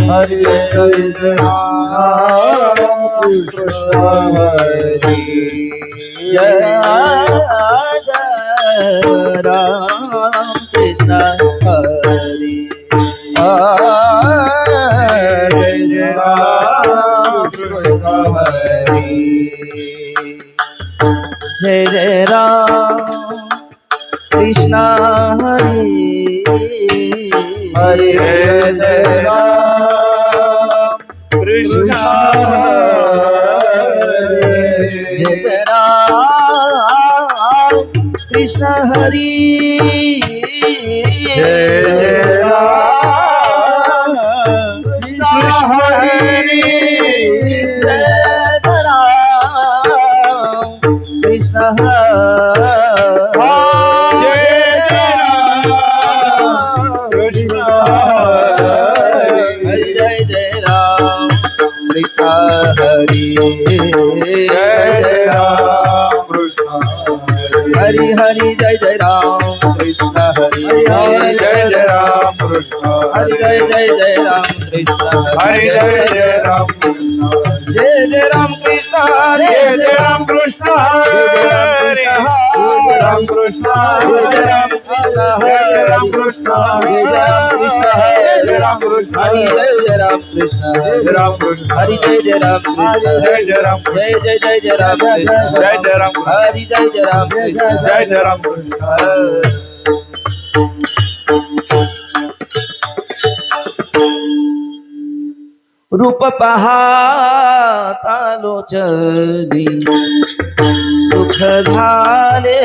हरे जय राम कृष्ण हरे जय राम कृष्ण हरे जय राम कृष्ण हरे जय राम कृष्ण हरे हरे जय राम कृष्ण हरे जय राम कृष्ण हरे जय राम कृष्ण हरे जय राम कृष्ण हरि हरि जय जय राम कृष्ण हरि हरि जय जय राम कृष्ण हरि जय राम कृष्ण हरि जय राम कृष्ण जय राम कृष्ण जय राम कृष्ण हरे राम कृष्ण जय राम कृष्ण जय राम कृष्ण हरि जय राम कृष्ण हरि जय राम जय राम जय राम हरि जय राम जय राम रूप पाहता लोचनी सुख झाले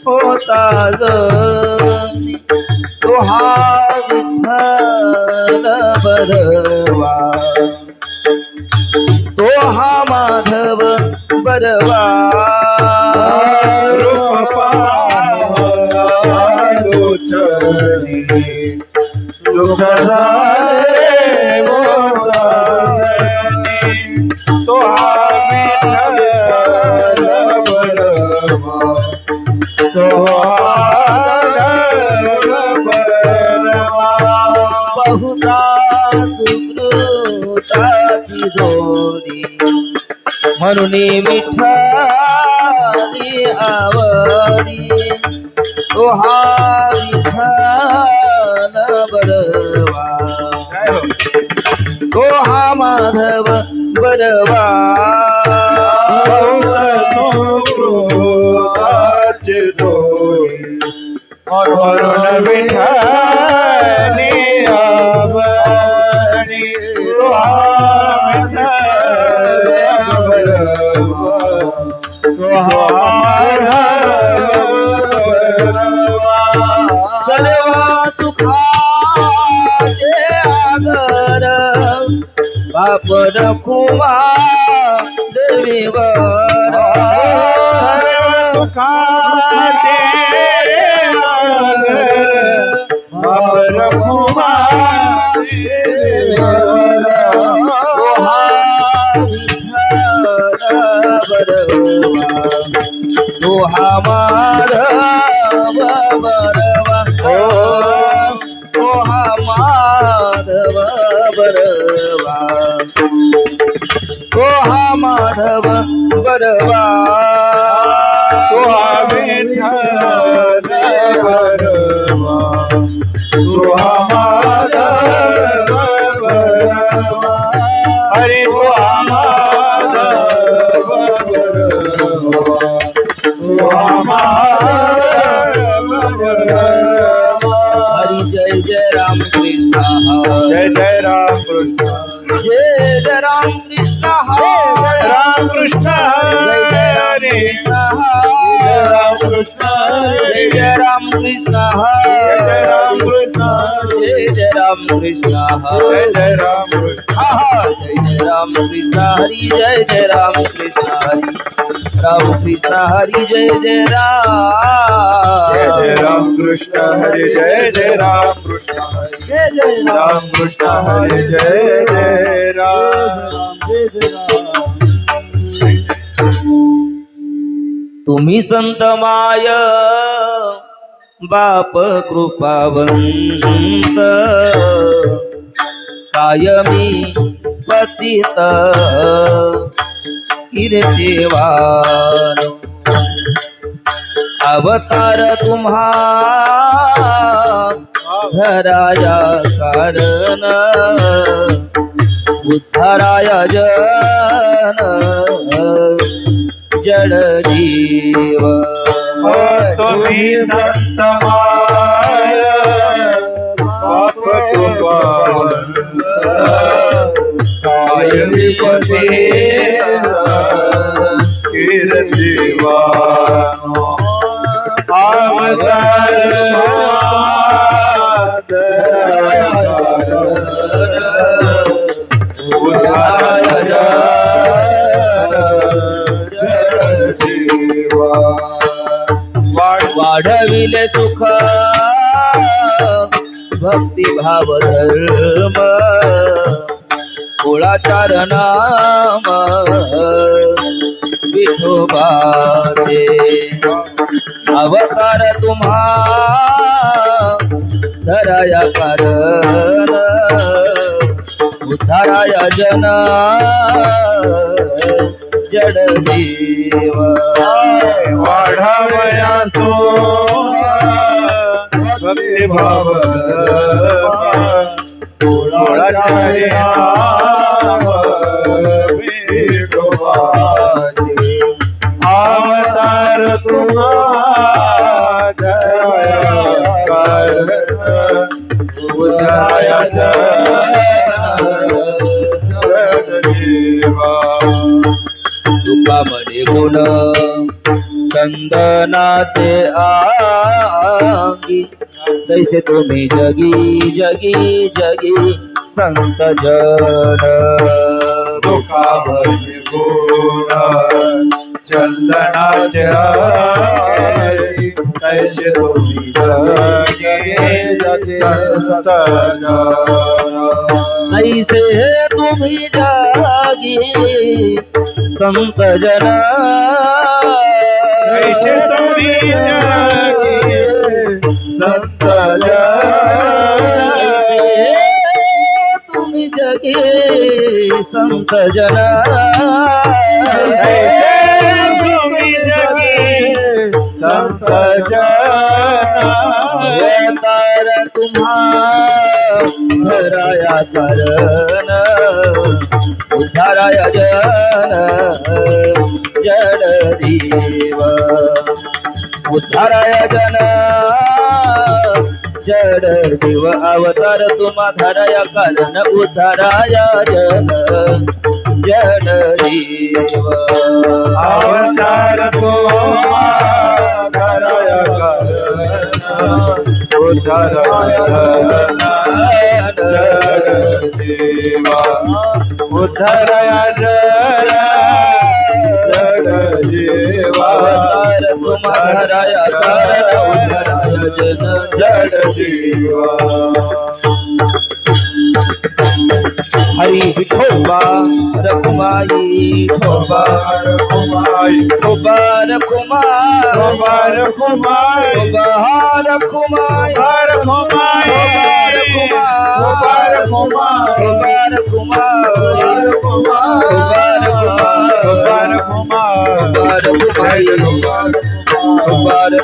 होता जनी तो हा विठ्ठल बरवा तो हा माधव बरवा रूप पाहता लोचनी सुख झाले तो बहुता सुकृताची जोडी म्हणून विठ्ठली आवडी तो हा विठ्ठल बरवा तो हा माधव बरवा म्हणून विठ्ठली आवडी तो हा विठ्ठल बरवा तो हा सर्वा सुखाचे आगर बाप रखुमा देवीवर सुखाचे आगर बाप रखुमा देवीवर तो हा माधव बरवा तो हा माधव बरवा तो हा माधव बरवा तो हा विठ्ठल बरवा तो हा माधव बरवा हरि तो हा माधव बरवा हरि जय जय राम कृष्ण जय जय राम कृष्ण जय जय राम कृष्ण राम कृष्ण हरे राम कृष्ण जय राम कृष्ण जय राम कृष्ण जय जय राम कृष्ण जय जय राम कृष्ण जय जय राम कृष्ण हरि जय जय राम कृष्ण हरि राम कृष्ण हरि जय जय राम कृष्ण हरि जय जय राम कृष्ण जय जय राम कृष्ण हरि जय जय राम तुम्ही संत माय बाप कृपावंत कायमी पतित कीर्तिवान अवतार तुम्हा धराया कारण उद्धाराय जन जड जीव तुम्ही संतमाय पाप कायमी कीर्तिवानो अवतार वाढविले सुख भक्तिभाव धर्म कुळाचार नाम विठोबाचे अवतार तुम्हा धराया कारण उद्धाराय जन जड जीव वाढावया तो भक्तिभाव अवतार तुम्हा उद्धाराय तुकामध्ये गुण चंदनाचे आंगी तैसे तुम्ही जगी जगी जगी संत जन तुकामध्ये गुण चंदनाचे तैसे तुम्ही जगी जगी संत ऐसे तुम्ही जागी संत जन ऐसे तुम्ही जागी संत तुम्ही जगी संत जन तुम्ही जगी संत अवतार तुम्हा धराया कारण उद्धाराय जन जड जीव उद्धाराय जन जड जीव अवतार तुम्हा धराया कारण उद्धाराय जन जड जीव अवतार तुम्हा धराया कारण उद्धाराय जन जीवा उद्धाराय जड जीवा धराय कारण जड जीवा हरी विठोबा रखुमाई ठोबा रखुमाई ठोबा रखुमाई ठोबा रखुमाई ठोबा रखुमाई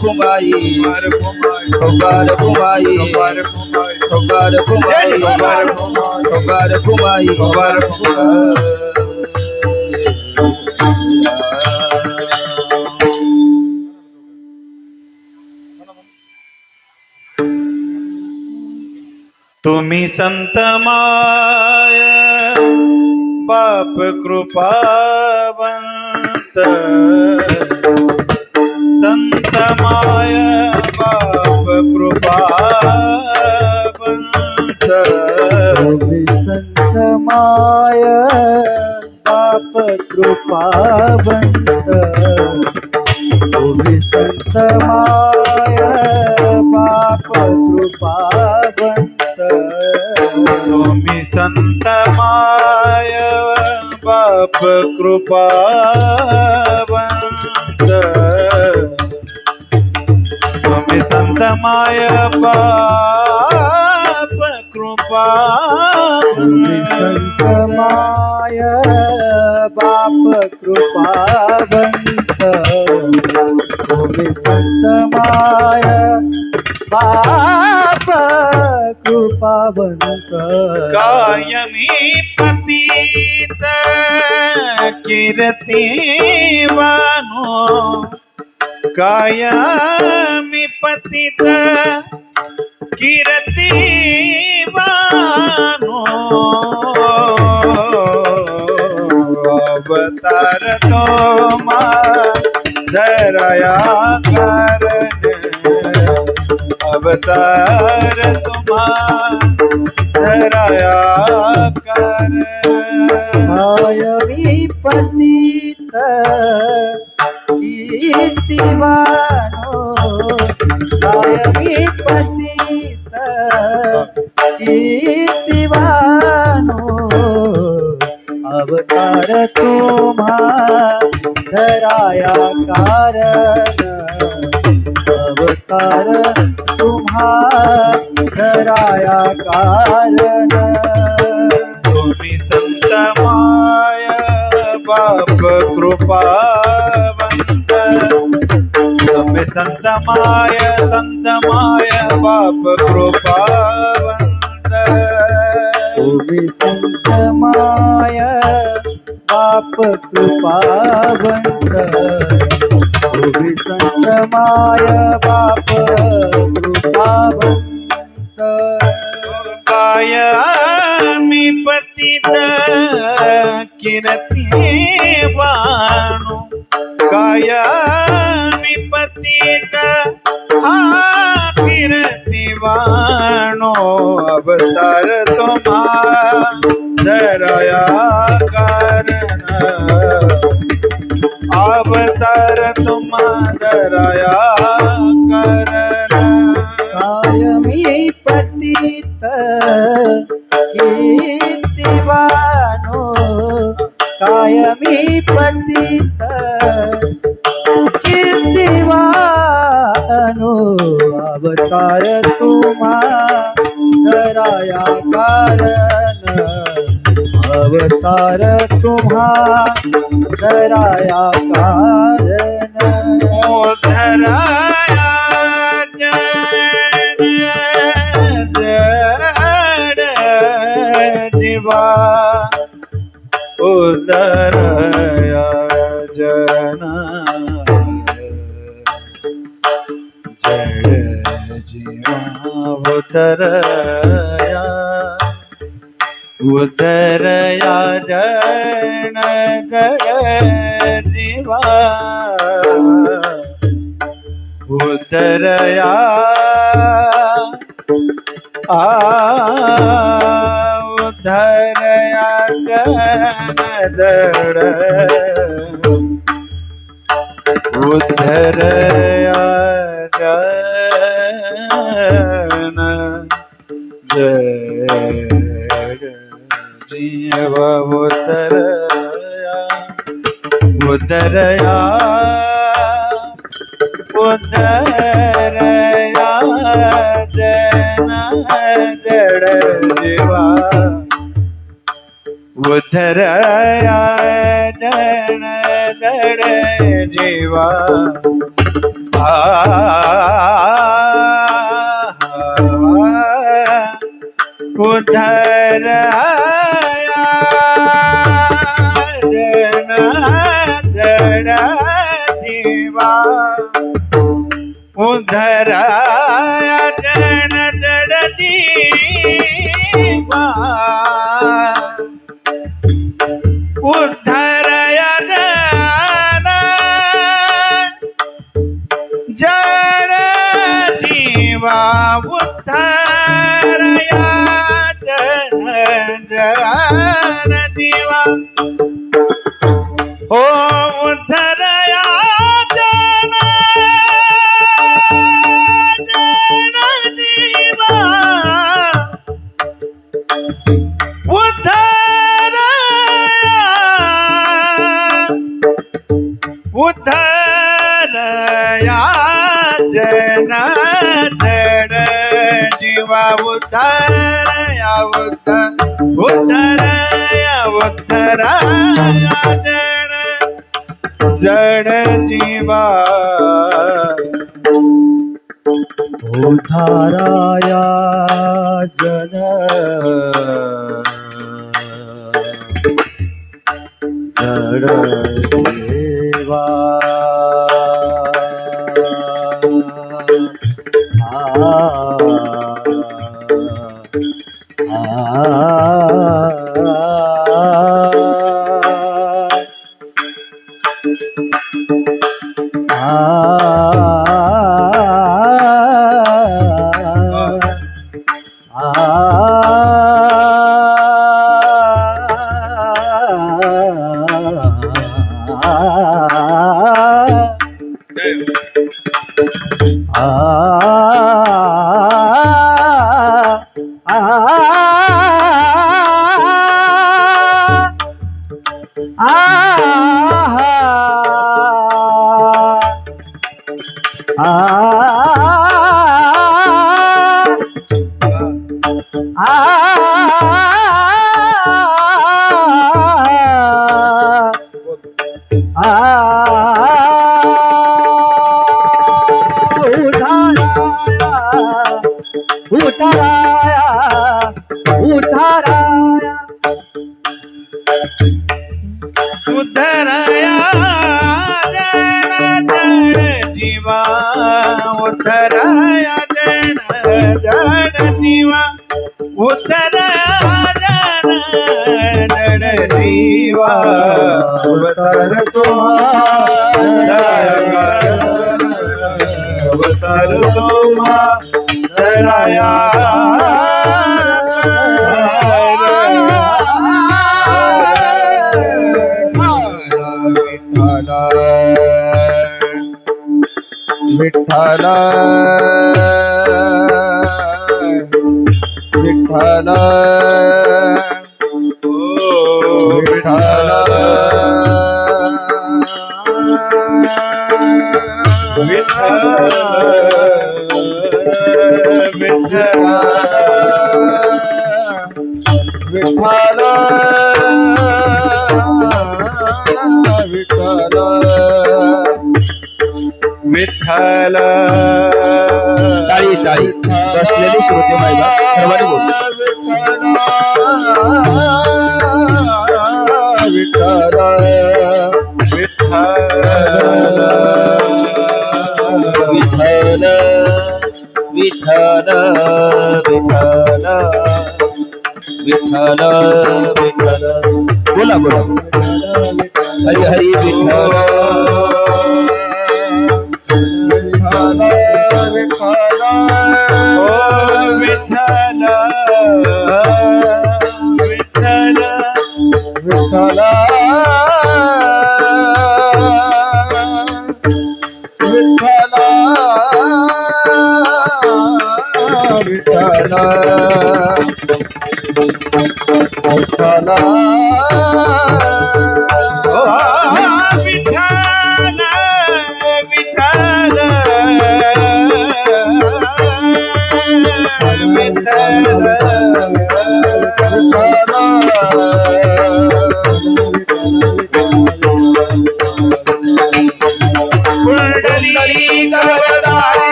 रखुमाई ठोबा रखुमाई ठोबा रखुमाई ठोबा रखुमाई ठोबा रखुमाई तुम्ही संत माय बाप कृपावंत संत माय बाप कृपावंत संत माय बाप कृपावंत तुम्ही संत माय बाप कृपावंत तुम्ही संत माय बाप कृपावंत तुम्ही संत माय बाप संत माय बाप कृपावंत संत माय बाप कृपावंत कायमी पतित कीर्तिवानो कायमी पतित कीर्तिवानो अवतार तो दरया अवतार तुम्हारा कर कायमी पतित कीर्तिवानो कायमी पतित कीर्तिवानो अवतार तुम्हा धराया कारण अवतार तुम्हा धराया कारण तुम्ही संत माय बाप कृपावंत तुम्ही संत माय बाप कृपावंत तुम्ही संत माय बाप कृपावंत तुम्ही संत माय बाप कृपावंत कायमी पतित कीर्तिवानो कायमी पतित कीर्तिवानो अवतार तुम्हारा कारण अवतार तुम्हारा कारण कायमी पतित कीर्तिवानो कायमी पतित कीर्तिवानो अवतार तुम्हा धराया कारण अवतार तुम्हा धराया कारण धराया जीवा उदरया जन जय जीवा उदरया उदरया जन जय जीवा उदरया उदरया जन उदरया जन जय जीव उदरया उदरया उदरया जन जड़ जीवा उदरया जन जड़ जीवा उदरया जन जड़ जीवा उदरया जन जड़ जीवा उद्धरया जन जड़ जीवा उद्धरया जन जड़ जीवा ओ उद्धरया जन जड़ जीवा उद्धरया जन जड़ जीवा उद्धरया उद्धरया उद्धरया जन जीवा उद्धाराया जन देवा उद्धरया जन जीवा उद्धरया जन जीवा उद्धरया जन जीवा अवतार दया विठ्ठल विठ्ठल विठ्ठल टाळी टाळी बसलेली श्रोते मायबा सर्वांनी बोल विठ्ठल विठ्ठल विठ्ठल विठ्ठल विठ्ठल विठ्ठल बोला बोला हरी हरी विठ्ठल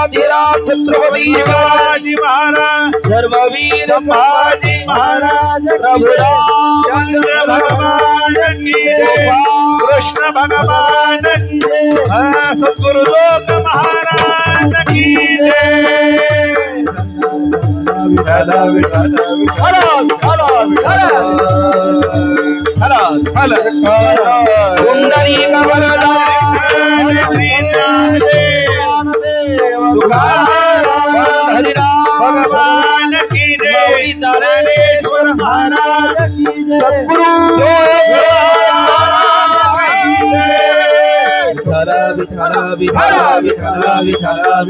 छत्रपती शिवाजी महाराज धर्मवीर शिवाजी महाराज प्रभुराम चंद्र भगवान की जय कृष्ण भगवान की जय सद्गुरु लोक महाराज की जय कुंडली भगवान की जय तारणेश्वर महाराज की जय विठ्ठला विठ्ठला विठ्ठला विठ्ठला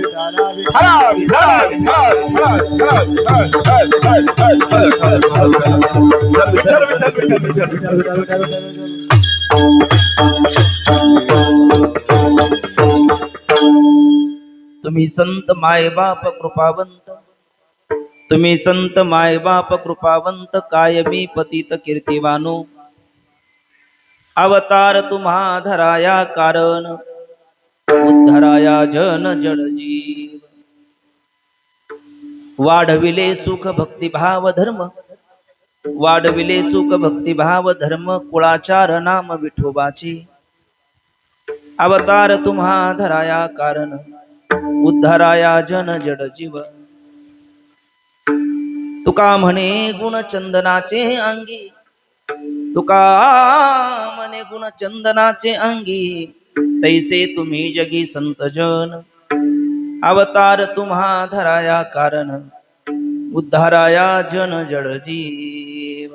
तुम्ही संत माय बाप कृपावंत, तुम्ही संत माय बाप कृपावंत, काय मी पतित कीर्तिवानो, अवतार तुम्हा धराया कारण, उद्धराया जन जड जीव, वाढविले सुख भक्ती भाव धर्म, वाढविले सुख भक्ती भाव धर्म, कुळाचार नाम विठोबाची, अवतार तुम्हा धराया कारण, उद्धराया जन जड जीव. तुका म्हणे गुण चंदनाचे अंगी, तुका म्हणे गुण चंदनाचे अंगी, तैसे तुम्ही जगी संत जन, अवतार तुम्हा धराया कारण, उद्धाराया जन जड जीव.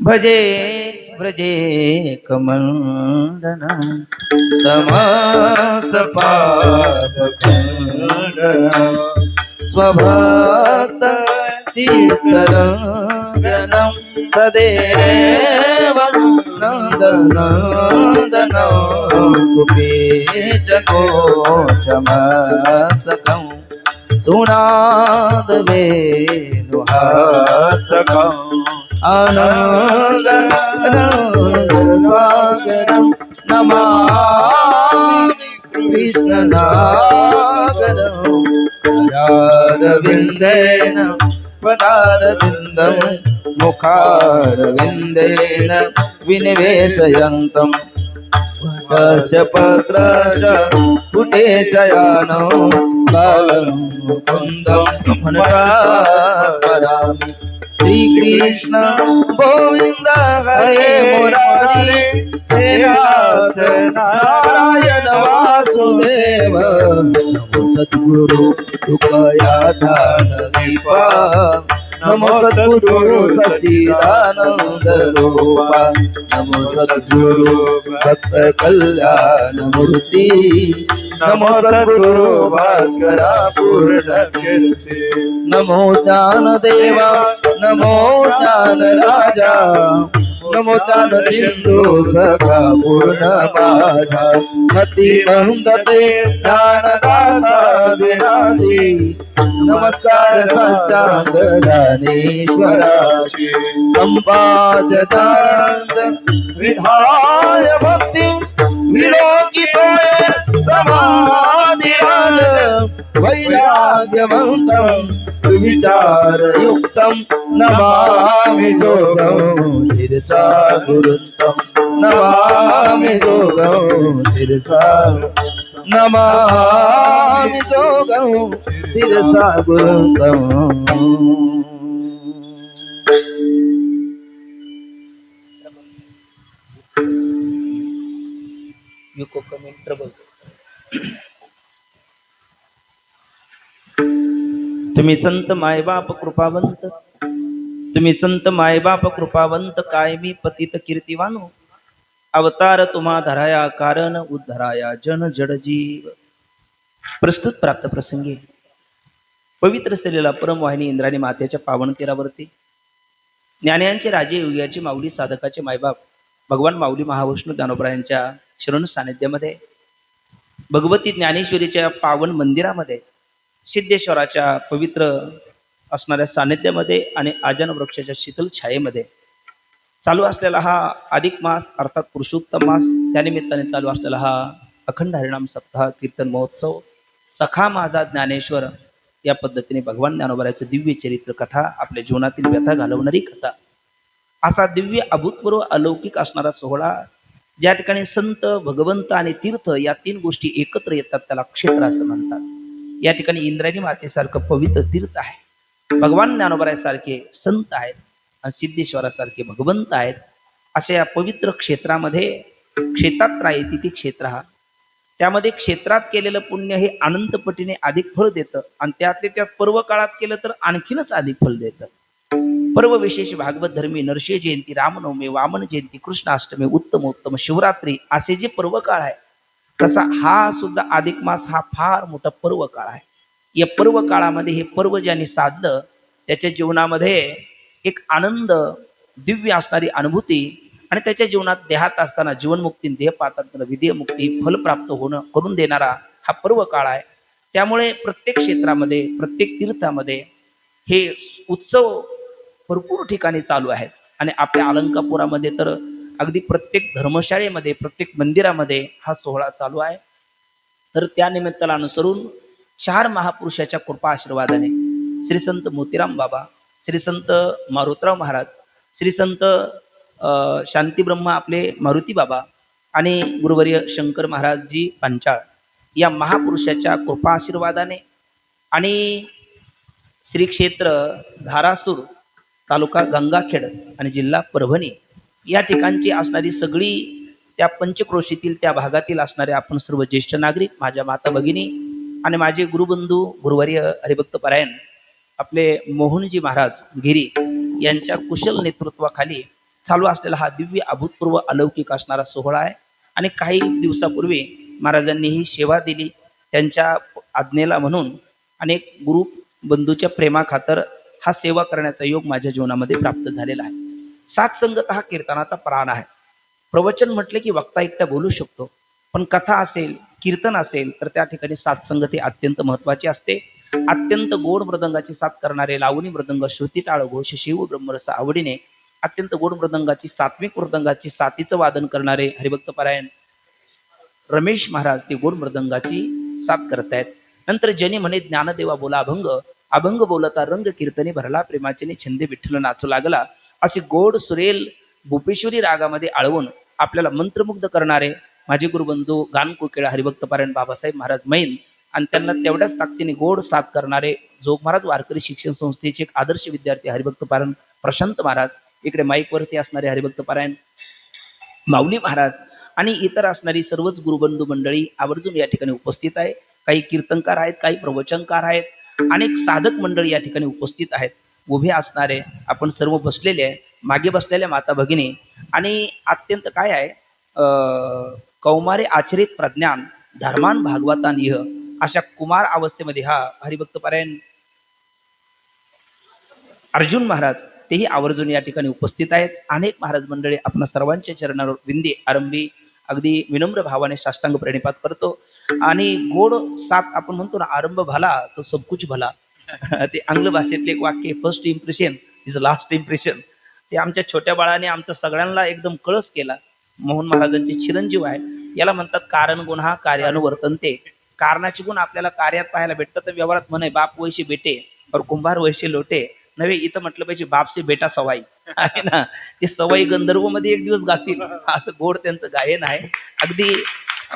भजे व्रजे कमंडन, समस्त पाप खंडन, स्वभक्त चित्तरंजनं सदेव नंदनंदनं, कुपेशकोशमस्तकं तुनाद वेणुहासकं, आनन्दनन्दसागरं नमामि कृष्णनागरं. पदारविन्देन पदारविन्दं मुखारविन्देन विनिवेशयन्तं, पत्रच कुटे शयानो बालं मुकुन्दं मनसा स्मरामि. श्री कृष्ण गोविंद हरे मुरारी, हे नाथ नारायण वासुदेव. नमो सद्गुरु तुकया ध्यान दीपा, नमो सद्गुरु सच्चिदानंद रूपा, नमो सद्गुरु भक्त कल्याण मूर्ति, नमो सद्गुरु भास्करा पूर्ण कीर्ति. नमो ज्ञान देवा, नमो ज्ञान राजा, नमो ज्ञान सिंधु सखा पूर्ण माझा, मती बंदते ज्ञानदाता विराजी, नमस्कार साष्टांग ज्ञानेश्वराची. संपादनानंद विधाय भक्ती, विलोकी समाधिरान, वैराग्यवंतं विचारयुक्तं, नमामि जोगं शिरसा गुरुत्वं, नमामि जोगं शिरसा, नमामि जोगं शिरसा गुरुत्वं. You could come in trouble. तुम्ही संत मायबाप कृपावंत, तुम्ही संत मायबाप कृपावंत, काय मी पतित कीर्तिवानो, अवतार तुम्हा धराया कारण, उद्धराया जन जड जीव. प्रस्तुत प्राप्त प्रसंगी पवित्र असलेला परमवाहिनी इंद्राणी मातेच्या पावन तीरावरती ज्ञानांचे राजे, योग्याची माऊली, साधकाचे मायबाप भगवान माऊली महाविष्णू ज्ञानोबरायांच्या शरण सानिध्यामध्ये, भगवती ज्ञानेश्वरीच्या पावन मंदिरामध्ये, सिद्धेश्वराच्या पवित्र असणाऱ्या सानिध्यामध्ये आणि आजन वृक्षाच्या शीतल छायेमध्ये चालू असलेला हा अधिक मास अर्थात पुरुषोत्तम मास, त्यानिमित्ताने चालू असलेला हा अखंड हरिनाम सप्ताह कीर्तन महोत्सव, सखा माझा ज्ञानेश्वर, या पद्धतीने भगवान ज्ञानोबरायांचं दिव्य चरित्र कथा, आपल्या जीवनातील व्यथा घालवणारी कथा, असा दिव्य अभूतपूर्व अलौकिक असणारा सोहळा, ज्या ठिकाणी संत, भगवंत आणि तीर्थ या तीन गोष्टी एकत्र येतात, त्याला क्षेत्र असं म्हणतात. या ठिकाणी इंद्रायणी मातेसारखं पवित्र तीर्थ आहे, भगवान ज्ञानोबरायांसारखे संत आहेत आणि सिद्धेश्वरासारखे भगवंत आहेत. अशा या पवित्र क्षेत्रामध्ये, क्षेत्रात तिथे क्षेत्र हा, त्यामध्ये क्षेत्रात केलेलं पुण्य हे अनंत पटीने अधिक फळ देतं आणि त्यातले त्यात पर्व काळात केलं तर आणखीनच अधिक फळ देतं. पर्व विशेष भागवत धर्मी, नरसिंह जयंती, रामनवमी, वामन जयंती, कृष्णाष्टमी, उत्तमोत्तम, शिवरात्री असे जे पर्व काळ आहे, तसा हा सुद्धा अधिक मास हा फार मोठा पर्व काळ आहे. या पर्व काळामध्ये हे पर्व ज्यांनी साधलं त्याच्या जीवनामध्ये एक आनंद, दिव्य असणारी अनुभूती आणि त्याच्या जीवनात देहात असताना जीवनमुक्ती, देह पातांतर विदेहमुक्ती फल प्राप्त होणं करून देणारा हा पर्व काळ आहे. त्यामुळे प्रत्येक क्षेत्रामध्ये, प्रत्येक तीर्थामध्ये हे उत्सव भरपूर ठिकाणी चालू आहेत आणि आपल्या अलंकापुरामध्ये तर अगदी प्रत्येक धर्मशाळेमध्ये, प्रत्येक मंदिरामध्ये हा सोहळा चालू आहे. तर त्या निमित्ताला अनुसरून 4 महापुरुषाच्या कृपा आशीर्वादाने श्री संत मोतीराम बाबा, श्री संत मारुतराव महाराज, श्री संत शांतीब्रह्म आपले मारुती बाबा आणि गुरुवर्य शंकर महाराजजी पंचाळ या महापुरुषाच्या कृपा आशीर्वादाने आणि श्री क्षेत्र धारासूर, तालुका गंगाखेड आणि जिल्हा परभणी या ठिकाणची असणारी सगळी त्या पंचक्रोशीतील त्या भागातील असणारे आपण सर्व ज्येष्ठ नागरिक, माझ्या माता भगिनी आणि माझे गुरुबंधू गुरुवर्य हरिभक्त परायण आपले मोहनजी महाराज गिरी यांच्या कुशल नेतृत्वाखाली चालू असलेला हा दिव्य अभूतपूर्व अलौकिक असणारा सोहळा आहे. आणि काही दिवसापूर्वी महाराजांनी ही सेवा दिली. त्यांच्या आज्ञेला म्हणून अनेक गुरु बंधूच्या प्रेमाखातर हा सेवा करण्याचा योग माझ्या जीवनामध्ये प्राप्त झालेला आहे. सात्संगत हा कीर्तनाचा प्राण आहे. प्रवचन म्हटले की वक्ता एकटा बोलू शकतो, पण कथा असेल, कीर्तन असेल तर त्या ठिकाणी सात्संगती अत्यंत महत्त्वाची असते. अत्यंत गोड मृदंगाची साथ करणारे लावणी मृदंग, श्रुती टाळ घोष, शिव ब्रह्मरस आवडीने अत्यंत गोड मृदंगाची, सात्विक मृदंगाची साथीचं वादन करणारे हरिभक्त परायण रमेश महाराज ते गोड मृदंगाची साथ करतायत. नंतर जनी म्हणे ज्ञानदेवा बोला अभंग, अभंग बोलता रंग कीर्तने भरला, प्रेमाचे छंदे विठ्ठल नाचू लागला, असे गोड सुरेल भूपेश्वरी रागामध्ये आळवून आपल्याला मंत्रमुग्ध करणारे माझे गुरुबंधू गान कोकिळा हरिभक्त पारायण बाबासाहेब महाराज मैन आणि त्यांना तेवढ्याच ताकदीने गोड साथ करणारे जोग महाराज वारकरी शिक्षण संस्थेचे एक आदर्श विद्यार्थी हरिभक्त पारायण प्रशांत महाराज, इकडे माईकवरती असणारे हरिभक्त पारायण माऊली महाराज आणि इतर असणारी सर्वच गुरुबंधू मंडळी आवर्जून या ठिकाणी उपस्थित आहे. काही कीर्तनकार आहेत, काही प्रवचनकार आहेत, अनेक साधक मंडळी या ठिकाणी उपस्थित आहेत. उभे असणारे आपण सर्व बसलेले आहे, मागे बसलेल्या माता भगिनी आणि अत्यंत काय आहे कौमारे आचरित प्रज्ञान धर्मान भागवतान इह अशा कुमार अवस्थेमध्ये हा हरिभक्त पारायण अर्जुन महाराज तेही आवर्जून या ठिकाणी उपस्थित आहेत. अनेक महाराज मंडळी आपण सर्वांच्या चरणावर विंदी आरंभी अगदी विनम्र भावाने साष्टांग प्रणिपात करतो आणि गोड साथ आपण म्हणतो ना, आरंभ भला तो सब कुछ भला. ते आंग्ल भाषेतले एक वाक्य, first impression is last impression. ते आमच्या छोट्या बाळाने आमच्या सगळ्यांना एकदम कळस केला. मोहन महाराजांचे चिरंजीव आहे. याला म्हणतात कारण गुण हा कार्यानुवर्तनते. कारणाचे गुण आपल्याला कार्यात पाहायला भेटतात. तर व्यवहारात म्हणे बाप वैसे बेटे और कुंभार वैसे लोटे नव्हे, इथं म्हटलं पाहिजे बापसे बेटा सवाई आहे ना. ते सवाई गंधर्व मध्ये एक दिवस गातील असं गोड त्यांचं गायन आहे. अगदी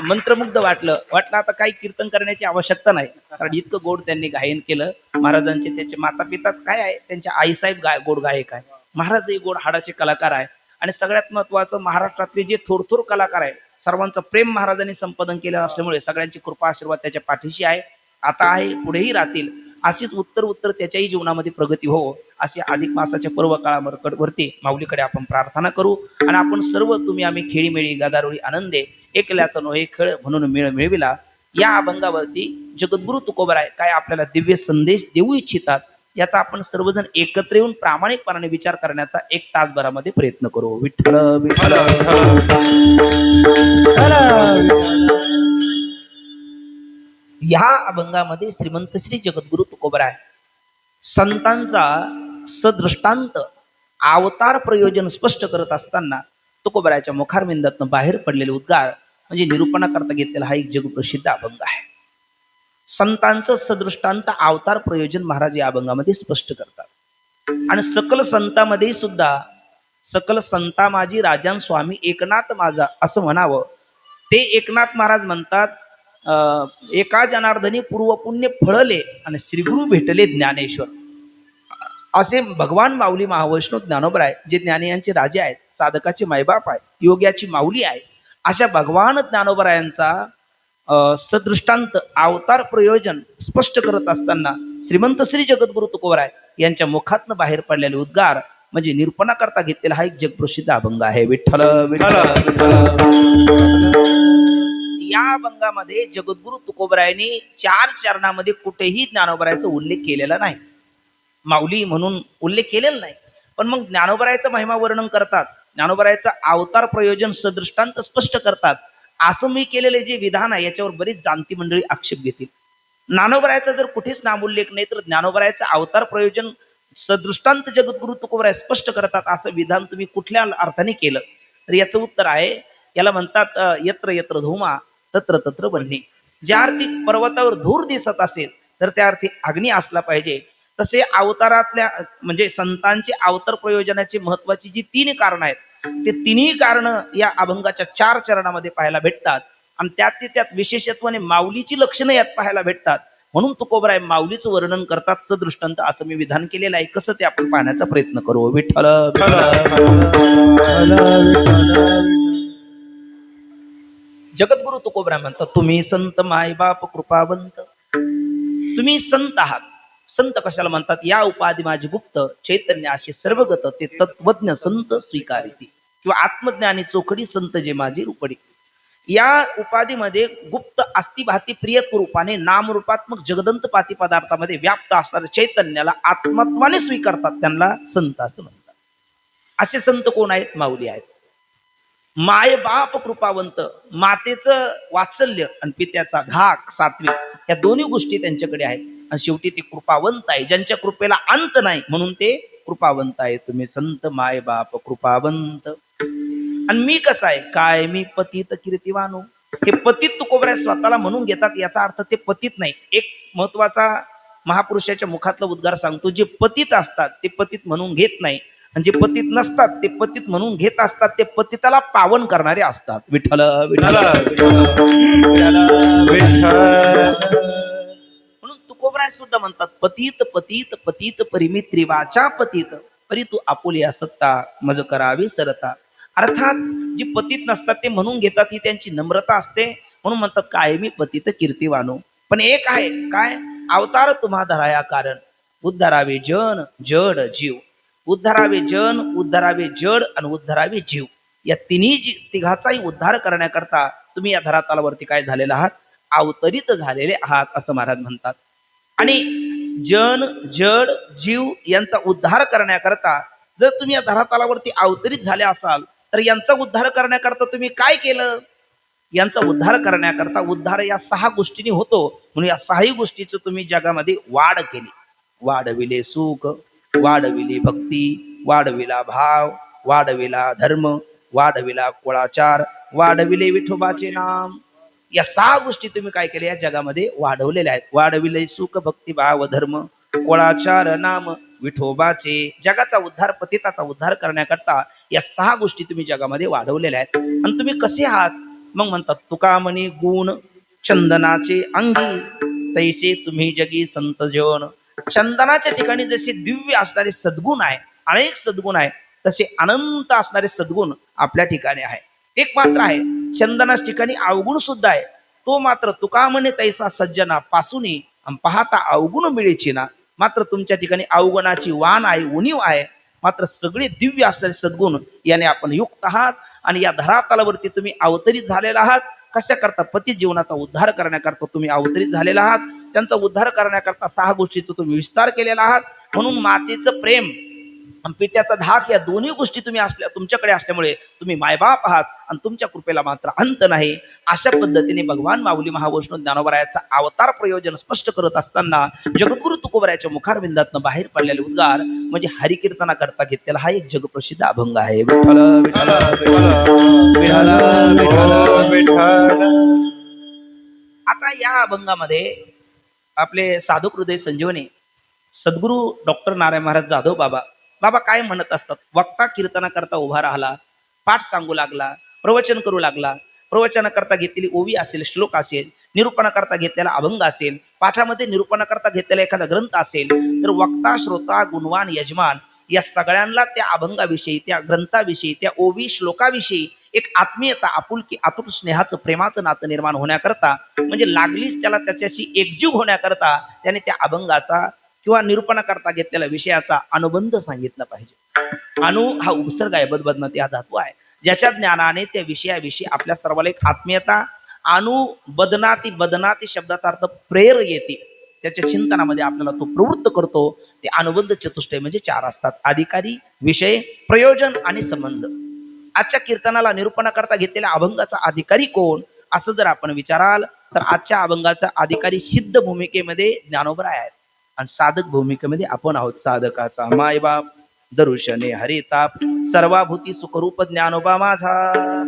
मंत्रमुग्ध वाटलं. आता काही कीर्तन करण्याची आवश्यकता नाही, कारण इतकं गोड त्यांनी गायन केलं. महाराजांचे त्याचे माता पिता काय आहे, त्यांच्या आईसाहेब गोड गायक आहे. महाराजही गोड हाडाचे कलाकार आहे. आणि सगळ्यात महत्वाचं महाराष्ट्रातले जे थोरथोर कलाकार आहे सर्वांचं प्रेम महाराजांनी संपादन केलं असल्यामुळे सगळ्यांची कृपा आशीर्वाद त्याच्या पाठीशी आहे, आता आहे, पुढेही राहतील. अशीच उत्तर त्याच्याही जीवनामध्ये प्रगती हो अशी अधिक मासाच्या पर्व काळावरती माऊलीकडे आपण प्रार्थना करू. आणि आपण सर्व तुम्ही आम्ही खेळीमेळी गदारोळी आनंदे एकल्याचा नोहे खेळ म्हणून मेळ मिळविला या अभंगावरती जगद्गुरु तुकोबराय काय आपल्याला दिव्य संदेश देऊ इच्छितात याचा आपण सर्वजण एकत्र येऊन प्रामाणिकपणाने विचार करण्याचा 1 तासभरामध्ये प्रयत्न करू. विठ्ठल विठ्ठल. या अभंगामध्ये श्रीमंत श्री जगद्गुरु तुकोबराय संतांचा सदृष्टांत अवतार प्रयोजन स्पष्ट करत असताना तुकोबरायच्या मुखारविंदातून बाहेर पडलेले उद्गार म्हणजे निरूपणाकरता घेतलेला हा एक जगप्रसिद्ध अभंग आहे. संतांचं सदृष्टांत अवतार प्रयोजन महाराज या अभंगामध्ये स्पष्ट करतात. आणि सकल संतांमध्ये सुद्धा सकल संता माझी राजन स्वामी एकनाथ माझा असं म्हणावं. ते एकनाथ महाराज म्हणतात एका जनार्दनी पूर्व पुण्य फळले आणि श्रीगुरु भेटले ज्ञानेश्वर. असे भगवान माऊली महावैष्णव ज्ञानोबराय जे ज्ञानियांचे राजे आहेत, साधकाचे मायबाप आहे, योग्याची माऊली आहे, अशा भगवान ज्ञानोबरायांचा सदृष्टांत अवतार प्रयोजन स्पष्ट करत असताना श्रीमंत श्री जगद्गुरु तुकोबराय यांच्या मुखातनं बाहेर पडलेले उद्गार म्हणजे निरूपणाकरता घेतलेला हा एक जगप्रसिद्ध अभंग आहे. विठ्ठल विठ्ठल. या अभंगामध्ये जगद्गुरु तुकोबरायांनी 4 चरणामध्ये कुठेही ज्ञानोबरायाचा उल्लेख केलेला नाही. माऊली म्हणून उल्लेख केलेला नाही. पण मग ज्ञानोबरायाचं महिमा वर्णन करतात, ज्ञानोबरायाचं अवतार प्रयोजन सदृष्टांत स्पष्ट करतात. असं मी केलेले जे विधान आहे याच्यावर बरीच जाणती मंडळी आक्षेप घेतील. ज्ञानोबरायाचा जर कुठेच नामोल्लेख नाही तर ज्ञानोबरायाचं अवतार प्रयोजन सदृष्टांत जगद्गुरु तुकोबराय स्पष्ट करतात असं विधान तुम्ही कुठल्या अर्थाने केलं. तर याचं उत्तर आहे, याला म्हणतात यत्र यत्र धूमा तत्र तत्र वह्नी. ज्या अर्थी पर्वतावर धूर दिसत असेल तर त्या अर्थी अग्नी असला पाहिजे. तसे अवतारातल्या म्हणजे संतांचे अवतार प्रयोजनाची महत्वाची जी 3 कारण आहेत ते 3ही कारण या अभंगाच्या 4 चरणामध्ये पाहायला भेटतात. आणि त्यात विशेषत्वाने माऊलीची लक्षणं यात पाहायला भेटतात. म्हणून तुकोबराय माऊलीचं वर्णन करतात सदृष्टांत असं मी विधान केलेलं आहे. कसं ते आपण पाहण्याचा प्रयत्न करू. विठ्ठल जगद्गुरु तुकोबराय म्हणतात, तुम्ही संत मायबाप कृपावंत. तुम्ही संत आहात. संत कशाला म्हणतात? या उपाधी माझी गुप्त चैतन्य असे सर्वगत ते तत्वज्ञ संत स्वीकारिती किंवा आत्मज्ञानी चोखडी संत जे माझे रूपडी. या उपाधीमध्ये गुप्त अस्थिभाती प्रिय रूपाने नामरूपात्मक जगदंतपाती पदार्थामध्ये व्याप्त असणाऱ्या चैतन्याला आत्मत्वाने स्वीकारतात, त्यांना संत असं म्हणतात. असे संत कोण आहेत? माऊली आहेत. माय बाप कृपावंत, मातेचं वात्सल्य आणि पित्याचा धाक सात्विक या दोन्ही गोष्टी त्यांच्याकडे आहेत. आणि शेवटी ते कृपावंत आहे, ज्यांच्या कृपेला अंत नाही म्हणून ते कृपावंत आहे. तुम्ही संत माय बाप कृपावंत. आणि मी कसा आहे? काय मी पतित कीर्तिवानो. हे पतित तुकोबराय स्वतःला म्हणून घेतात. याचा अर्थ ते पतित नाही. एक महत्वाचा महापुरुषाच्या मुखातला उद्गार सांगतो, जे पतित असतात ते पतित म्हणून घेत नाही, आणि जे पतित नसतात ते पतित म्हणून घेत असतात. ते पतिताला पावन करणारे असतात. विठ्ठल विठ्ठल म्हणून तुकोबराय सुद्धा म्हणतात, पतित पतित पतित परिमित्री वाचा पतित परी तू आपुलिया सत्ता मज करावी सरता. अर्थात जी पतित नसतात ते म्हणून घेतात, ही त्यांची नम्रता असते. म्हणून म्हणतात कायमी पतित कीर्तिवानो. पण एक आहे काय? अवतार तुम्हा धराया कारण उद्धरावे जन जड जीव. उद्धरावे जन, उद्धरावे जड आणि उद्धरावे जीव. या तिघाचाही उद्धार करण्याकरता तुम्ही या धरातलावरती काय झालेला आहात? अवतरित झालेले आहात असं महाराज म्हणतात. आणि जन जड जीव यांचा उद्धार करण्याकरता जर तुम्ही या धरातलावरती अवतरित झाले असाल तर यांचा उद्धार करण्याकरता तुम्ही काय केलं? यांचा उद्धार करण्याकरता उद्धार या 6 गोष्टींनी होतो. म्हणून या 6ही गोष्टीचं तुम्ही जगामध्ये वाढ केली. वाढविले सुख, वाढविली भक्ती, वाढविला भाव, वाढविला धर्म, वाढविला कुळाचार, वाढविले विठोबाचे नाम. या 6 गोष्टी तुम्ही काय केल्या? या जगामध्ये वाढवलेल्या आहेत. वाढविले सुख, भक्ती, भाव, धर्म, कुळाचार, नाम, विठोबाचे. जगाचा उद्धार, पतिताचा उद्धार करण्याकरता या 6 गोष्टी तुम्ही जगामध्ये वाढवलेल्या आहेत. आणि तुम्ही कसे आहात? मग म्हणतात, तुका म्हणे गुण चंदनाचे अंगी तैसे तुम्ही जगी संत जन. चंदनाच्या ठिकाणी जसे दिव्य असणारे सद्गुण आहे, अनेक सद्गुण आहे, तसे अनंत असणारे सद्गुण आपल्या ठिकाणी आहे. एक मात्र आहे, चंदनाच्या ठिकाणी अवगुण सुद्धा आहे. तो मात्र तुका म्हणे तैसा सज्जना पासूनी पाहता अवगुण मिळेची ना. मात्र तुमच्या ठिकाणी अवगुणाची वाण आहे, उणीव आहे. मात्र सगळे दिव्य असणारे सद्गुण याने आपण युक्त आहात. आणि या धरातलावरती तुम्ही अवतरित झालेला आहात. कशा करता? पती जीवनाचा उद्धार करण्याकरता तुम्ही अवतरित झालेला आहात. त्यांचा उद्धार करण्याकरता 6 गोष्टीचा तुम्ही विस्तार केलेला आहात. म्हणून मातेचं प्रेम आणि पित्याचा धाक या दोन्ही गोष्टी तुमच्याकडे असल्यामुळे तुम्ही मायबाप आहात आणि तुमच्या कृपेला मात्र अंत नाही. अशा पद्धतीने भगवान माऊली महावैष्णव ज्ञानोबरायाचा अवतार प्रयोजन स्पष्ट करत असताना जगद्गुरु तुकोबरायाच्या मुखारविंदातनं बाहेर पडलेले उद्गार म्हणजे हरिकीर्तना करता घेतलेला हा एक जगप्रसिद्ध अभंग आहे. विठ्ठल विठ्ठल विठ्ठल विठ्ठल विठ्ठल. आता या अभंगामध्ये आपले साधू हृदय संजीवनी सद्गुरू डॉक्टर नारायण महाराज जाधव बाबा काय म्हणत असतात? वक्ता कीर्तना करता उभा राहिला, पाठ सांगू लागला, प्रवचन करू लागला. प्रवचनाकरता घेतलेली ओवी असेल, श्लोक असेल, निरूपणाकरता घेतलेला अभंग असेल, पाठामध्ये निरूपणाकरता घेतलेला एखादा ग्रंथ असेल, तर वक्ता, श्रोता, गुणवान, यजमान या सगळ्यांना त्या अभंगाविषयी, त्या ग्रंथाविषयी, त्या ओवी श्लोकाविषयी एक आत्मीयता, आपुलकी, आतुर स्नेहाचं, प्रेमाचं नातं निर्माण होण्याकरता म्हणजे लागलीच त्याला त्याच्याशी एकजीव होण्याकरता त्याने त्या अभंगाचा किंवा निरूपणाकरता घेतलेल्या विषयाचा अनुबंध सांगितला पाहिजे. अनु हा उपसर्ग आहे, बदबदमती हा धातू आहे, ज्याच्या ज्ञानाने त्या विषयाविषयी आपल्या सर्वाला एक आत्मीयता, बदनाती बदनाती शब्दाचा अर्थ प्रेर येते, त्याच्या चिंतनामध्ये आपल्याला तो प्रवृत्त करतो. ते अनुबंध चतुष्टय म्हणजे 4 असतात: अधिकारी, विषय, प्रयोजन आणि संबंध. आजच्या कीर्तनाला निरूपणाकरता घेतलेल्या अभंगाचा अधिकारी कोण असं जर आपण विचाराल तर आजच्या अभंगाचा अधिकारी सिद्ध भूमिकेमध्ये ज्ञानोबराय आहेत आणि साधक भूमिकेमध्ये आपण आहोत. साधकाचा मायबाप दर्शने हरिताप सर्वाभूती सुखरूप ज्ञानोबा माझा.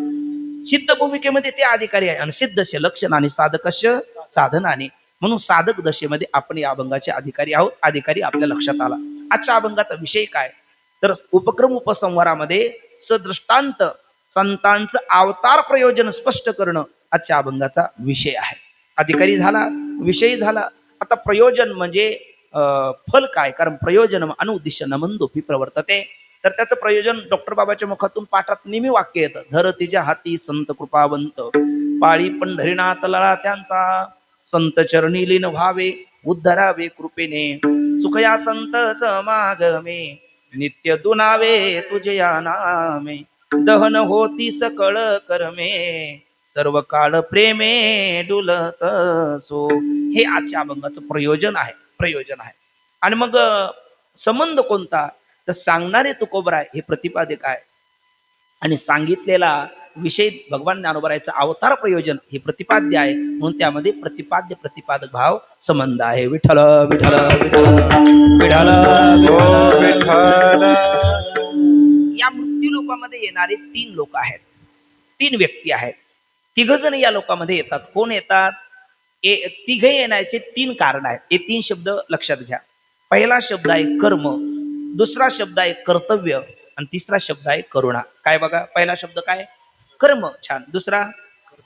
सिद्ध भूमिकेमध्ये ते अधिकारी आहे आणि सिद्धस्य लक्षण आणि साधकस्य साधनाने. म्हणून साधक दशेमध्ये आपण या अभंगाचे अधिकारी आहोत. अधिकारी आपल्या लक्षात आला. आजच्या अभंगाचा विषय काय तर उपक्रम उपसंहारामध्ये सदृष्टांत संतांचं अवतार प्रयोजन स्पष्ट करणं आजच्या अभंगाचा विषय आहे. अधिकारी झाला, विषय झाला, आता प्रयोजन म्हणजे फल काय, कारण प्रयोजन अनुद्दिश्य नमंदोपी प्रवर्तते. तर त्याचं प्रयोजन डॉक्टर बाबाच्या मुखातून पाठात नेहमी वाक्य येतं: धर तिच्या हाती संत कृपावंत पाळी पंढरीनाथ लळा त्यांचा संत चरणी लीन व्हावे उद्धरावे कृपेने सुखया संत समागमे नित्य दुनावे तुझे या नामे दहन होती सकळ करमे सर्व काळ प्रेमे डुलत सो. हे आजच्या अभंगाचं प्रयोजन आहे. आणि मग संबंध कोणता तर सांगणारे तुकोबराय हे प्रतिपादक आहे आणि सांगितलेला विषय भगवान ज्ञानोबरायचं अवतार प्रयोजन हे प्रतिपाद्य आहे. म्हणून त्यामध्ये प्रतिपाद्य प्रतिपादक भाव संबंध आहे. विठ्ठल विठ्ठल विठ्ठल विठ्ठल. या मृत्यू लोकामध्ये येणारे 3 लोक आहेत, 3 व्यक्ती आहेत. 3 जण या लोकांमध्ये येतात. कोण येतात? तिघे येण्याचे 3 कारण आहेत. हे 3 शब्द लक्षात घ्या. पहिला शब्द आहे कर्म, दुसरा शब्द आहे कर्तव्य आणि तिसरा शब्द आहे करुणा. काय बघा, पहिला शब्द काय? कर्म. छान. दुसरा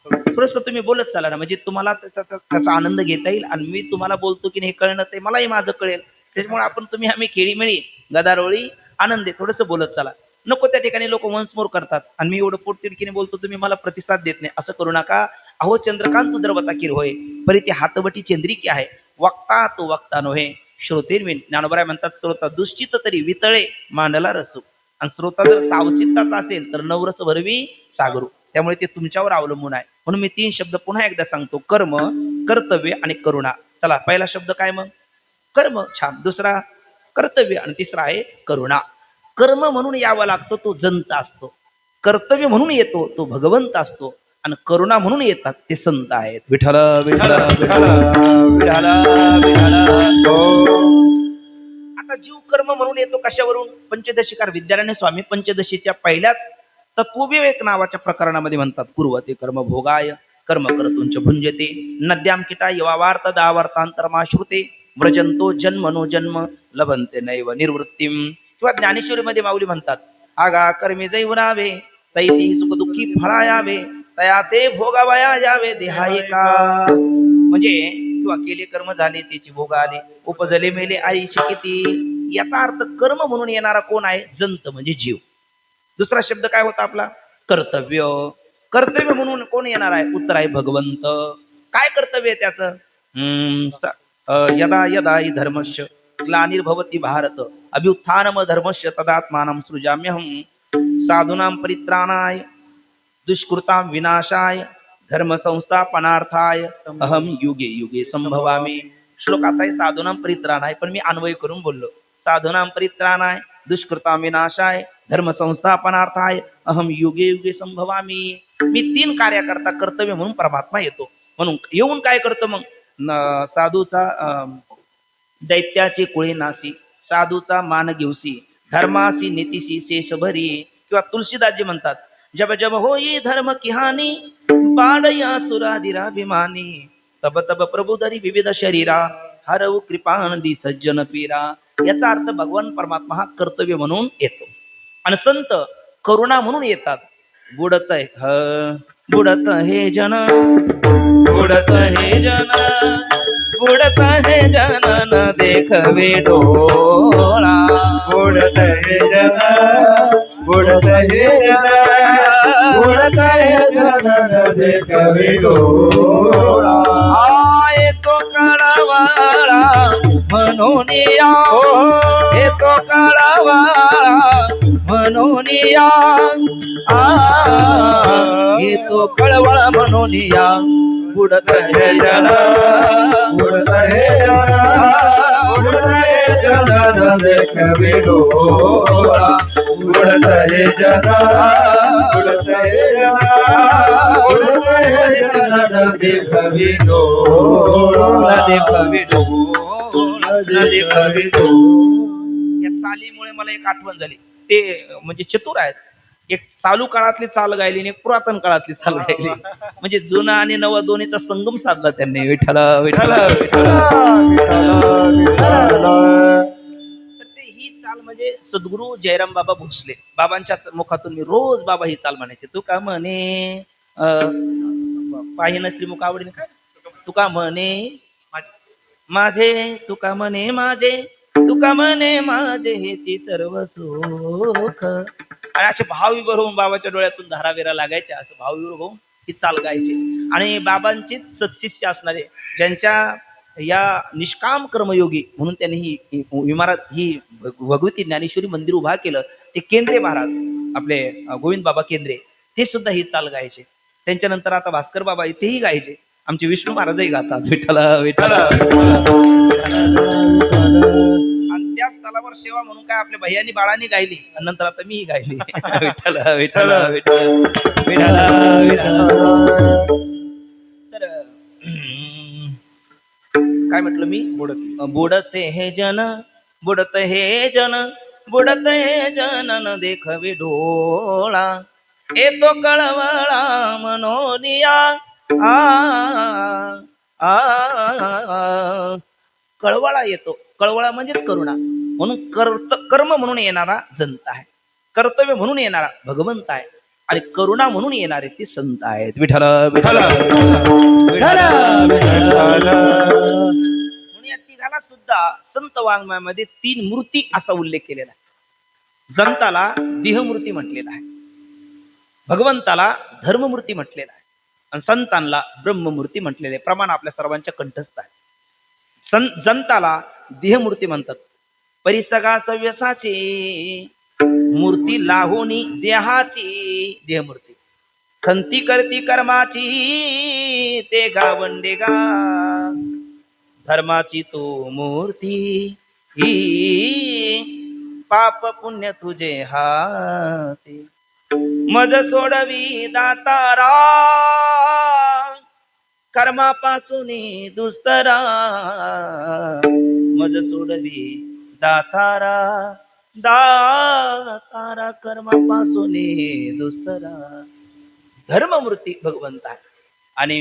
थोडंसं तुम्ही बोलत चाला ना, म्हणजे तुम्हाला त्याचा आनंद घेता येईल आणि मी तुम्हाला बोलतो की नाही कळणं ते मलाही माझं कळेल. त्याच्यामुळे आपण तुम्ही आम्ही खेळीमेळी गदारोळी आनंदे थोडंसं बोलत चला. नको त्या ठिकाणी लोक वंशमोर करतात आणि मी एवढं पोटतिडकीने बोलतो तुम्ही मला प्रतिसाद देत नाही, असं करू नका. अहो चंद्रकांत द्रवता किर होय परी ती हातवटी चंद्रिकी आहे वक्ता तो वक्ता नव्हे श्रोतेर्विन. ज्ञानोबराय म्हणतात श्रोता दुश्चित तरी वितळे मांडला रसू आणि श्रोता जर सावचित्ताचा असेल तर नवरस भरवी सागरू. त्यामुळे ते तुमच्यावर अवलंबून आहे. म्हणून मी 3 शब्द पुन्हा एकदा सांगतो: कर्म, कर्तव्य आणि करुणा. चला, पहिला शब्द काय मग? कर्म. छान. दुसरा कर्तव्य आणि तिसरा आहे करुणा. कर्म म्हणून यावं लागतं तो जंत असतो, कर्तव्य म्हणून येतो तो भगवंत असतो आणि करुणा म्हणून येतात ते संत आहेत. विठ्ठल विठ्ठल विठ्ठल विठ्ठल विठ्ठल. आता जीव कर्म म्हणून येतो कशावरून? पंचदशिकार विद्यारायण स्वामी पंचदशीच्या पहिल्याच तत्वविवेक नावाच्या प्रकरणामध्ये म्हणतात: पूर्वते कर्म भोगाय कर्म कर्तुंच भुंजते नद्याम किता यवावार्थ दावार्थांतरमाश्रुते व्रजंतो जन्मनो जन्म लभंते नैव निर्वृत्तीम. किंवा ज्ञानेश्वरीमध्ये माऊली म्हणतात: आगा कर्मे जैवनावे तैती सुख दुःखी फळायावे तया ते भोगावया यावे देहाय का. म्हणजे किंवा केले कर्म झाले त्याची भोग आले उपजले मेले आईशी किती. याचा अर्थ कर्म म्हणून येणारा कोण आहे? जंत म्हणजे जीव. दुसरा शब्द काय होता आपला? कर्तव्य. कर्तव्य म्हणून कोण येणार आहे? उत्तर आहे भगवंत. काय कर्तव्य आहे त्याचं? यदा यदा हि धर्मस्य ग्लानिर्भवति भारत अभ्युत्थानम धर्मस्य तदात्मानं सृजाम्यहं साधूनां परित्राणाय दुष्कृतां विनाशाय धर्म संस्थापनार्थाय अहम युगे युगे संभवामी. श्लोकात आहे साधूनां परित्राणाय, पण मी अन्वय करून बोललो. साधूनां परित्राणाय दुष्कृतां विनाशाय धर्म संस्थापनार्थाय अहम युगे युगे संभवामी. मी 3 कार्याकरता कर्तव्य म्हणून परमात्मा येतो. म्हणून येऊन काय करतो मग? साधूचा दैत्याचे कुळे नासी साधूचा मान घेवसी धर्मासी नीतीसी शेष भरी. किंवा तुलसीदासजी म्हणतात: जब जब होई धर्म की हानी बाडया सुरादिराभिमानी तब तब प्रभु धरी विविध शरीरा हरऊ कृपानंदी सज्जन पीरा. याचा अर्थ भगवान परमात्मा हा कर्तव्य म्हणून येतो आणि संत करुणा म्हणून येतात. बुडत हे जन बुडत हे जन बुडत हे जन न देखवे डोळा बुडत हे जन बुडत हे जन बुडत हे जन न देखवे डोळा. येतो काळावाळा म्हणून या येतो काळावाळा म्हणून या येतो कळवळ म्हणून या बुडत हे जन बुडत हे जन बुडत हे जन देखवी डोळा बुडत हे जन बुडत हे जन बुडत हे जन देखवी डोळा देखवी डोळा देखवी या चालीमुळे मला एक आठवण झाली. ते म्हणजे चतुर आहेत. एक चालू काळातली चाल गायली आणि एक पुरातन काळातली चाल गायली. म्हणजे जुनं आणि नवं दोन्हीचा संगम साधला त्यांनी. विठ्ठल विठ्ठल तर ते ही चाल म्हणजे सद्गुरू जयराम बाबा भोसले बाबांच्या मुखातून मी रोज बाबा ही चाल म्हणायचे. तू का म्हणे पाहिजे श्रीमुख आवडीने काय तुका म्हणे माझे तुका म्हणे माझे तुका म्हणे माझे हेची सर्व सुख. आणि असे भावविभोर होऊन बाबाच्या डोळ्यातून धाराविरा लागायच्या. असं भावविभोर होऊन ही चाल गायचे. आणि बाबांची सत्शिष्य असणारे ज्यांच्या या निष्काम कर्मयोगी म्हणून त्यांनी ही इमारत ही भगवती ज्ञानेश्वरी मंदिर उभा केलं. ते केंद्रे महाराज आपले गोविंद बाबा केंद्रे ते सुद्धा ही चाल गायचे. त्यांच्यानंतर आता भास्कर बाबा इथेही गायचे. आमचे विष्णू महाराजही गातात. विठ्ठल विठ्ठल. आणि त्याच तलावर सेवा म्हणून काय आपल्या भैयांनी बाळांनी गायली आणि नंतर आता मीही गायली. विठ्ठल विठ्ठल विठ्ठल विठ्ठल विठ्ठल. तर काय म्हटलं मी बुडत हे जन बुडत हे जन बुडत हे जन न देखवी डोळा येतो कळवळा मनोनिया कळवळा येतो. कळवळा म्हणजेच करुणा. म्हणून कर्म म्हणून येणारा जंत आहे. कर्तव्य म्हणून येणारा भगवंत आहे. आणि करुणा म्हणून येणारे ते संत आहेत. विठ्ठल विठ्ठल विठ्ठल विठ्ठल. म्हणून या तिघाला सुद्धा संत वाङ्मयामध्ये 3 मूर्ती असा उल्लेख केलेला आहे. जंताला देहमूर्ती म्हटलेला आहे. भगवंताला धर्ममूर्ती म्हटलेला आहे. आणि संतांना ब्रह्ममूर्ती म्हटलेले. प्रमाण आपल्या सर्वांच्या कंठस्थ आहे. जंताला देहमूर्ती म्हणतात. परिसगा सव्यसाची मूर्ती लाहोनी देहाची देहमूर्ती. खंती करती कर्माची ते गावंडे गा धर्माची तो मूर्ती ही पाप पुण्य तुझे हाती मज सोडवी दातारा कर्मापासून दुस्तरा मज सोडवी दातारा दातारा कर्मापासून दुस्तरा. धर्ममूर्ती भगवंत आहे. आणि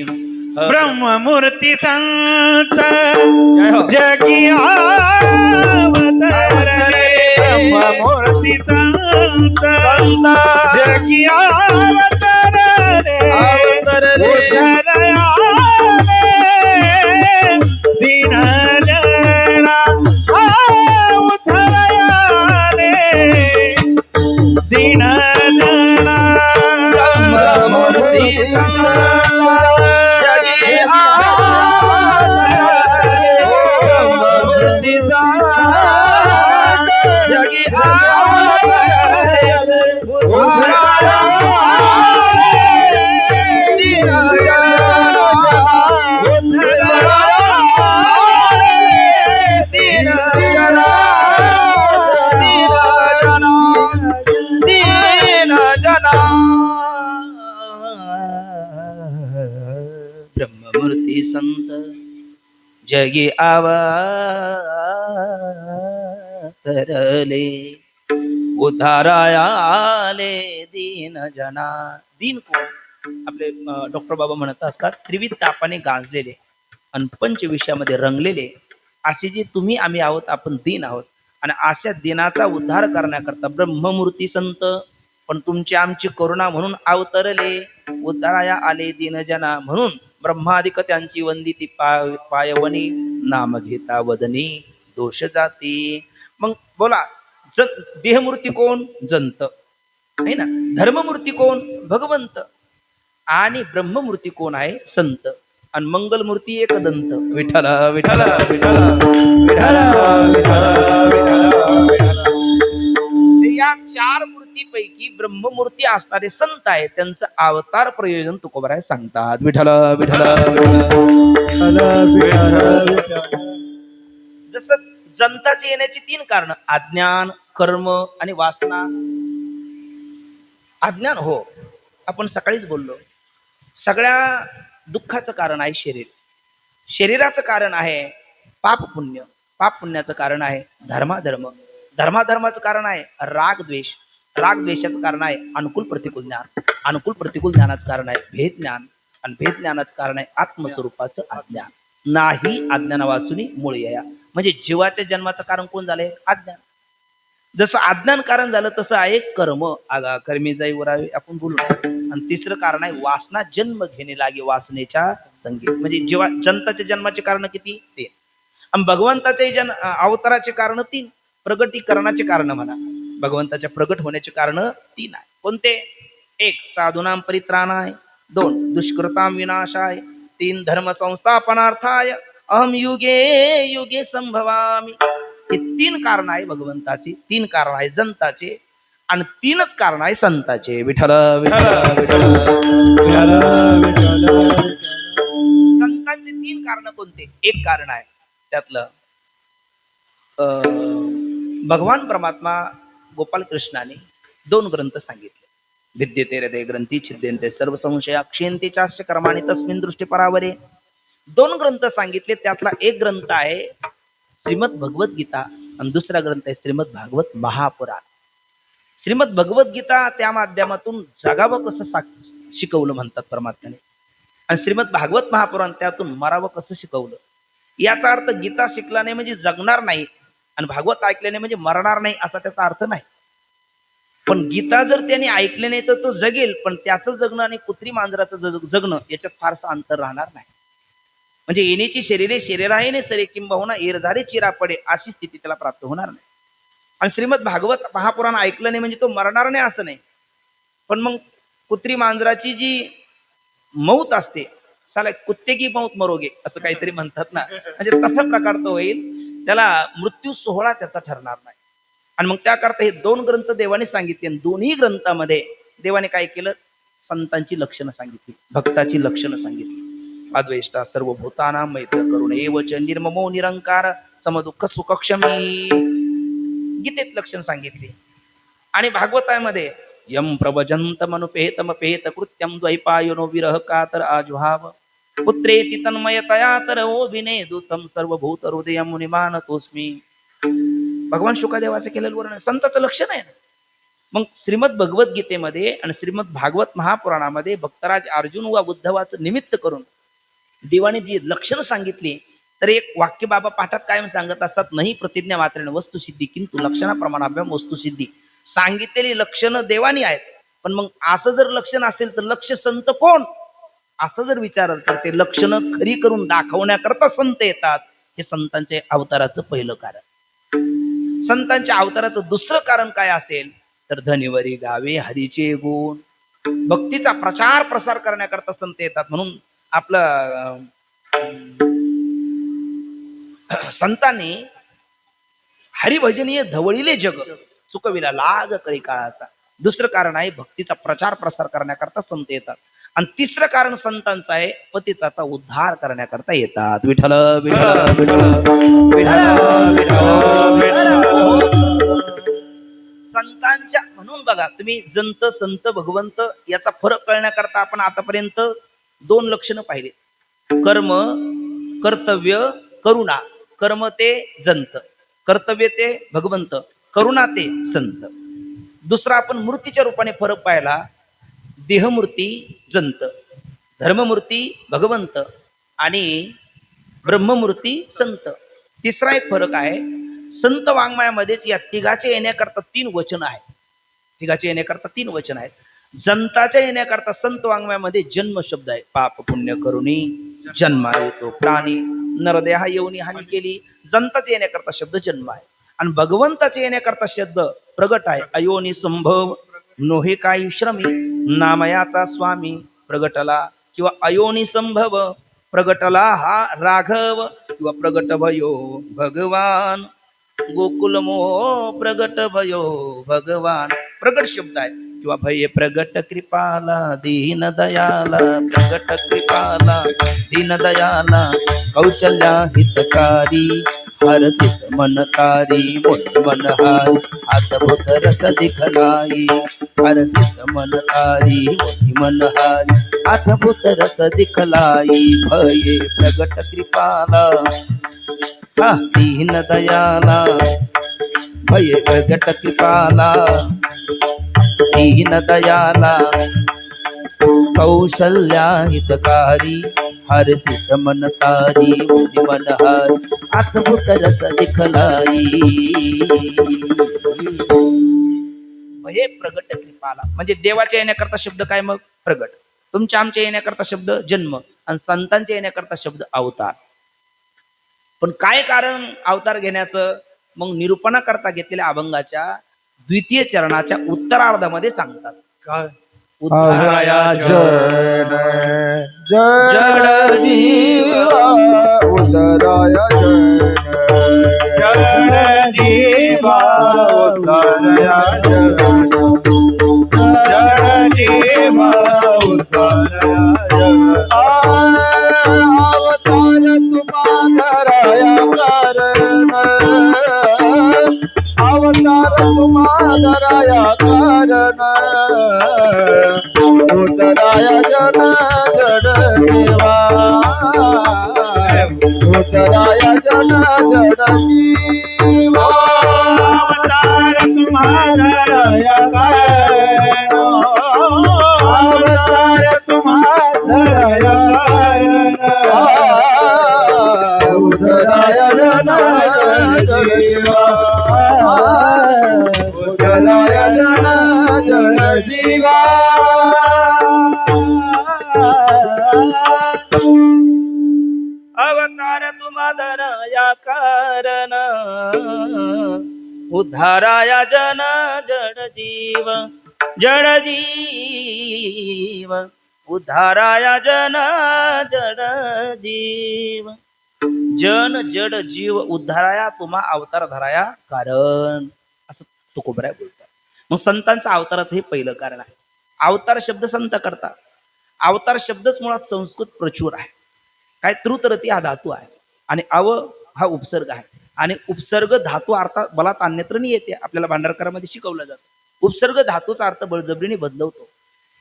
ब्रह्ममूर्ती संत जगी अवतरले ब्रह्ममूर्ती संत जगी अवतरले दीनजना उतरयाले दीनजना ब्रह्ममूर्ती ब्रह्ममूर्ती संत जगी अवतरले उद्धारायाले दीन जना. दीन कोण? आपले डॉक्टर बाबा म्हणत असतात त्रिविध तापाने गांजलेले आणि पंचविषयामध्ये रंगलेले असे जे तुम्ही आम्ही आहोत. आपण दीन आहोत आणि अशा दिनाचा उद्धार करण्याकरता ब्रह्ममूर्ती संत पण तुमची आमची करुणा म्हणून अवतरले उद्धाराया आले दीनजना. म्हणून ब्रह्मादिक त्यांची वंदिती पायवनी नाम घेता वदनी दोष जाती. मग बोला देहमूर्ती कोण? जंत आहे ना. धर्ममूर्ती कोण? भगवंत. आणि ब्रह्ममूर्ती कोण आहे? संत. आणि मंगलमूर्ती एकदंत. विठ्ठल विठ्ठल विठ्ठल विठ्ठल विठ्ठल विठ्ठल. या 4 मूर्ती मूर्तीपैकी ब्रह्ममूर्ती असणारे संत आहेत त्यांचं अवतार प्रयोजन तुकोबराय सांगतात. विठ्ठल विठ्ठल जसं जंताची येण्याची 3 कारण, अज्ञान, कर्म आणि वासना. अज्ञान, हो आपण सकाळीच बोललो, सगळ्या दुःखाचं कारण आहे शरीर. शरीराचं कारण आहे पाप पुण्य, पाप पुण्याचं कारण आहे धर्माधर्म, धर्माधर्माचं कारण आहे राग द्वेष, राग द्वेषाचं कारण आहे अनुकूल प्रतिकूल ज्ञान, अनुकूल प्रतिकूल ज्ञानाचं कारण आहे भेद ज्ञान, आणि भेद ज्ञानाचं कारण आहे आत्मस्वरूपाचं अज्ञान. नाही अज्ञान वाचुनी मूळ या, म्हणजे जीवाच्या जन्माचं कारण कोण झालंय? अज्ञान. जसं अज्ञान कारण झालं तसं आहे कर्म, आगा कर्मी जाई उरावे आपण बोलू. आणि तिसरं कारण आहे वासना, जन्म घेणे लागे वासनेच्या संगीत. म्हणजे जीवा जंताच्या जन्माचे कारण किती? 3. आणि भगवंताचे अवताराचे कारण 3, प्रगटीकरणाचे कारण म्हणा, भगवंताच्या प्रगट होण्याचे कारण 3 आहे. कोणते? 1 साधूनाम परित्राणाय, 2 दुष्कृताम विनाशाय, 3 धर्म संस्थापनार्थाय अहम युगे युगे संभवामी. हे 3 कारण आहे भगवंताची, 3 कारण आहे जंताचे, आणि 3च कारण आहे संताचे. विठ्ठल विठ्ठल विठ्ठल. संतांचे 3 कारण कोणते? 1 कारण आहे त्यातलं भगवान परमात्मा गोपाल कृष्णाने 2 ग्रंथ सांगितले. विद्यते हृदय ग्रंथी छिद्यन्ते सर्व संशया क्षीयन्ते चास्य कर्माणि तस्मिन् दृष्टी परावरे. 2 ग्रंथ सांगितले, त्यातला 1 ग्रंथ आहे श्रीमद भगवद्गीता आणि दुसरा ग्रंथ आहे श्रीमद भागवत महापुराण. श्रीमद भगवद्गीता त्या माध्यमातून जगावं कसं शिकवलं म्हणतात परमात्म्याने, आणि श्रीमद भागवत महापुराण त्यातून मरावं कसं शिकवलं. याचा अर्थ गीता शिकला नाही म्हणजे जगणार नाही, आणि भागवत ऐकल्याने म्हणजे मरणार नाही असा त्याचा अर्थ नाही. पण गीता जर त्याने ऐकले नाही तर तो जगेल, पण त्याचं जगणं आणि कुत्री मांजराचं जगणं याच्यात फारसं अंतर राहणार नाही. म्हणजे येण्याची शरीरे शरीरा येणे सरे किंबहुना एरधारे चिरा पडे अशी स्थिती त्याला प्राप्त होणार नाही. आणि श्रीमद भागवत महापुराण ऐकलं नाही म्हणजे तो मरणार नाही असं नाही, पण मग कुत्री मांजराची जी मौत असते, साला कुत्ते की मौत मरोगे असं काहीतरी म्हणतात ना, म्हणजे तसा प्रकार तो होईल, त्याला मृत्यू सोहळा त्याचा ठरणार नाही. आणि मग त्याकरता हे 2 ग्रंथ देवाने सांगितले, आणि दोन्ही ग्रंथामध्ये देवाने काय केलं? संतांची लक्षणं सांगितली, भक्ताची लक्षणं सांगितली. अद्वेष्टा सर्वभूतानां मैत्र करुण एवच निर्ममो निरंकार समदुःख सुखक्षमी, गीतेत लक्षण सांगितले. आणि भागवतामध्ये यम प्रभजंत मनुपेतमपेत कृत्यम द्वैपायनो विरह कातर आजुहाव पुत्रेति तन्मयतया तरवो विनेदुतम सर्वभूत हृदय मुनिमान तोस्मी. भगवान शुकादेवाचं केलेलं वर्णन संताचं लक्षण आहे. मग श्रीमद भगवद्गीतेमध्ये आणि श्रीमद भागवत महापुराणामध्ये भक्तराज अर्जुन व उद्धवाचं निमित्त करून देवाने जी लक्षणं सांगितली, तर एक वाक्य बाबा पाठात कायम सांगत असतात, नाही प्रतिज्ञा मात्रेण वस्तुसिद्धी किंतु लक्षणाप्रमाणाभ्याम वस्तुसिद्धी. सांगितलेली लक्षणं देवानी आहेत, पण मग असं जर लक्षण असेल तर लक्ष संत कोण असं जर विचारलं तर ते लक्षणं खरी करून दाखवण्याकरता संत येतात. हे संतांच्या अवताराचं पहिलं कारण. संतांच्या अवताराचं दुसरं कारण काय असेल तर धनिवरी गावे हरीचे गुण, भक्तीचा प्रचार प्रसार करण्याकरता संत येतात. म्हणून आपलं संतांनी हरिभजनीय धवळीले जग चुकविला लाग कळी काळाचा. दुसरं कारण आहे भक्तीचा प्रचार प्रसार करण्याकरता संत येतात. आणि तिसरं कारण संतांचं आहे पतिताचा उद्धार करण्याकरता येतात. विठ्ठल विठ्ठल विठ्ठल विठ्ठल. संतांच्या म्हणून बघा तुम्ही जंत संत भगवंत याचा फरक कळण्याकरता आपण आतापर्यंत 2 लक्षणं पाहिले, कर्म कर्तव्य करुणा. कर्म ते जंत, कर्तव्य ते भगवंत, करुणा ते संत. दुसरा आपण मूर्तीच्या रूपाने फरक पाहिला, देहमूर्ती जंत, धर्ममूर्ती भगवंत आणि ब्रह्ममूर्ती संत. तिसरा एक फरक आहे संत वाङ्मयामध्ये या तिघाचे येण्याकरता 3 वचन आहेत. तिघाचे येण्याकरता 3 वचन आहेत. जंताच्या येण्याकरता संत वाङ्मयामध्ये जन्म शब्द आहे, पाप पुण्य करुणी जन्मा येतो प्राणी नरदेहा येऊनी हानी केली. जंताच्या येण्याकरता शब्द जन्म आहे. आणि भगवंताच्या येण्याकरता शब्द प्रगट आहे, अयोनी संभव नोहे काही श्रमी नामयाचा स्वामी प्रगटला, किंवा अयोनी संभव प्रगटला हा राघव, किंवा प्रगट भयो भगवान गोकुल मोह प्रगट भयो भगवान. प्रगट शब्द आहे. किंवा भय प्रगट कृपाला दीन दयाला, प्रगट कृपाला दीन दयाला, कौशल्या हितकारी हरतित मनकारी, मनहारी हातभूत रस दिखलाई, हरतित मनकारी मनहारी हातभूत रस दिखलाई. भये प्रगट कृपाला दीन दयाला, भय प्रगट कृपाला दीन दयाला, कौशल्या हितकारी हरतित मनकारी, मनहारी हातभूत रस दिखलाई. हे प्रगट कृपाला म्हणजे देवाच्या येण्याकरता शब्द काय? मग प्रगट. तुमच्या आमच्या येण्याकरता शब्द जन्म, आणि संतांच्या येण्याकरता शब्द अवतार. पण काय कारण अवतार घेण्याचं? मग निरूपणा करता घेतलेल्या अभंगाच्या द्वितीय चरणाच्या उत्तरार्धामध्ये सांगतात. काय? उद्धराया जन जड जीवा, उद्धराया जन जीवा, उद्धराया जन जड जीवा, उद्धराया जन. अवतार तुम्हाराया कारण, अवतार तुम्हाराया कारण, उद्धराया जन जड जीवा, उद्धराया जन जड जीवा. अवतार तुम्हाराया कारण, अवतार तुम्हाराया कारण, उद्धराया जन जड जीवा, उद्धराया जन जड जीवा. अवतार तुम्हाराया कारण, उद्धाराया जन जड जीव, जड जीव, उद्धाराया जन जड जीव. जन जड जीव उद्धाराया तुम्हा अवतार धराया कारण, असं तुकोबराय बोलतात. मग संतांचा अवतारात हे पहिलं कारण आहे. अवतार शब्द संत करतात. अवतार शब्दच मुळात संस्कृत प्रचूर आहे. काय? त्रुतरती हा धातू आहे आणि अव हा उपसर्ग आहे, आणि उपसर्ग धातू अर्थात बलात अन्यत्र नाही येते. आपल्याला भांडारकरामध्ये शिकवलं जातं. उपसर्ग धातूचा अर्थ बळजबरीने बदलवतो.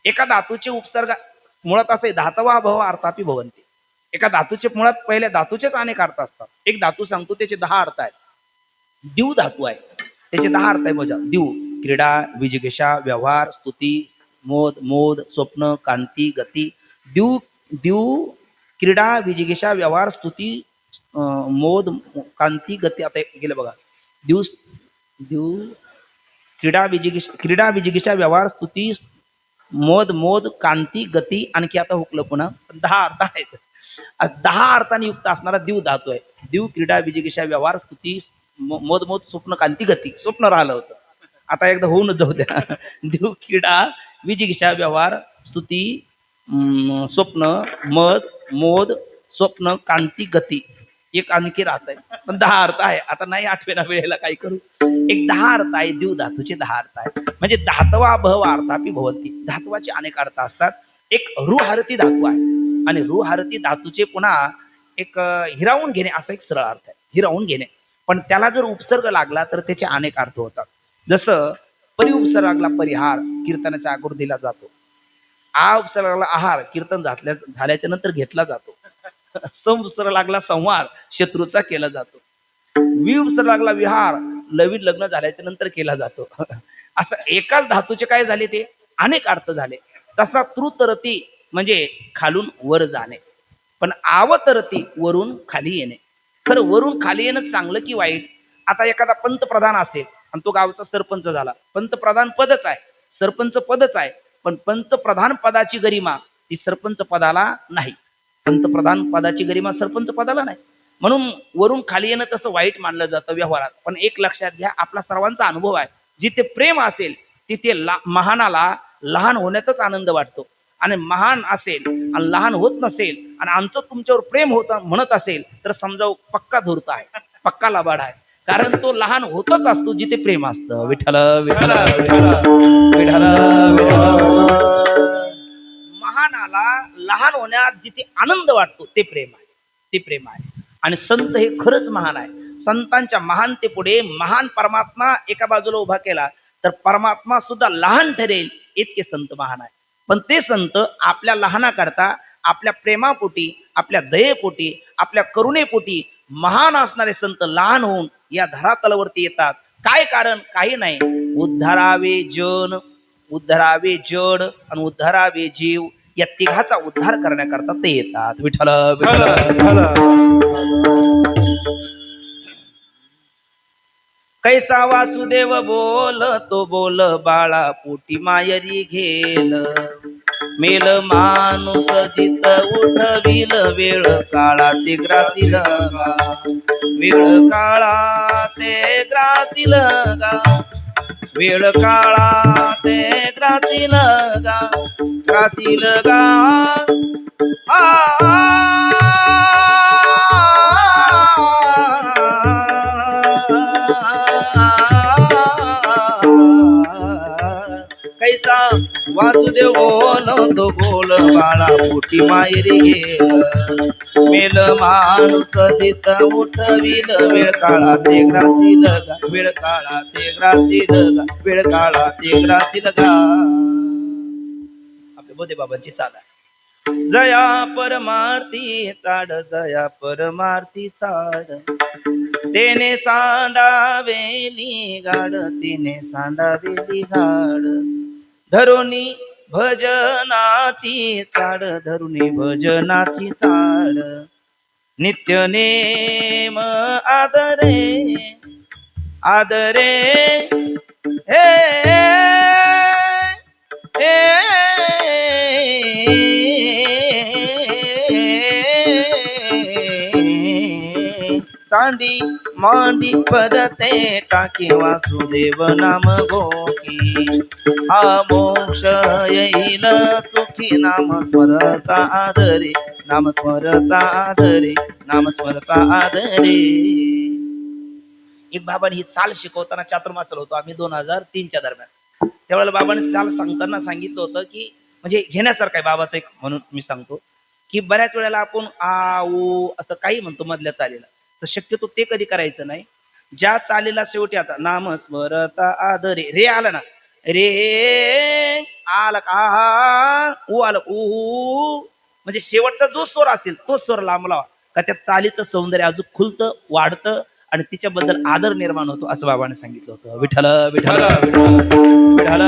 एका धातूचे उपसर्ग मुळात असे धातवा भव अर्थापि भवन्ति. एका धातूचे मुळात पहिल्या धातूचेच अनेक अर्थ असतात. एक धातू सांगतो त्याचे 10 अर्थ आहेत. दिव धातू आहे, त्याचे 10 अर्थ आहे. बघा, दिव क्रीडा, विजिगीषा, व्यवहार, स्तुती, मोद, मोद, स्वप्न, कांती, गती. दिव दिव क्रीडा, विजिगीषा, व्यवहार, स्तुती, मोद, कांती, गती. आता गेलं बघा. दिव दिव क्रीडा विजिगीषा, व्यवहार, स्तुती, मोद, मोद, कांती, गती. आणखी आता हुकलं पुन्हा 10 अर्थ आहेत. 10 अर्थांनी युक्त असणारा दिव धातू आहे. दिव क्रीडा, विजिगीषा, व्यवहार, स्तुती, मोद, मोद, स्वप्न, कांती, गती. स्वप्न राहिलं होतं, आता एकदा होऊनच जाऊ द्या. दिव क्रीडा, विजिगीषा, व्यवहार, स्तुती, स्वप्न, मद, मोद, स्वप्न, कांती, गती. एक आणखी राहत आहे, पण 10 अर्थ आहे. आता नाही आठवेना वेळेला काय करू. एक 10 अर्थ आहे. दिव धातूचे 10 अर्थ आहे. म्हणजे धातवा भव अर्थापि भवन्ति. धातवाचे अनेक अर्थ असतात. एक रुहारती धातू आहे, आणि रुहारती धातूचे पुन्हा एक हिरावून घेणे असा एक सरळ अर्थ आहे. हिरावून घेणे. पण त्याला जर उपसर्ग लागला तर त्याचे अनेक अर्थ होतात. जसं परि उपसर्ग लागला परिहार, कीर्तनाच्या अगोदर दिला जातो. आ उपसर्ग लागला आहार, कीर्तन झाल्याच्या नंतर घेतला जातो. सम उपसर्ग लागला संहार, शत्रूचा केला जातो. वि उपसर्ग लागला विहार, लवित लग्न झाल्याच्या नंतर केला जातो. असं एकाच धातूचे काय झाले ते अनेक अर्थ झाले. तसा त्रुतरती म्हणजे खालून वर जाणे, पण आवतरती वरून खाली येणे. खरं वरून खाली येणं चांगलं की वाईट? आता एखादा पंतप्रधान असेल आणि तो गावचा सरपंच झाला. पंतप्रधान पदच आहे, सरपंच पदच आहे, पण पंतप्रधान पदाची गरिमा ती सरपंच पदाला नाही. पंतप्रधान पदाची गरिमा सरपंच पदाला नाही. म्हणून वरून खाली येणं तसं वाईट मानलं जातं व्यवहारात. पण एक लक्षात घ्या, आपला सर्वांचा अनुभव आहे, जिथे प्रेम असेल तिथे महानाला लहान होण्याचाच आनंद वाटतो. आणि महान असेल आणि लहान होत नसेल आणि आमचं तुमच्यावर प्रेम होत म्हणत असेल तर समजाव पक्का धूर्त आहे, पक्का लबाड आहे. कारण तो लहान होतच असतो जिथे प्रेम असतं. विठ्ठल विठ्ठल विठ्ठल. मनात जिथे आनंद वाटतो ते प्रेम आहे, ते प्रेम आहे. आणि संत हे खरंच महान आहे. संतांच्या महानतेपुढे महान परमात्मा एका बाजूला उभा केला तर परमात्मा सुद्धा लहान ठरेल इतके संत महान आहे. पण ते संत आपल्या लहानाकरता, आपल्या प्रेमापोटी, आपल्या दयेपोटी, आपल्या करुणेपोटी महान असणारे संत लहान होऊन या धरातलावरती येतात. काय कारण? काही नाही. उद्धारावे जन, उद्धारावे जड आणि उद्धारावे जीव, या तिघाचा उद्धार करण्याकरता ते येतात. विठ्ठल विठ्ठल. कैसा वासुदेव बोल तो बोल बाळा पोटी मायरी घेल, मेल माणूस जित उठविल वेळ काळा ते ग्रासील गा, वेळ काळा ते ग्रासील गा, वेळ काळा ते ग्रासील गा, ग्रासील गा. कैसा वासुदेव बोल तो बोल बाळा पोटी मायरी गेल, मेल माणूस जित उठविल वेळ काळा ते ग्रासील गा, वेळ काळा ते ग्रासील गा, वेळ काळा ते ग्रासील गा. आपल्या बोधे बाबांची चाल आहे. जया परमार्थी ताड, जया परमार्थी ताड, तेने सांडावेली गाड, तिने सांडावेली गाड, धरुणी भजनाची चाड, धरुणी भजनाची चाड, नित्य नेम आदरे, आदरे हे तांडी मांडी पदते टाके वासुदेव नाम गोकी, हा मोक्ष येईल सुखी नाम स्मरता आदरे, नाम स्मरता आदरे, नाम स्मरता आदरे. एक बाबांनी ही चाल शिकवताना चातुर्मासाला होतो आम्ही 2003च्या दरम्यान. त्यावेळेला बाबांनी चाल सांगताना सांगितलं होतं की म्हणजे घेण्यासारखं आहे बाबाचं एक, म्हणून मी सांगतो की बऱ्याच वेळेला आपण आ ऊ असं काही म्हणतो मधल्या चालीला, तर शक्यतो ते कधी करायचं नाही. ज्या चालीला शेवटी आता नाम स्मरता आदरे रे आलं ना, रे आलं का ऊ आलं ऊ, म्हणजे शेवटचा जो स्वर असेल तो स्वर लांब लावा का त्या चालीचं सौंदर्य अजून खुलतं, वाढतं आणि तिच्याबद्दल आदर निर्माण होतो असं बाबाने सांगितलं होतं. विठ्ठल विठ्ठल विठ्ठल विठ्ठल.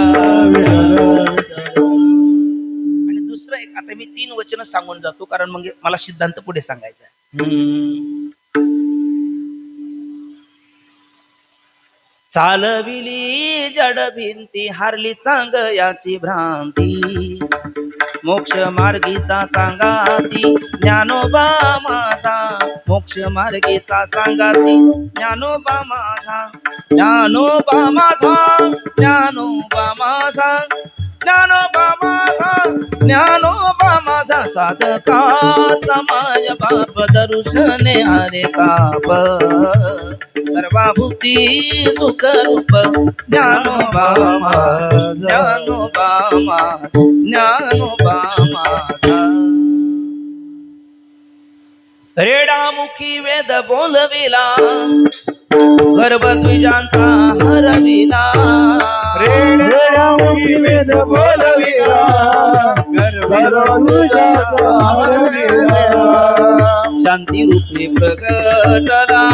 आणि दुसरं एक, आता मी 3 वचन सांगून जातो कारण मग मला सिद्धांत पुढे सांगायचा आहे. चालविली जड भिंती, हारली सांग याची भ्रांती, मोक्ष मार्गीचा सांगाती ज्ञानोबा माझा, मोक्ष मार्गीचा सांगाती ज्ञानोबा माझा, ज्ञानोबा माझा, ज्ञानोबा माझा, ज्ञानोबा माझा, ज्ञानोबा माझा, साधका समाज बाप दर्शने हरे काप, सर्वाभूती सुख रूप ज्ञानोबा माझा, ज्ञानोबा माझा, ज्ञानोबा माझा. रेडामुखी वेद बोलविला, गर्भद्विजांचा हरविला, रेडामुखी वेद बोलविला, गर्भद्विजांचा हरविला, शांती रूपे प्रगटला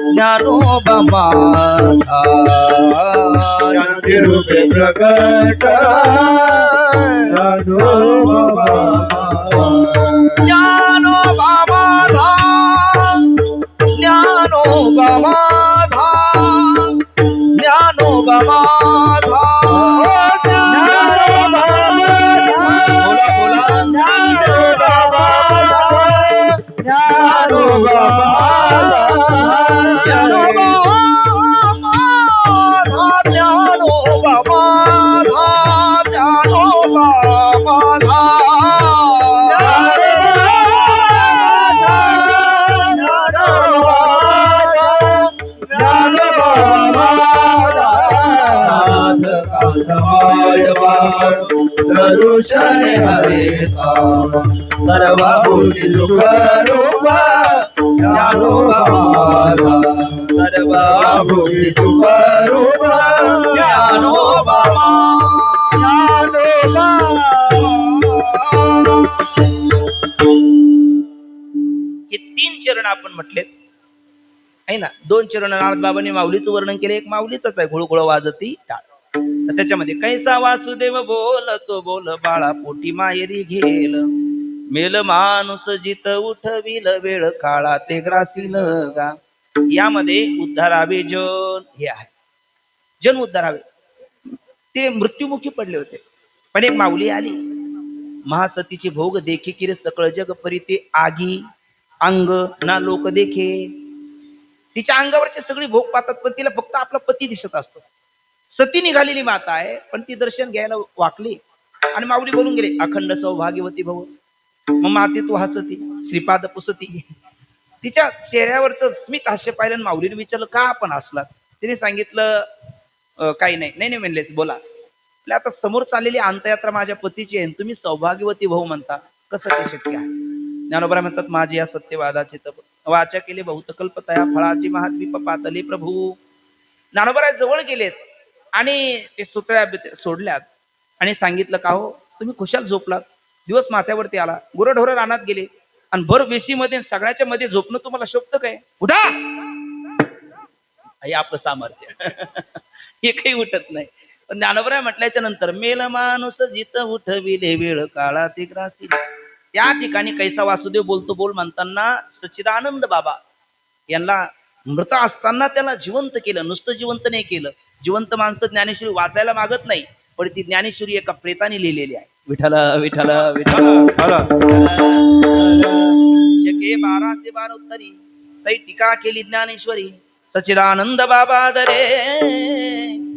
ज्ञानोबा माझा, शांती रूपे प्रगटला ज्ञानोबा माझा, ज्ञानोबा माझा, ज्ञानोबा माझा, ज्ञानोबा माझा, समाय दरुशन हरेचा सर्वभूती सुखरूप ज्ञानोबा माझा सर्वभूती सुखरूप ज्ञानोबा हे 3 चरण आपण म्हटलेत आहे ना. 2 चरण नारद बाबांनी माऊलीचं वर्णन केले. एक माऊलीतच आहे, घुळघुळ वाजती टाळ. तर त्याच्यामध्ये कैसा वासुदेव बोलतो बोल बाळा पोटी मायरी घेल मेल माणूस जित उठविल वेळ काळा ते ग्रासील गा. यामध्ये उद्धारावे जन हे आहे. जन उद्धारावे. ते मृत्युमुखी पडले होते, पण एक माऊली आली. महासतीचे भोग देखे किरे सकळ जग परी ते आगी अंग ना लोक देखे. तिच्या अंगावरचे सगळे भोग पाहतात, पण तिला फक्त आपला पती दिसत असतो. सती निघालेली माता आहे, पण ती दर्शन घ्यायला वाकली आणि माऊली बोलून गेले अखंड सौभाग्यवती भव. मग माते तू हसती श्रीपाद पुसती. तिच्या चेहऱ्यावरचं स्मित हास्य पाहिलं आणि माऊलीने विचारलं का आपण हसलात. तिने सांगितलं काही नाही. नाही म्हणले बोला. आता समोर चाललेली अंतयात्रा माझ्या पतीची आहे, तुम्ही सौभाग्यवती भाऊ म्हणता, कसं ते शक्य आहे. ज्ञानोबा म्हणतात माझी या सत्यवादाची तप वाचा केले बहुत कल्पतया फळाची महाद्वीप पातले प्रभू. ज्ञानोबा जवळ गेलेत आणि ते सुतळ्या सोडल्यात आणि सांगितलं का हो तुम्ही खुशाल झोपलात, दिवस माथ्यावरती आला, गुरढोर रानात गेले आणि भर वेशीमध्ये सगळ्याच्या मध्ये झोपणं तुम्हाला शोभतं काय. उठा. हे आपलं सामर्थ्य. हे काही उठत नाही. पण ज्ञानोबा म्हटल्याच्या नंतर मेल माणूस जित उठविले वेळ काळा ते ग्रासी. त्या ठिकाणी कैसा वासुदेव बोलतो बोल म्हणताना सच्चिदानंद बाबा यांना मृत असताना त्याला जिवंत केलं. नुसतं जिवंत नाही केलं. जिवंत माणसं ज्ञानेश्वरी वाचायला मागत नाही, पण ती ज्ञानेश्वरी एका प्रेताने लिहिलेली आहे. विठ्ठल विठ्ठल विठ्ठल 12 उत्तरी तै टीका केली ज्ञानेश्वरी. सच्चिदानंद बाबा दरे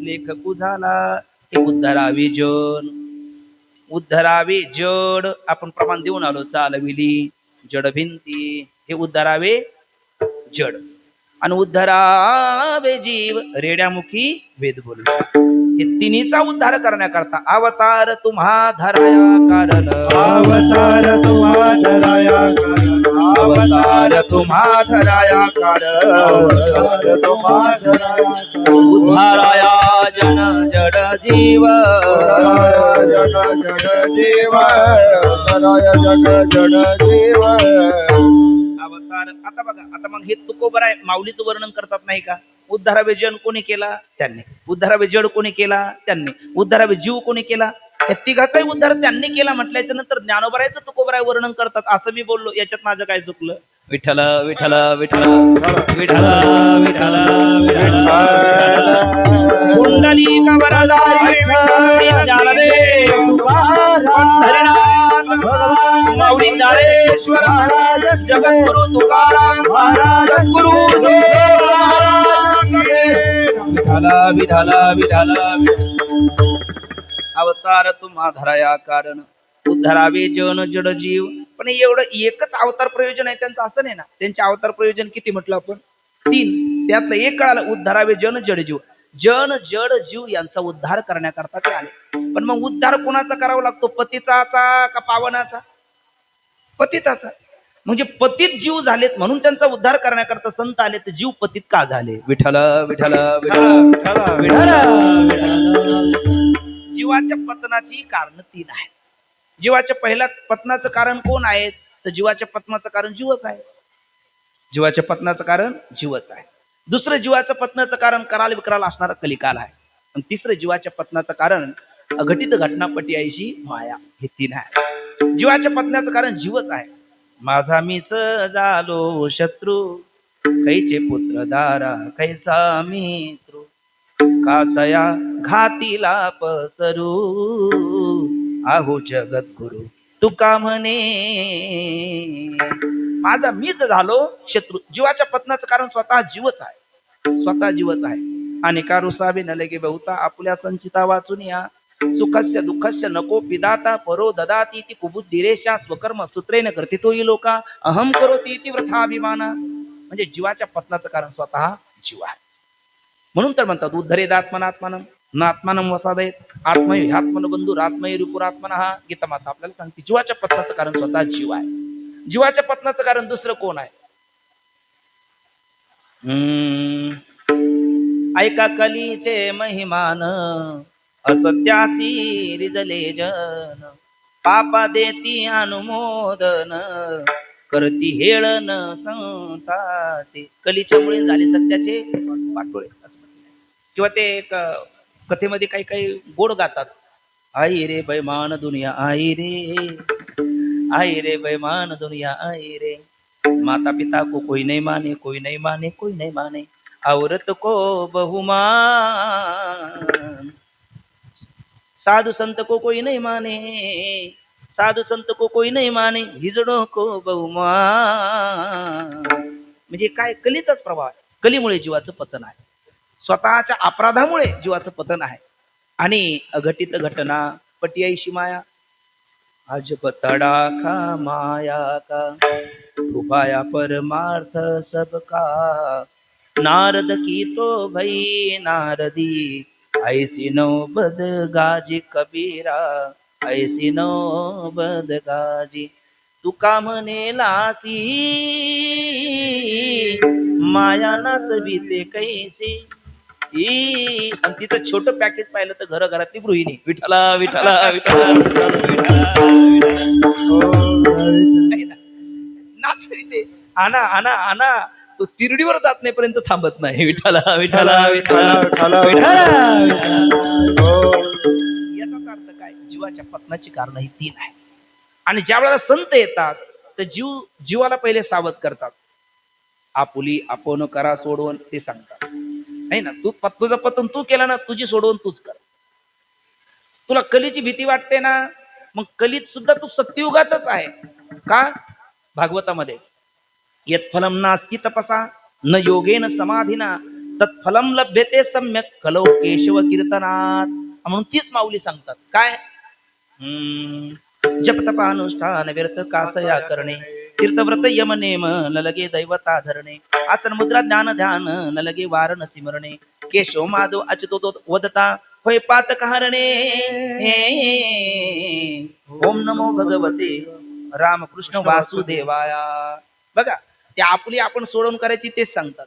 लेखक झाला हे उद्धरावे जन. उद्धरावे जड आपण प्रमाण देऊन आलो. चालविली जड भिंती हे उद्धरावे जड. आणि उद्धरावे जीव रेड्यामुखी वेद बोलले. हे तिन्हीचा उद्धार करण्याकरता अवतार तुम्हा धराया कारण. अवतार तुम्हा धराया कारण. अवतार तुम्हा धराया कारण. अवतार तुम्हा धराया कारण. उद्धाराया जन जड जीव. जन जड जीव. उद्धाराया जन जड जीव. अवतार. आता बघा, आता मग हे तुकोबर आहे माऊलीचं वर्णन करतात नाही का. उद्धारावे जन कोणी केला त्यांनी. उद्धारावे जड कोणी केला त्यांनी. उद्धारावे जीव कोणी केला. या तिघाचाही उद्धार त्यांनी केला म्हटल्याच्या नंतर ज्ञानोबरायचं तुकोबराय वर्णन करतात असं मी बोललो. याच्यात माझं काय चुकलं. विठ्ठल विठ्ठल विठ्ठल विठ्ठल विठ्ठल कुंडली कवरदारी माऊली ज्ञानेश्वर महाराज जगद्गुरु तुकाराम महाराज गुरु विठ्ठल विठ्ठल विठ्ठल. अवतार तुम्हा धराया कारण. उद्धरावे जन जड जीव. पण एवढं एकच अवतार प्रयोजन आहे त्यांचं असं नाही ना. त्यांचे अवतार प्रयोजन किती म्हटलं आपण 3. त्यातलं एक कळालं उद्धारावे जन जड जीव. जन जड जीव यांचा उद्धार करण्याकरता ते आले. पण मग उद्धार कोणाचा करावा लागतो. पतिताचा का पावनाचा. पतिताचा. म्हणजे पतित जीव झालेत म्हणून त्यांचा उद्धार करण्याकरता संत आले. तर जीव पतित का झाले. विठ्ठल विठ्ठल विठ्ठल विठ्ठल. जीवाच्या पतनाची कारण 3 आहेत. जीवाच्या पहिल्या पतनाचं कारण कोण आहे. तर जीवाच्या पतनाचं कारण जीवच आहे. जीवाच्या पतनाचं कारण जीवच आहे. दुसरं जीवाचं पतनाचं कारण कराल विकराल असणारा कलिकाल आहे. आणि तिसरं जीवाच्या पतनाचं कारण अघटित घटनापटी आईशी माया. हे 3 आहे. जीवाच्या पतनाचं कारण जीवच आहे. माझा मीच झालो शत्रू कैचे पुत्र दारा कैसा मित्रू कासया घातीला पसरू आहो जगद्गुरु तुका म्हणे. माझा मीच झालो शत्रू. जीवाच्या पतनाचं कारण स्वतः जीवच आहे. स्वतः जीवच आहे. आणि का रुसावे न लगे बहुता आपुल्या संचिता वाचून या. सुखस्य दुःखस्य नको पिदाता परो ददाती ती कुबुद्धिरेषा स्वकर्म सूत्रेन करते तोही लोका अहम करोती इति वृथाभिमाना. म्हणजे जीवाच्या पतनाचं कारण स्वतः जीव आहे. म्हणून तर म्हणतात उद्धरेदात्मनात्मानं न आत्मानं वसादयेत आत्मय ह्यात्मन बंधू आत्मय रूपुरात्मन हा गीता माता आपल्याला सांगते. जीवाच्या पतनाचं कारण स्वतः जीव आहे. जीवाच्या पतनाचं कारण दुसरं कोण आहे? ऐका कलीचे महिमान असत्यासी रिजले जन पापा देती अनुमोदन करती हेळन संताते. कलीच्या मुळे झाले सत्याचे वाटोळे. किंवा ते एक कथेमध्ये काही काही गोड गातात. आई रे बैमान दुनिया आई रे बैमान दुनिया आई रे माता पिता को कोई नहीं माने कोई नहीं माने कोई नहीं माने औरत को बहुमान साधु संत को कोई नहीं माने साधु संत को कोई नहीं माने हिजड़ों को बहुमान. म्हणजे काय कलीचाच प्रभाव आहे. कलीमुळे जीवाचं पतन आहे. स्वतःच्या अपराधामुळे जीवाचं पतन आहे. आणि अघटित घटना पटियाईशी माया अजब तड़ाका माया का उपाया परमार्थ सबका नारद की तो भई नारदी ऐसी नौबद गाजी कबीरा ऐसी नौबद गाजी तुका म्हणे लासी माया नाचविते कैसी. आणि तिथं छोटं पॅकेज पाहिलं तर घराघरातली गृहिणी विठला विठला विठला नाचते. आणा आणा आणा तो तिरडीवर जात नाही पर्यंत थांबत नाही. विठला विठला विठला याचा अर्थ काय? जीवाच्या पतनाची कारण ही 3 आहे. आणि ज्या वेळेला संत येतात तर जीवाला पहिले सावध करतात. आपुली आपण करा सोडवून ते सांगतात नाही ना. तू तुझं पतन तू केलं ना तुझी सोडवून तूच कर. तुला कलीची भीती वाटते ना मग कलीत सुद्धा तू सत्ययुगातच आहे का? भागवतामध्ये यत् फलम नास्ति तपसा न योगेन समाधिना तत्फलम लभ्यते सम्यक कलौ केशव कीर्तनात म्हणून तीच माऊली सांगतात. काय? जप तपानुष्ठान व्यर्थ कासया करणे तीर्थव्रत यम नेम न लगे दैवता धरणे आसन मुद्रा ज्ञान ध्यान न लगे वारण सिमरणे केशव माधव अच्युतो वदता होय पातक हरणे. ओम नमो भगवते रामकृष्ण वासुदेवाया. बघा ते आपली आपण सोडवून करायची तेच सांगतात.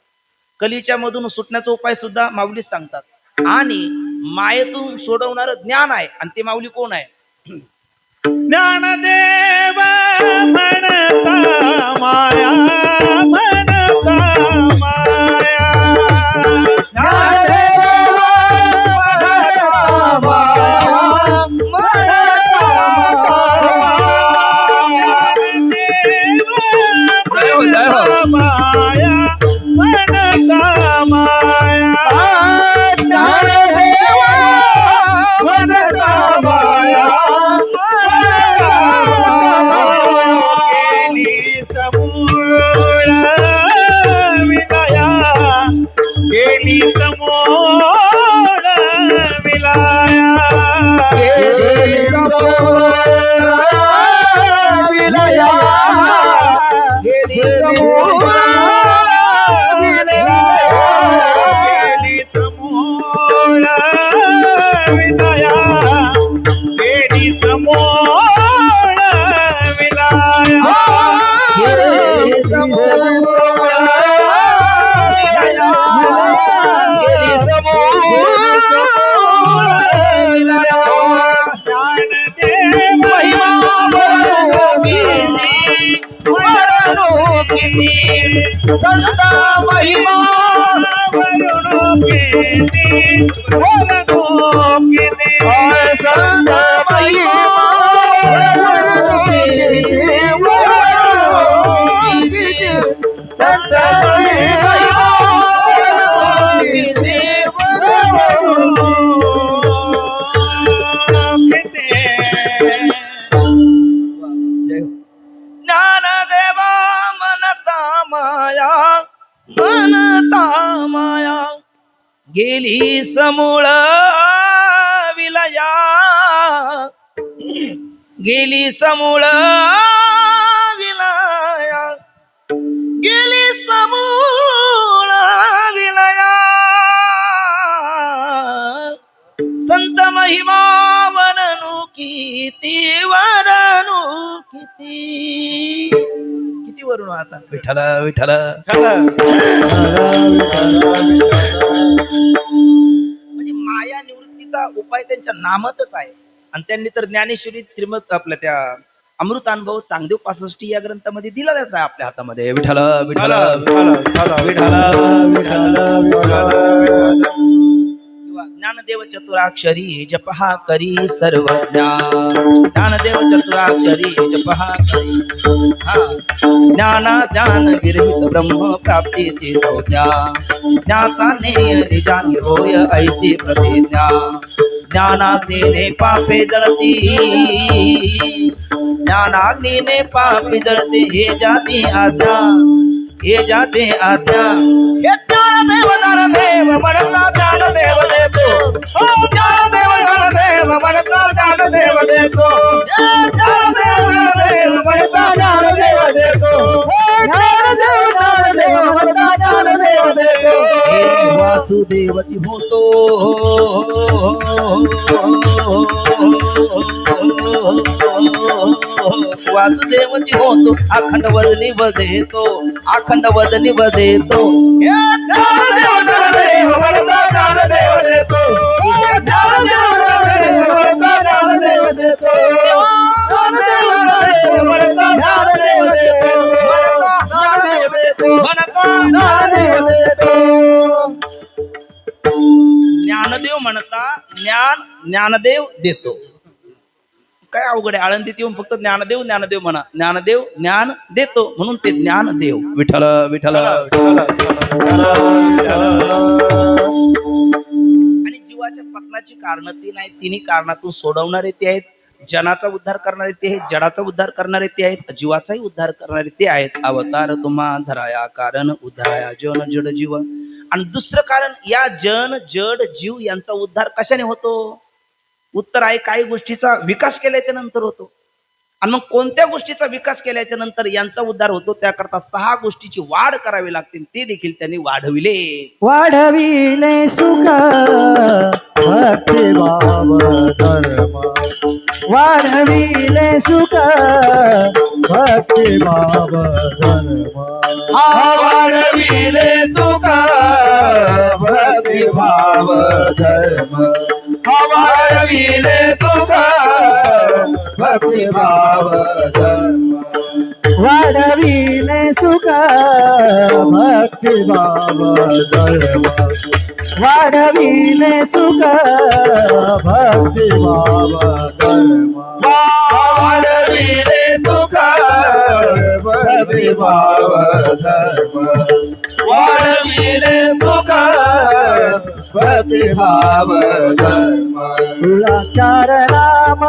कलीच्या मधून सुटण्याचा उपाय सुद्धा माऊलीच सांगतात. आणि मायेतून सोडवणार ज्ञान आहे आणि ते माऊली कोण आहे? ज्ञानदेव म्हणता माया म्हणता माया ज्ञानदेव म्हणता माया म्हणता माया म्हणता माया गेली समूळ विलया गेली समूळ विलया गेली समूळ विलया किती वरणू किती वरणू आता विठ्ठल विठ्ठल म्हणजे माया निवृत्तीचा उपाय त्यांच्या नामातच आहे. आणि त्यांनी तर ज्ञानेश्वरी श्रीमद आपल्या त्या अमृतानुभव चांगदेव 65 या ग्रंथामध्ये दिला त्याचा आहे आपल्या हातामध्ये. विठ्ठल विठ्ठल ज्ञानदेव चतुराक्षरी जपहा करी सर्वज्ञ. ज्ञानदेव चतुराक्षरी जपहा करी ज्ञान विरहित ब्रह्म प्राप्तीची संज्ञा. ज्ञाता नेय जाणी होय ऐसी प्रतिज्ञा. ज्ञानाग्नीने पापे जळती ज्ञानाग्नीने पापे जळते हे जाती आज्ञा हे जाते आज्ञा. हे ज्ञानदेव म्हणता ज्ञानदेव देतो. हो ज्ञानदेव म्हणता ज्ञानदेव देतो. ज्ञानदेव म्हणता ज्ञानदेव देतो. ज्ञानदेव म्हणता ज्ञानदेव देतो. वासुदेवती होतो वासुदेवची होतो अखंड वदनी वदेतो अखंड वदनी वदेतो. ज्ञानदेव म्हणता ज्ञानदेव देतो. ज्ञानदेव देतो. ज्ञानदेव म्हणता ज्ञानदेव देतो. काय अवघड आहे? आळंदीत येऊन फक्त ज्ञानदेव ज्ञानदेव म्हणा. ज्ञानदेव ज्ञान देतो म्हणून ते ज्ञानदेव. विठ्ठल विठ्ठल आणि जीवाच्या पतनाची कारण तीन आहेत. तिन्ही कारणातून सोडवणारे ते आहेत. जनाचा उद्धार करणारे ते आहेत. जडाचा उद्धार करणारे ते आहेत. जीवाचाही उद्धार करणारे ते आहेत. अवतार तुम्हा धराया कारण उद्धाराया जन जड जीव. आणि दुसरं कारण या जन जड जीव यांचा उद्धार कशाने होतो? उत्तर आहे काही गोष्टीचा विकास केल्याच्या नंतर होतो. आणि मग कोणत्या गोष्टीचा विकास केल्याच्या नंतर यांचा उद्धार होतो? त्याकरता 6 गोष्टीची वाढ करावी लागते. ते देखील त्यांनी वाढविले. वाढविले सुख भक्ती भाव धर्म. वाढविले सुख भक्ती भाव धर्म. वाढविले सुख भक्ती भाव धर्म. वाढविले सुख भक्ती भाव धर्म. वाढविले सुख भक्ती भाव धर्म. वाढविले सुख भक्ती भाव धर्म. वाढविले सुख भक्ती भाव धर्म. वाढविले सुख भक्ती भाव धर्म. कुळाचार नाम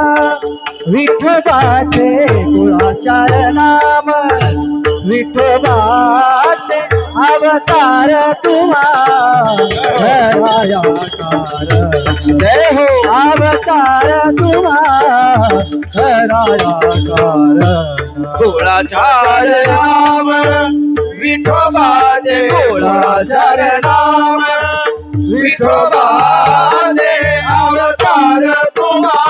विठोबाचे कुळाचार नाम विठोबाचे अवतार तुम्हा धरायाकार. जय हो अवतार तुम्हा धरायाकार. कुळाचार नाम विठोबाचे कुळाचार नाम विठोबाचे अवतार तुम्हा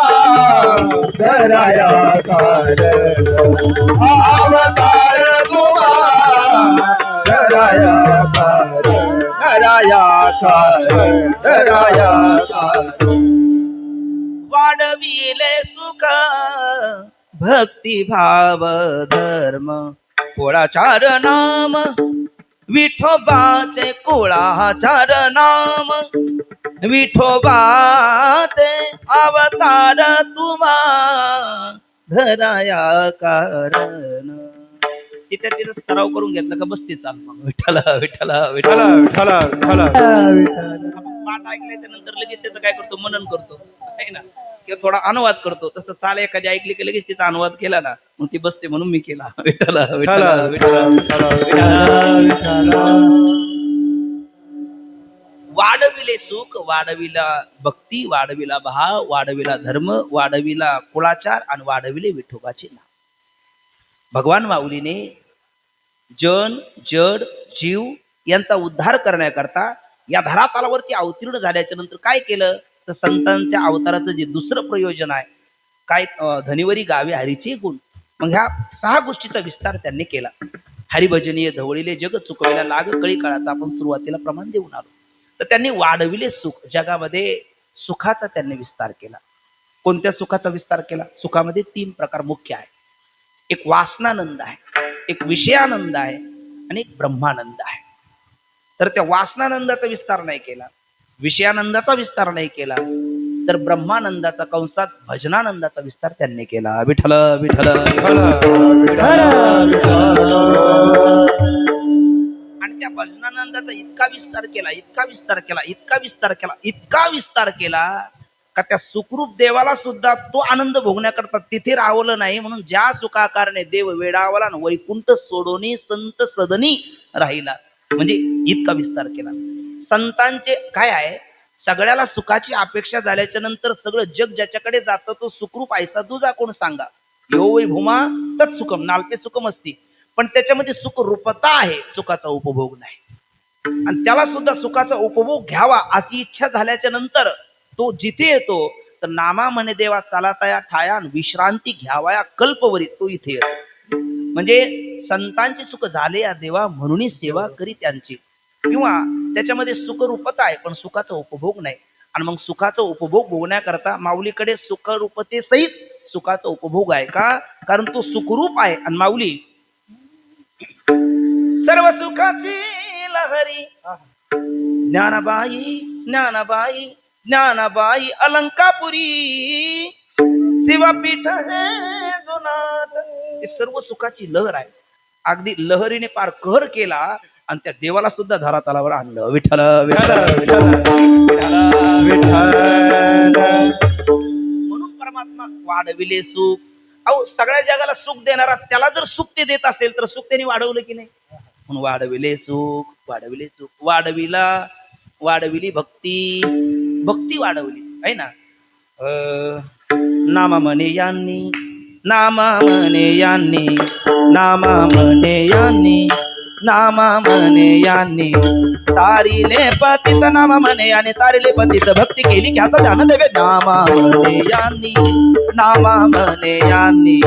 धरायाकार. अवतार तुम्हा धरायाकार. धरायाकार. धरायाकार. वाढविले सुख भक्ती भाव धर्म. कुळाचार नाम विठोबाचे कुळाचार नाम विठोबाचे अवतार तुम्हा धराया कारण. तिथे सराव करून घेतला का बसते चाल मग. विठ्ठल विठ्ठल विठ्ठल विठ्ठल विठ्ठल पाठ ऐकल्याच्या नंतर लगेच त्याचं काय करतो? मनन करतो आहे ना, किंवा थोडा अनुवाद करतो. तसं चाल एखादी ऐकली की लगेच तिचा अनुवाद केला ना, मग ती बसते म्हणून मी केला. विठ्ठल विठ्ठल विठ्ठल विठ्ठल. वाढविले सुख, वाढविला भक्ती, वाढविला भाव, वाढविला धर्म, वाढविला कुळाचार आणि वाढविले विठोबाचे नाव. भगवान माऊलीने जन जड जीव यांचा उद्धार करण्याकरता या धरातलावरती अवतीर्ण झाल्याच्या नंतर काय केलं? तर संतांच्या अवताराचं जे दुसरं प्रयोजन आहे, काय धनिवरी गावे हरीचे गुण. मग ह्या 6 गोष्टीचा विस्तार त्यांनी केला. हरिभजनीय धवळीले जग चुकविला लाग कळी काळाचा आपण सुरुवातीला प्रमाण देऊन आलो. तर त्यांनी वाढविले सुख. जगामध्ये सुखाचा त्यांनी विस्तार केला. कोणत्या सुखाचा विस्तार केला? सुखामध्ये 3 प्रकार मुख्य आहे. एक वासनानंद आहे, एक विषयानंद आहे आणि एक ब्रह्मानंद आहे. तर त्या वासनानंदाचा विस्तार नाही केला, विषयानंदाचा विस्तार नाही केला, तर ब्रह्मानंदाचा कंसात भजनानंदाचा विस्तार त्यांनी केला. विठ्ठल विठ्ठल आणि त्या भजनानंदाचा इतका विस्तार केला, इतका विस्तार केला, इतका विस्तार केला, इतका विस्तार केला का त्या सुखरूप देवाला सुद्धा तो आनंद भोगण्याकरता तिथे राहवलं नाही. म्हणून ज्या सुखाकारणे देव वेडावला न वैकुंठ सोडोनी संत सदनी राहिला. म्हणजे इतका विस्तार केला. संतांचे काय आहे, सगळ्याला सुखाची अपेक्षा झाल्याच्या नंतर सगळं जग ज्याच्याकडे जातं तो सुखरूप ऐसा तुझा कोण सांगा. यो वै भूमा तत् सुखम नालते सुखम असती. पण त्याच्यामध्ये सुख रूपता आहे, सुखाचा उपभोग नाही. आणि त्याला सुद्धा सुखाचा उपभोग घ्यावा अशी इच्छा झाल्याच्या नंतर तो जिथे येतो तर नामा म्हणे देवा चालातया ठाया विश्रांती घ्यावया कल्पवरी तो इथे येतो. म्हणजे संतांचे सुख झाले या देवा म्हणून सेवा करी त्यांची. किंवा त्याच्यामध्ये सुखरूपता आहे पण सुखाचा उपभोग नाही. आणि मग सुखाचा उपभोग भोगण्याकरता माऊलीकडे सुखरूपते सहित सुखाचा उपभोग आहे. का? कारण तो सुखरूप आहे. आणि माऊली सर्व सुखाची लहरी ज्ञानाबाई ज्ञानाबाई ज्ञानाबाई अलंकापुरी शिवपीठ हे जुनाट. हे सर्व सुखाची लहर आहे. अगदी लहरीने पार कहर केला आणि त्या देवाला सुद्धा धरातलावर आणलं. विठ्ठल विठ्ठल म्हणून परमात्मा वाढविले सुख. अहो सगळ्या जगाला सुख देणारा त्याला जर सुख ते देत असेल तर सुख त्यांनी वाढवलं की नाही. म्हणून वाढविले सुख, वाढविले सुख. वाढविली भक्ती, भक्ती वाढवली आहे ना. नामा म्हणे यांनी, नामा म्हणे यांनी, नामा म्हणे यांनी, नामा म्हणे यांनी तारिले पतित. नामा म्हणे याने तारिले पतित भक्ती केली ख्यात ध्यान देवे. नामा म्हणे यांनी, नामा म्हणे यांनी,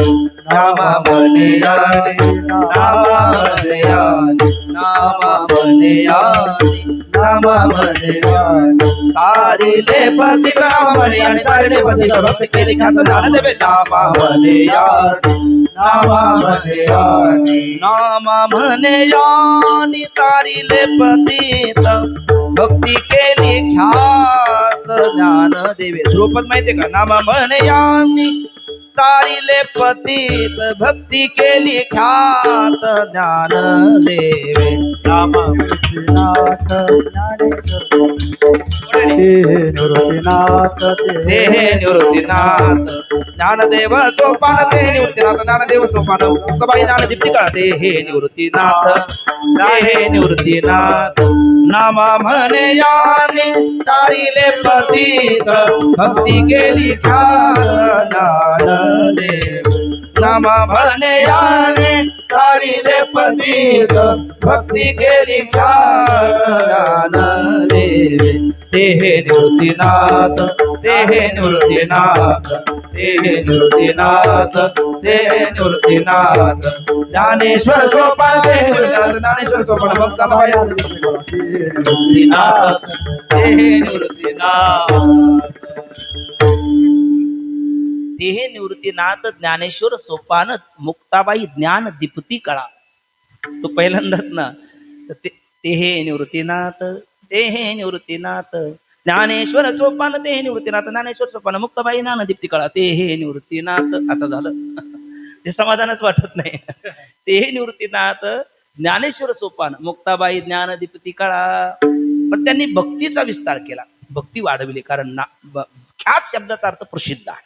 नामा म्हणे याने, नामा म्हणे याने, नामा म्हणे याने, नामा म्हणे याने तारिले पतित. नामा म्हणे याने तारिले पतित भक्ती केली ख्यात ध्यान देवे. नामा म्हणे याने, नामा म्हणे याने, नामा म्हणे याने तारिले पतित भक्ती केली ख्यात ज्ञान देवे. ध्रुपद माहितीये का? नामा म्हणे याने तारिले पतित भक्ती केली ख्यात ज्ञान देवे. नामा निवृत्तीनाथ निवृत्तीनाथ ज्ञानदेव सोपान ते निवृत्तीनाथ. ज्ञानदेव सोपान मुक्ताबाई ज्ञान दीप्ती कळते हे निवृत्तीनाथ, हे निवृत्तीनाथ. नामा म्हणे याने तारिले पतित भक्ती केली ख्यात ज्ञान देव. नामा म्हणे याने तारिले पतित भक्ती केली ख्यात ज्ञान देवे. ते हे निवृत्तीनाथ, ते हे निवृत्तीनाथ, ते हे निवृत्तीनाथ, ते हे निवृत्तीनाथ. ज्ञानेश्वर सोपान ते निवृत्तीनाथ, ज्ञानेश्वर सोपान भक्ताबाई निवृत्तीनाथ, ते हे निवृत्तीनाथ. ते हे निवृत्तीनाथ ज्ञानेश्वर सोपान मुक्ताबाई ज्ञान दीप्ती कळा. तो पहिल्यांदाच ना. ते हे निवृत्तीनाथ, ते हे निवृत्तीनाथ ज्ञानेश्वर सोपान. ते हे निवृत्तीनाथ ज्ञानेश्वर सोपान मुक्ताबाई ज्ञान दीप्ती कळा. ते हे निवृत्तीनाथ. आता झालं ते समाधानच वाटत नाही. ते हे निवृत्तीनाथ ज्ञानेश्वर सोपान मुक्ताबाई ज्ञान दीप्ती कळा. पण त्यांनी भक्तीचा विस्तार केला, भक्ती वाढविली. कारण ख्यात शब्दाचा अर्थ प्रसिद्ध आहे.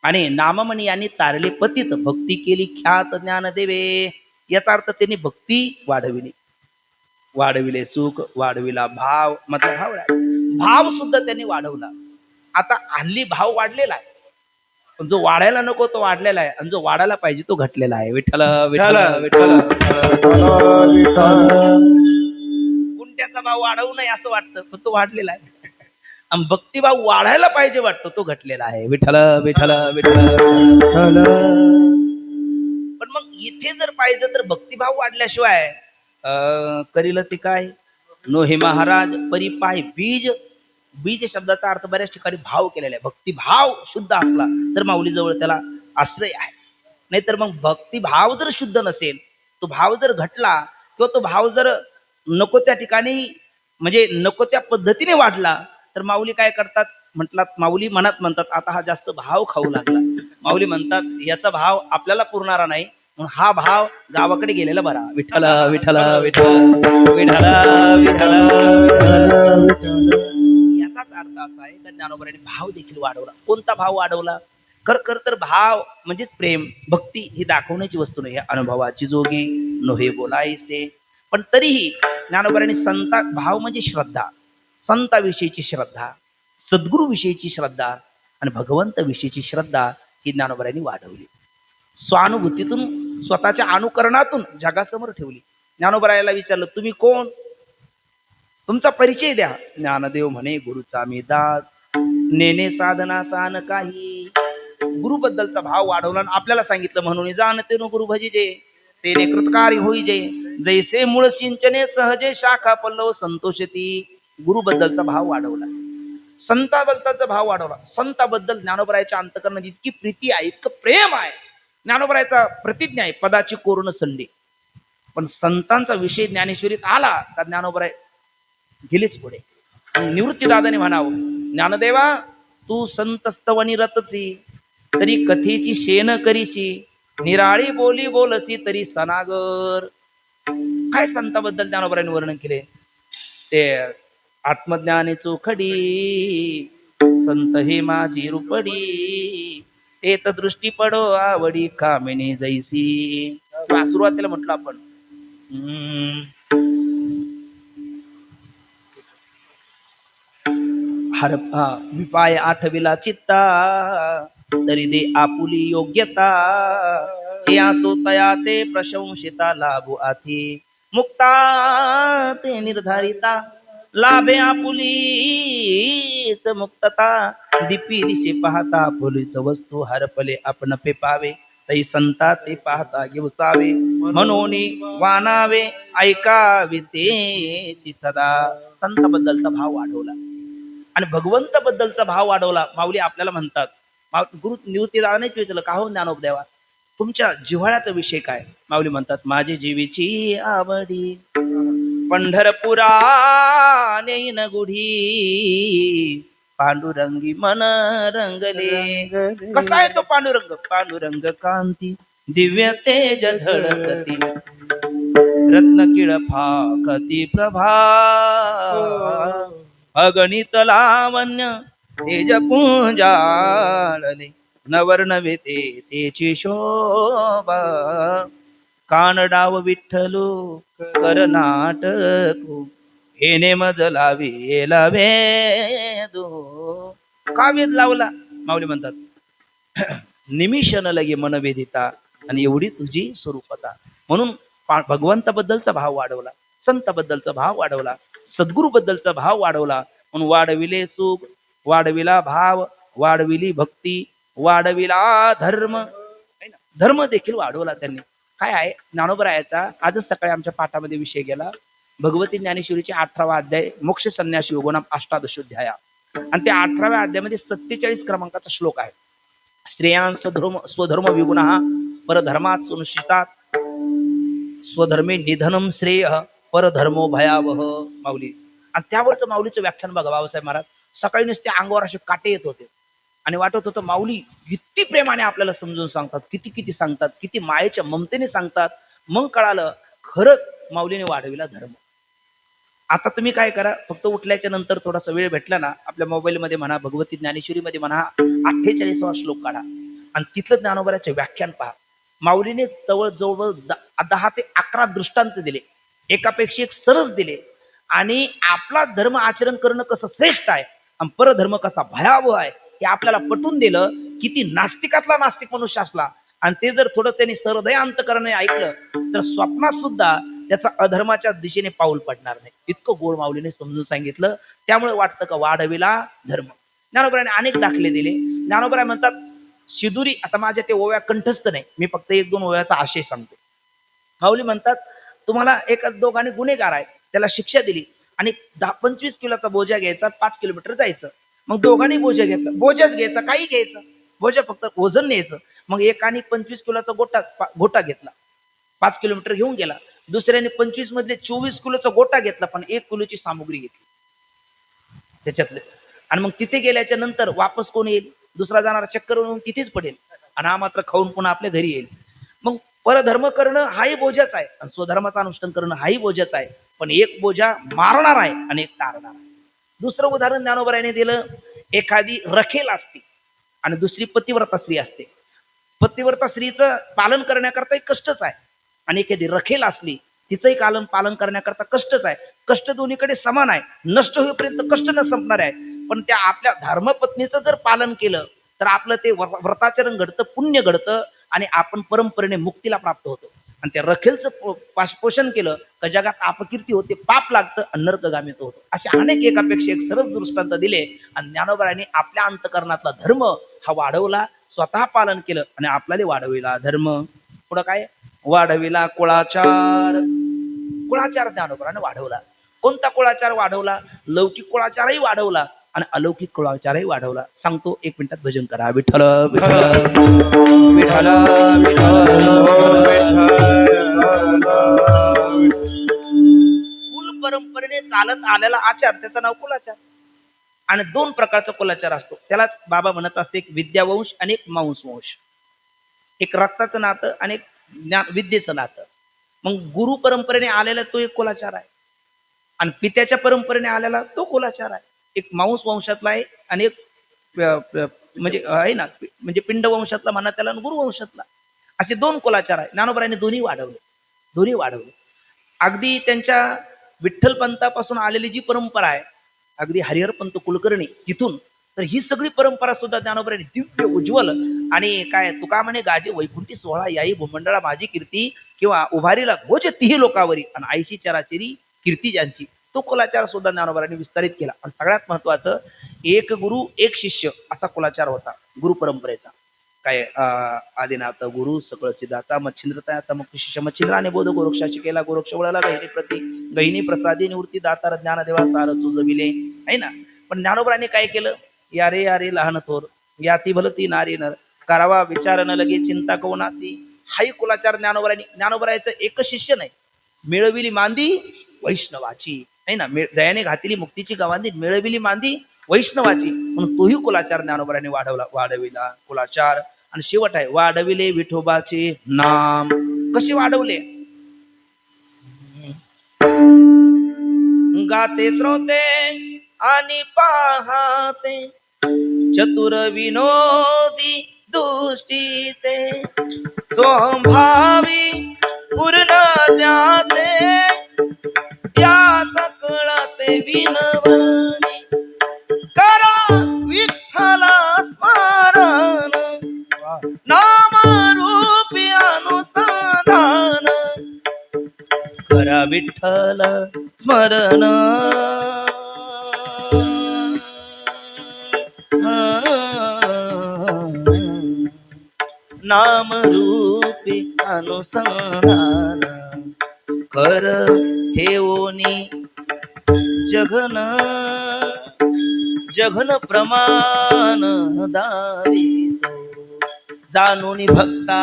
आणि नाममणी यांनी तारले पतित भक्ती केली ख्यात ज्ञान देवे. याचा अर्थ त्यांनी भक्ती वाढविली. वाढविले सुख, वाढविला भाव. माझा भाव आहे, भाव सुद्धा त्यांनी वाढवला. आता हल्ली भाव वाढलेला आहे पण जो वाढायला नको तो वाढलेला आहे आणि जो वाढायला पाहिजे तो घटलेला आहे. विठ्ठल विठ्ठल विठ्ठल. गुंट्याचा भाव वाढवू नये असं वाटतं पण तो वाढलेला आहे. आणि भक्तिभाव वाढायला पाहिजे वाटतो तो घटलेला आहे. विठ्ठल विठ्ठल विठ्ठल. पण मग इथे जर पाहिजे तर भक्तिभाव वाढल्याशिवाय करील ते काय. नो हे महाराज परिपाय बीज. बीज शब्दाचा अर्थ बऱ्याच ठिकाणी भाव केलेला आहे. भक्तिभाव शुद्ध असला तर माऊली जवळ त्याला आश्रय आहे. नाहीतर मग भक्तिभाव जर शुद्ध नसेल, तो भाव जर घटला किंवा तो भाव जर नको त्या ठिकाणी म्हणजे नको त्या पद्धतीने वाढला तर माऊली काय करतात म्हटलात. माऊली मनात म्हणतात आता हा जास्त भाव खाऊ लागला. माऊली म्हणतात याचा भाव आपल्याला पुरणारा नाही, म्हणून हा भाव गावाकडे गेलेला बरा. विठ्ठल विठ्ठल विठ्ठल विठ्ठल विठ्ठल. याचाच अर्थ असा आहे की ज्ञानोबांनी भाव देखील वाढवला. कोणता भाव वाढवला. खर तर भाव म्हणजे प्रेम भक्ती ही दाखवण्याची वस्तू नाही, अनुभवाची जोगी नोहे बोलायचे. पण तरीही ज्ञानोबांनी संता भाव म्हणजे श्रद्धा, संताविषयीची श्रद्धा, सद्गुरू विषयीची श्रद्धा आणि भगवंत विषयीची श्रद्धा ही ज्ञानोबांनी वाढवली. स्वानुभूतीतून स्वतःच्या अनुकरणातून जगासमोर ठेवली. ज्ञानोबारायाला विचारलं तुम्ही कोण, तुमचा परिचय द्या. ज्ञानदेव म्हणे गुरुचा मी दास, नेने साधना सान काही. गुरुबद्दलचा भाव वाढवला आणि आपल्याला सांगितलं म्हणून जाणते न गुरु भजिजे तेने कृतकारी होईजे जैसे मूळ सिंचने सहजे शाखा पल्लव संतोषती. गुरुबद्दलचा भाव वाढवला, संताबद्दलचा भाव वाढवला. संताबद्दल ज्ञानोबरायाच्या अंतकरणात इतकी प्रीती आहे, इतकं प्रेम आहे. ज्ञानोबरायाचा प्रतिज्ञा आहे पदाची कोरून संडे. पण संतांचा विषय ज्ञानेश्वरीत आला तर ज्ञानोबराय गेलीच पुढे. निवृत्तीदादाने म्हणावं ज्ञानदेवा तू संतस्तवनी रतसी तरी कथेची शेण करीची, निराळी बोली बोलसी तरी सनागर. काय संताबद्दल ज्ञानोबरायांनी वर्णन केले ते. आत्मज्ञाने चोखडी संत हे माझी रुपडी, तेत दृष्टी पडो आवडी कामिनी जैसी. सुरुवातीला म्हटलं आपण विपाय आठविला चित्ता तरी दे आपुली योग्यता, या तो तया ते प्रशंसिता लाभू आती, मुक्ता ते निर्धारिता लाभे आपुली मुक्तता, दीपी दिशे पाहता फुलीच वस्तू हरपले आपण पे पावे, तै संता ते पाहता घेऊसावे, म्हणून वानावे ऐकावे ते सदा. संताबद्दलचा भाव वाढवला आणि भगवंत बद्दलचा भाव वाढवला. माऊली आपल्याला म्हणतात, गुरु निवृत्तीदादानेच विचारलं का हो ज्ञानोबदेवा तुमच्या जिव्हाळ्याचा विषय काय. माऊली म्हणतात माझी जीवीची आवडी पंढरपुरा नेईन गुढी, पांडुरंगी मन रंगले. कसा आहे तो पांडुरंग. पांडुरंग कांती दिव्य तेज धडकती, रत्न किळ फाकती प्रभा, अगणित लावण्य तेज पुंजाळले, नवर्णवे तेची शोभा, कानडाव विठ्ठलू कर नाटकू, हेने मज लावे वेदो. का वेद लावला. माऊली म्हणतात निमिषन लगे मन वेदिता, आणि एवढी तुझी स्वरूपता. म्हणून भगवंताबद्दलचा भाव वाढवला, संताबद्दलचा भाव वाढवला, सद्गुरू बद्दलचा भाव वाढवला. म्हणून वाढविले सुख, वाढविला भाव, वाढविली भक्ती, वाढविला धर्म. धर्म देखील वाढवला त्यांनी. काय आहे ज्ञानोबरायाचा आजच सकाळी आमच्या पाठामध्ये विषय गेला. भगवती ज्ञानेश्वरीचे 18वा अध्याय मोक्ष संन्यास योगोनाम अष्टादशोध्याया, आणि त्या 18व्या अध्यायामध्ये 47 क्रमांकाचा श्लोक आहे. स्त्रियां स्वधर्म विगुणः परधर्मात सुनिश्चितात, स्वधर्मे निधनम श्रेय परधर्मो भयावह. माऊली आणि त्यावरचं माऊलीचं व्याख्यान बघा बाबासाहेब महाराज. सकाळी नुसते अंगावर असे काटे येत होते आणि वाटत होतं माऊली किती प्रेमाने आपल्याला समजून सांगतात, किती किती सांगतात, किती मायेच्या ममतेने सांगतात. मग कळालं खरंच माऊलीने वाढविला धर्म. आता तुम्ही काय करा, फक्त उठल्याच्या नंतर थोडासा वेळ भेटला ना, आपल्या मोबाईल मध्ये म्हणा, भगवती ज्ञानेश्वरी मध्ये म्हणा, 48वा श्लोक काढा आणि तिथलं ज्ञानोबराचे व्याख्यान पहा. माऊलीने जवळजवळ 10 ते 11 दृष्टांत दिले, एकापेक्षा एक सरस दिले. आणि आपला धर्म आचरण करणं कसं श्रेष्ठ आहे आणि परधर्म कसा भयावह आहे हे आपल्याला पटवून दिलं. किती नास्तिकातला नास्तिक मनुष्य असला आणि ते जर थोडं त्यांनी सहृदय अंतकरणाने ऐकलं तर स्वप्नात सुद्धा त्याचा अधर्माच्या दिशेने पाऊल पडणार नाही. इतकं गोड माऊलीने समजून सांगितलं. त्यामुळे वाटतं का वाढविला धर्म. ज्ञानोबराने अनेक दाखले दिले. ज्ञानोबराय म्हणतात शिदुरी, आता माझ्या ते ओव्या कंठस्थ नाही, मी फक्त 1-2 ओव्याचा आशय सांगतो. माऊली म्हणतात तुम्हाला एका दोघांनी गुन्हेगार आहे, त्याला शिक्षा दिली आणि 10-25 किलोचा बोजा घ्यायचा, 5 किलोमीटर जायचं. मग दोघांनी बोजा घेतला, बोजाच घ्यायचा, काही घ्यायचं, बोजा फक्त वजन न्यायचं. मग एकाने 25 किलोचा गोटा घेतला, 5 किलोमीटर घेऊन गेला. दुसऱ्याने 25 मधले 24 किलोचा गोटा घेतला, पण 1 किलोची सामुग्री घेतली त्याच्यातले. आणि मग तिथे गेल्याच्या नंतर वापस कोण येईल? दुसरा जाणारा चक्कर होऊन तिथेच पडेल आणि हा मात्र खाऊन पुन्हा आपल्या घरी येईल. मग परधर्म करणं हाही बोजाच आहे आणि स्वधर्माचं अनुष्ठान करणं हाही बोजाच आहे. पण एक बोजा मारणार आहे आणि एक तारणार आहे. दुसरं उदाहरण ज्ञानोबरायाने दिलं. एखादी रखेल असते आणि दुसरी पतिव्रता स्त्री असते. पतिव्रता स्त्रीचं पालन करण्याकरता एक कष्टच आहे आणि एखादी रखेल असली तिचंही पालन करण्याकरता कष्टच आहे. कष्ट दोन्हीकडे समान आहे. नष्ट होईपर्यंत कष्ट न संपणार आहे. पण त्या आपल्या धर्मपत्नीचं जर पालन केलं तर आपलं ते व्रताचरण घडतं, पुण्य घडतं आणि आपण परंपरेने मुक्तीला प्राप्त होतो. आणि त्या रखेलचं पोषण केलं तर जगात अपकीर्ती होते, पाप लागतं आणि नरकगामी होतो. असे अनेक एकापेक्षा एक सरळ दृष्टांत दिले आणि ज्ञानोबरायांनी आपल्या अंतकरणातला धर्म हा वाढवला, स्वतः पालन केलं आणि आपल्याला वाढविला धर्म. पुढं काय? वाढविला कुळाचार. कुळाचार ज्ञानोबराने वाढवला. कोणता कुळाचार वाढवला? लौकिक कुळाचारही वाढवला आणि अलौकिक कुळाचारही वाढवला. सांगतो, 1 मिनिटात भजन करा. विठ्ठल विठ्ठल विठ्ठल कुल परंपरेने चालत आलेला आचार त्याचं नाव कुलाचार. आणि 2 प्रकारचा कुलाचार असतो. त्यालाच बाबा म्हणत असते एक विद्यावंश आणि एक मांसवंश. एक रक्ताचं नातं आणि एक विद्येचं नातं. मग गुरु परंपरेने आलेला तो एक कुलाचार आहे आणि पित्याच्या परंपरेने आलेला तो कुलाचार आहे. एक मांस वंशातला आहे आणि एक म्हणजे आहे ना, म्हणजे पिंड वंशातला म्हणा त्याला, गुरु वंशातला. असे 2 कुलाचार आहे. ज्ञानोबरायांनी दोन्ही वाढवले. अगदी त्यांच्या विठ्ठल पंथापासून आलेली जी परंपरा आहे, अगदी हरिहर पंत कुलकर्णी तिथून, तर ही सगळी परंपरा सुद्धा ज्ञानोबरायांनी दिव्य उज्ज्वल आणि काय तुका म्हणे गाजे वैकुंठी सोहळा याई भूमंडळा माझी कीर्ती किंवा उभारीला घोष तिही लोकावरी आणि आईशी चराचरी कीर्ती ज्यांची, तो कुलाचार सुद्धा ज्ञानोबरायांनी विस्तारित केला. आणि सगळ्यात महत्वाचं, एक गुरु एक शिष्य असा कुलाचार होता गुरु परंपरेचा. काय आदिनाथ गुरु सकळ सिद्धाता मच्छिंद्रता मग शिष्य मच्छिंद्राने बोध गोरक्षाशी केला गोरक्ष वळाला गहिनी प्रसादी निवृत्ती दातार ज्ञान देवा सार तुझविले आहे ना. पण ज्ञानोबरायांनी काय केलं? या रे लहान थोर या ती भलती नारी नर करावा विचार न लगे चिंता कोणाची. हाही कुलाचार ज्ञानोबरायाचं एक शिष्य नाही, मिळविली मांदी वैष्णवाची आहे ना. दयाने घातली मुक्तीची गवांदी, मिळविली मांदी वैष्णवाची. म्हणून तोही कुलाचार ज्ञानोबरायांनी वाढविला कुलाचार. आणि शेवट आहे वाढविले विठोबाचे नाम. कसे वाढवले? गाते श्रोते आणि पाहते चतुर विनोदी दृष्टीचे स्वभावी पूर्ण द्याते या सकळाचे विनवणी करा विठ्ठला स्मरण नाम रूपी अनुसंधान करा विठ्ठल स्मरण नाम रूपी अनुसंधान कर ठेवोनी जघन प्रमाण दावितो जानोनी भक्ता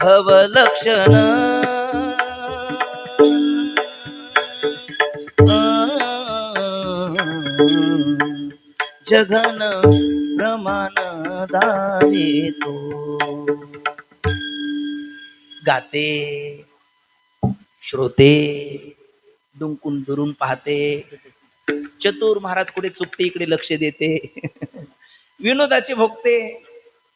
भव लक्षण जघन प्रमाण दावितो. गाते श्रोते डुंकून दुरून पाहते, चतुर महाराज कुठे चुकते इकडे लक्ष देते, विनोदाचे भोगते,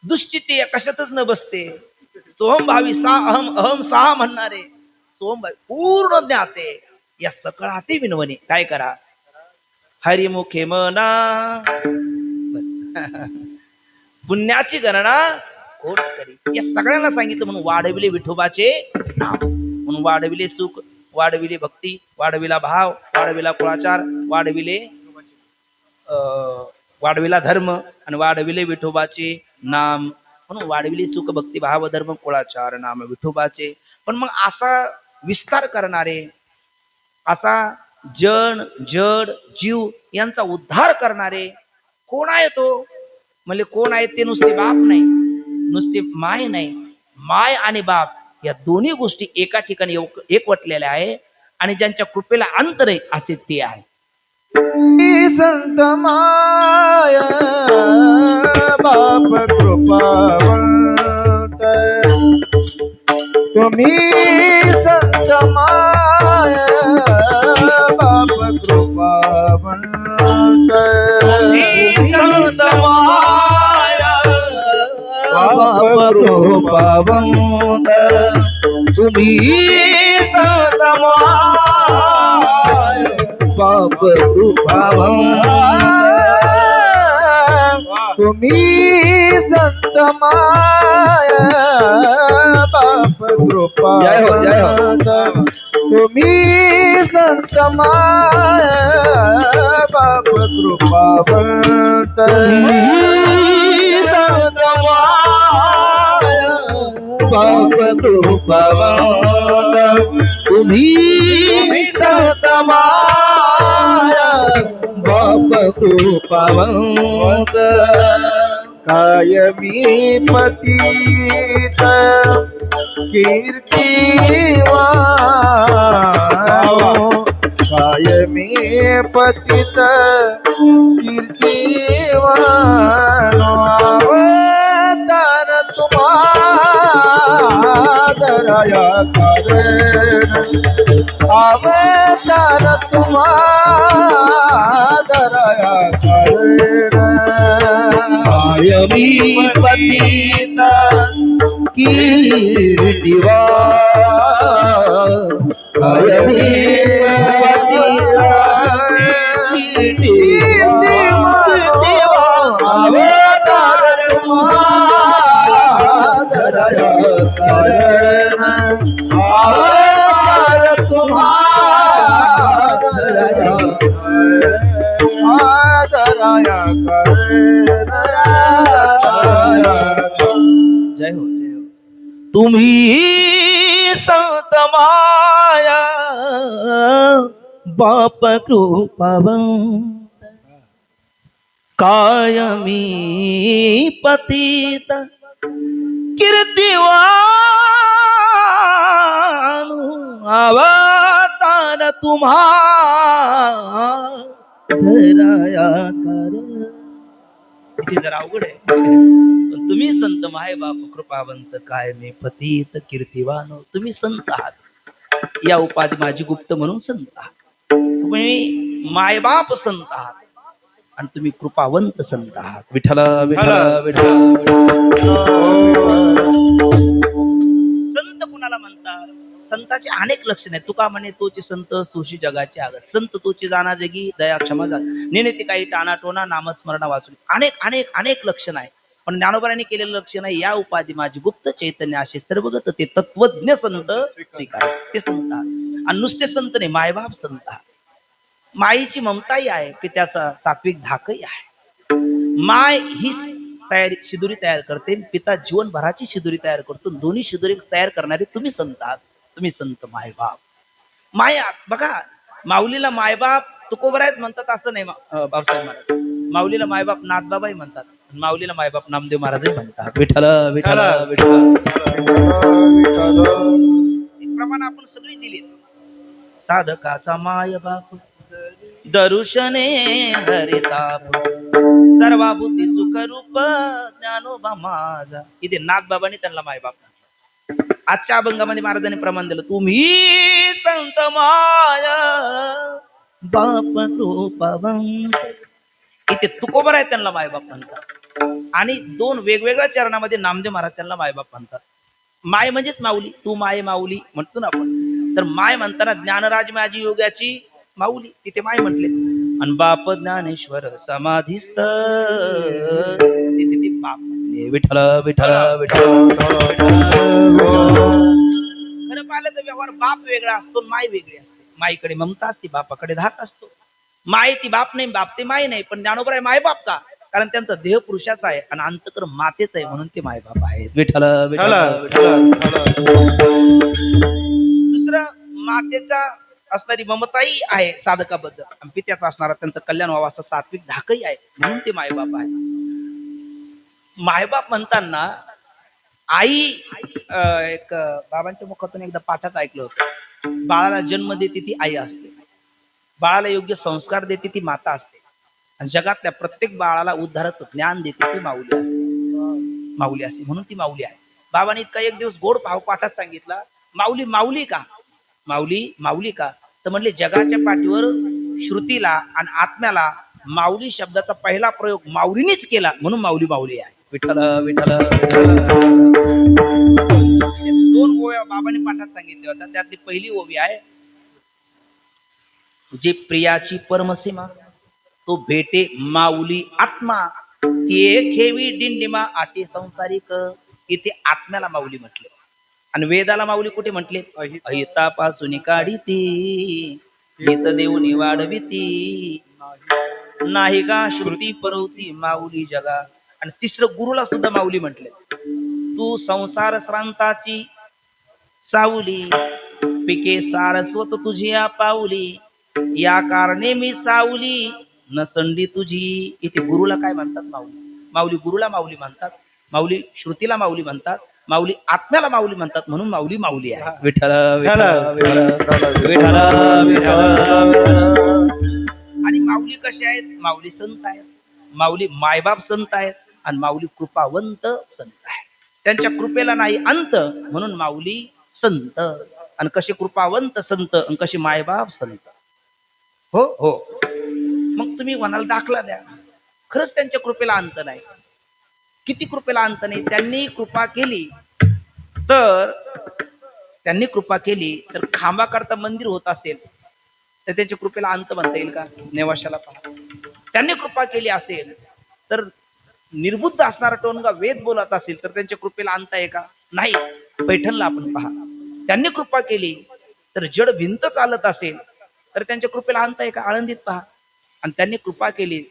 दुश्चिती या कशातच न बसते, सोहमभावी सा अहम सा म्हणणारे सोहमभावी पूर्ण ज्ञाते या सकळाती विनवणी. काय करा? हरिमुखे मना पुण्याची गणना कोण करी. या सगळ्यांना सांगितलं म्हणून वाढविले विठोबाचे नाम, म्हणून वाढविले सुख, वाढविले भक्ती, वाढविला भाव, वाढविला कुळाचार, वाढविला धर्म आणि वाढविले विठोबाचे नाम, म्हणून वाढविले सुख भक्ती भाव धर्म कुळाचार नाम विठोबाचे. पण मग असा विस्तार करणारे, असा जन जड जीव यांचा उद्धार करणारे कोण आहे तो? म्हणजे कोण आहे ते नुसते बाप नाही, नुसते माय नाही, माय आणि बाप या दोन्ही गोष्टी एका ठिकाणी एकवटलेल्या आहे आणि ज्यांच्या कृपेला अंत नाही असे ते आहे. संत माय बाप कृपावंत, तुम्ही संत माय बाप कृपावंत, संत माय बाप कृपावंत, तुम्ही संत माय बाप कृपावंत, तुम्ही संत माय बाप कृपावंत, तुम्ही संत माय बाप कृपावंत, संत माय बाप कृपावंत, तुम्ही संत माय बाप कृपावंत, कायमी पतित कीर्तिवान, कायमी पतित कीर्तिवान, अवतार तुम्हारा कारण, अवतार तुम्हारा कारण, कायमी पतित कीर्तिवान, कायमी पतित कीर्तिवान, अवतार तुम्हारा कारण, अवतार तुम्हारा आदराया जय हो जय हो. तुम्ही संत माया बाप कृपावंत, कायमी पतित कीर्तिवान, अवतार तुम्हारा कारण. इथे जरा अवघड आहे, पण तुम्ही संत माय बाप कृपावंत, कायमी पतित कीर्तिवान, तुम्ही संत आहात. या उपाधी माझी गुप्त म्हणून संत आहात. तुम्ही मायबाप संत आहात आणि तुम्ही कृपावंत संत आहात. विठ्ठल विठ्ठल विठ्ठल. संत कुणाला म्हणतात? संताचे अनेक लक्षण आहेत. तुका म्हणे तोची संत, तोशी जगाचे आगत. संत तोची जाणा जगी, दया क्षमा नेने ते काही टाणा टोना, नामस्मरणा वाचून. अनेक अनेक अनेक लक्षण आहे. पण ज्ञानोबांनी केलेलं लक्षण आहे, या उपाधी माझी गुप्त चैतन्य असे सर्वगत ते तत्वज्ञ संत स्वीकार, ते संत आहात. आणि नुसते संत नाही, मायबाप संत आहात. माईची ममताही आहे की त्याचा सात्विक धाकही आहे. माय ही तयारी शिदुरी तयार करते, पिता जीवनभराची शिदुरी तयार करतो. दोन्ही शिदुरी तयार करणारे तुम्ही संत आहात. तुम्ही संत मायबाप. माया बघा, माऊलीला मायबाप तुकोबरा आहेत म्हणतात असं नाही. बाबासाहेब महाराज माऊलीला मायबाप नाथबाबाही म्हणतात, माऊलीला मायबाप नामदेव महाराजही म्हणतात. विठ्ठल विठ्ठल विठ्ठल. प्रमाण आपण सगळी दिली. साधकाचा मायबाप दरुशने हरिताप, सर्वा बुद्धी सुख रूप ज्ञानोबा माझा. इथे नाथबाबांनी त्यांना मायबाप. आजच्या अभंगामध्ये महाराजांनी प्रमाण दिलं, तुम्ही संत माया बाप कृपावंत. इथे तुकोबर आहे त्यांना मायबाप म्हणतात. आणि दोन वेगवेगळ्या चरणामध्ये नामदेव महाराज त्यांना मायबाप म्हणतात. माय म्हणजेच माऊली, तू माय माऊली म्हणतो ना आपण. तर माय म्हणताना ज्ञानराज माझी योगाची माऊली, तिथे माय म्हटले. आणि बाप ज्ञानेश्वर समाधीस्थ, तिथे ते बाप म्हटले. आहे. विठ्ठल विठ्ठल विठ्ठल. खरं पाहिलं तर व्यवहार बाप वेगळा असतो, माय वेगळी असते. माईकडे ममता असते, बापाकडे धाक असतो. माय ती बाप नाही, बाप ते माय नाही, पण ज्ञानोबा आहे माय बाप का? कारण त्यांचा देह पुरुषाचा आहे आणि अंतकर मातेच आहे, म्हणून ते माय बाप आहे. विठ्ठल विठ्ठल विठ्ठल. दुसरं मातेचा असणारी ममताही आहे साधकाबद्दल, आणि पित्याचा असणारा त्यांचं कल्याण व्हावं असं सात्विक धाकही आहे, म्हणून ते मायबाप आहे. मायबाप म्हणताना आई एक बाबांच्या मुखातून एकदा पाठात ऐकलं होतं, बाळाला जन्म देते ती आई असते, बाळाला योग्य संस्कार देते ती माता असते, आणि जगातल्या प्रत्येक बाळाला उद्धाराचं ज्ञान देते ती माऊली असते. माऊली असते म्हणून ती माऊली आहे. बाबांनी इतका एक दिवस गोड भाव पाठात सांगितला, माऊली माऊली का? माऊली माऊली का? तर म्हणले जगाच्या पाठीवर श्रुतीला आणि आत्म्याला माऊली शब्दाचा पहिला प्रयोग माऊलीनेच केला, म्हणून माऊली माऊली आहे. विठ्ठल विठ्ठल. दोन ओव्या बाबांनी पाठात सांगितल्या होत्या, त्यातली पहिली ओवी आहे, तुझे प्रियाची परमसीमा तो भेटे माऊली आत्मा, ते खेवी दिंडिमा आते संसारिक. इथे आत्म्याला माऊली म्हटले, आणि वेदाला माऊली कुठे म्हटले? अहितापासून काढीती हित देऊनी वाढविती, नाही का श्रुती परवती माऊली जगा. आणि तिसरं गुरुला सुद्धा माऊली म्हटले, तू संसार श्रांताची सावली, पिके सारस्वत तुझी या पाऊली, या कारणे मी सावली नसंडी तुझी. इथे गुरुला काय म्हणतात? माऊली. माऊली गुरुला माऊली म्हणतात, माऊली श्रुतीला माऊली म्हणतात, माऊली आत्म्याला माऊली म्हणतात, म्हणून माऊली माऊली आहे. विठ्ठल विठ्ठल विठ्ठल. आणि माऊली कसे आहेत? माऊली संत आहेत, माऊली मायबाप संत आहेत, आणि माऊली कृपावंत संत आहेत. त्यांच्या कृपेला नाही अंत, म्हणून माऊली संत. आणि कसे कृपावंत संत आणि कसे मायबाप संत. हो हो. मग तुम्ही म्हणाल दाखला द्या. खरंच त्यांच्या कृपेला अंत नाही. किती कृपेला अंत नाही. त्यांनी कृपा केली तर खांबा करता मंदिर होत असेल तर त्यांच्या कृपेला अंत म्हणता येईल का? नेवाशाला पहा. त्यांनी कृपा केली असेल तर निर्बुद्ध असणारा टोनगा वेद बोलत असेल तर त्यांच्या कृपेला अंत आहे का? नाही. पैठणला आपण पहा. त्यांनी कृपा केली तर जड भिंत चालत असेल तर त्यांच्या कृपेला अंत आहे का? आळंदीत पहा. आणि त्यांनी कृपा केली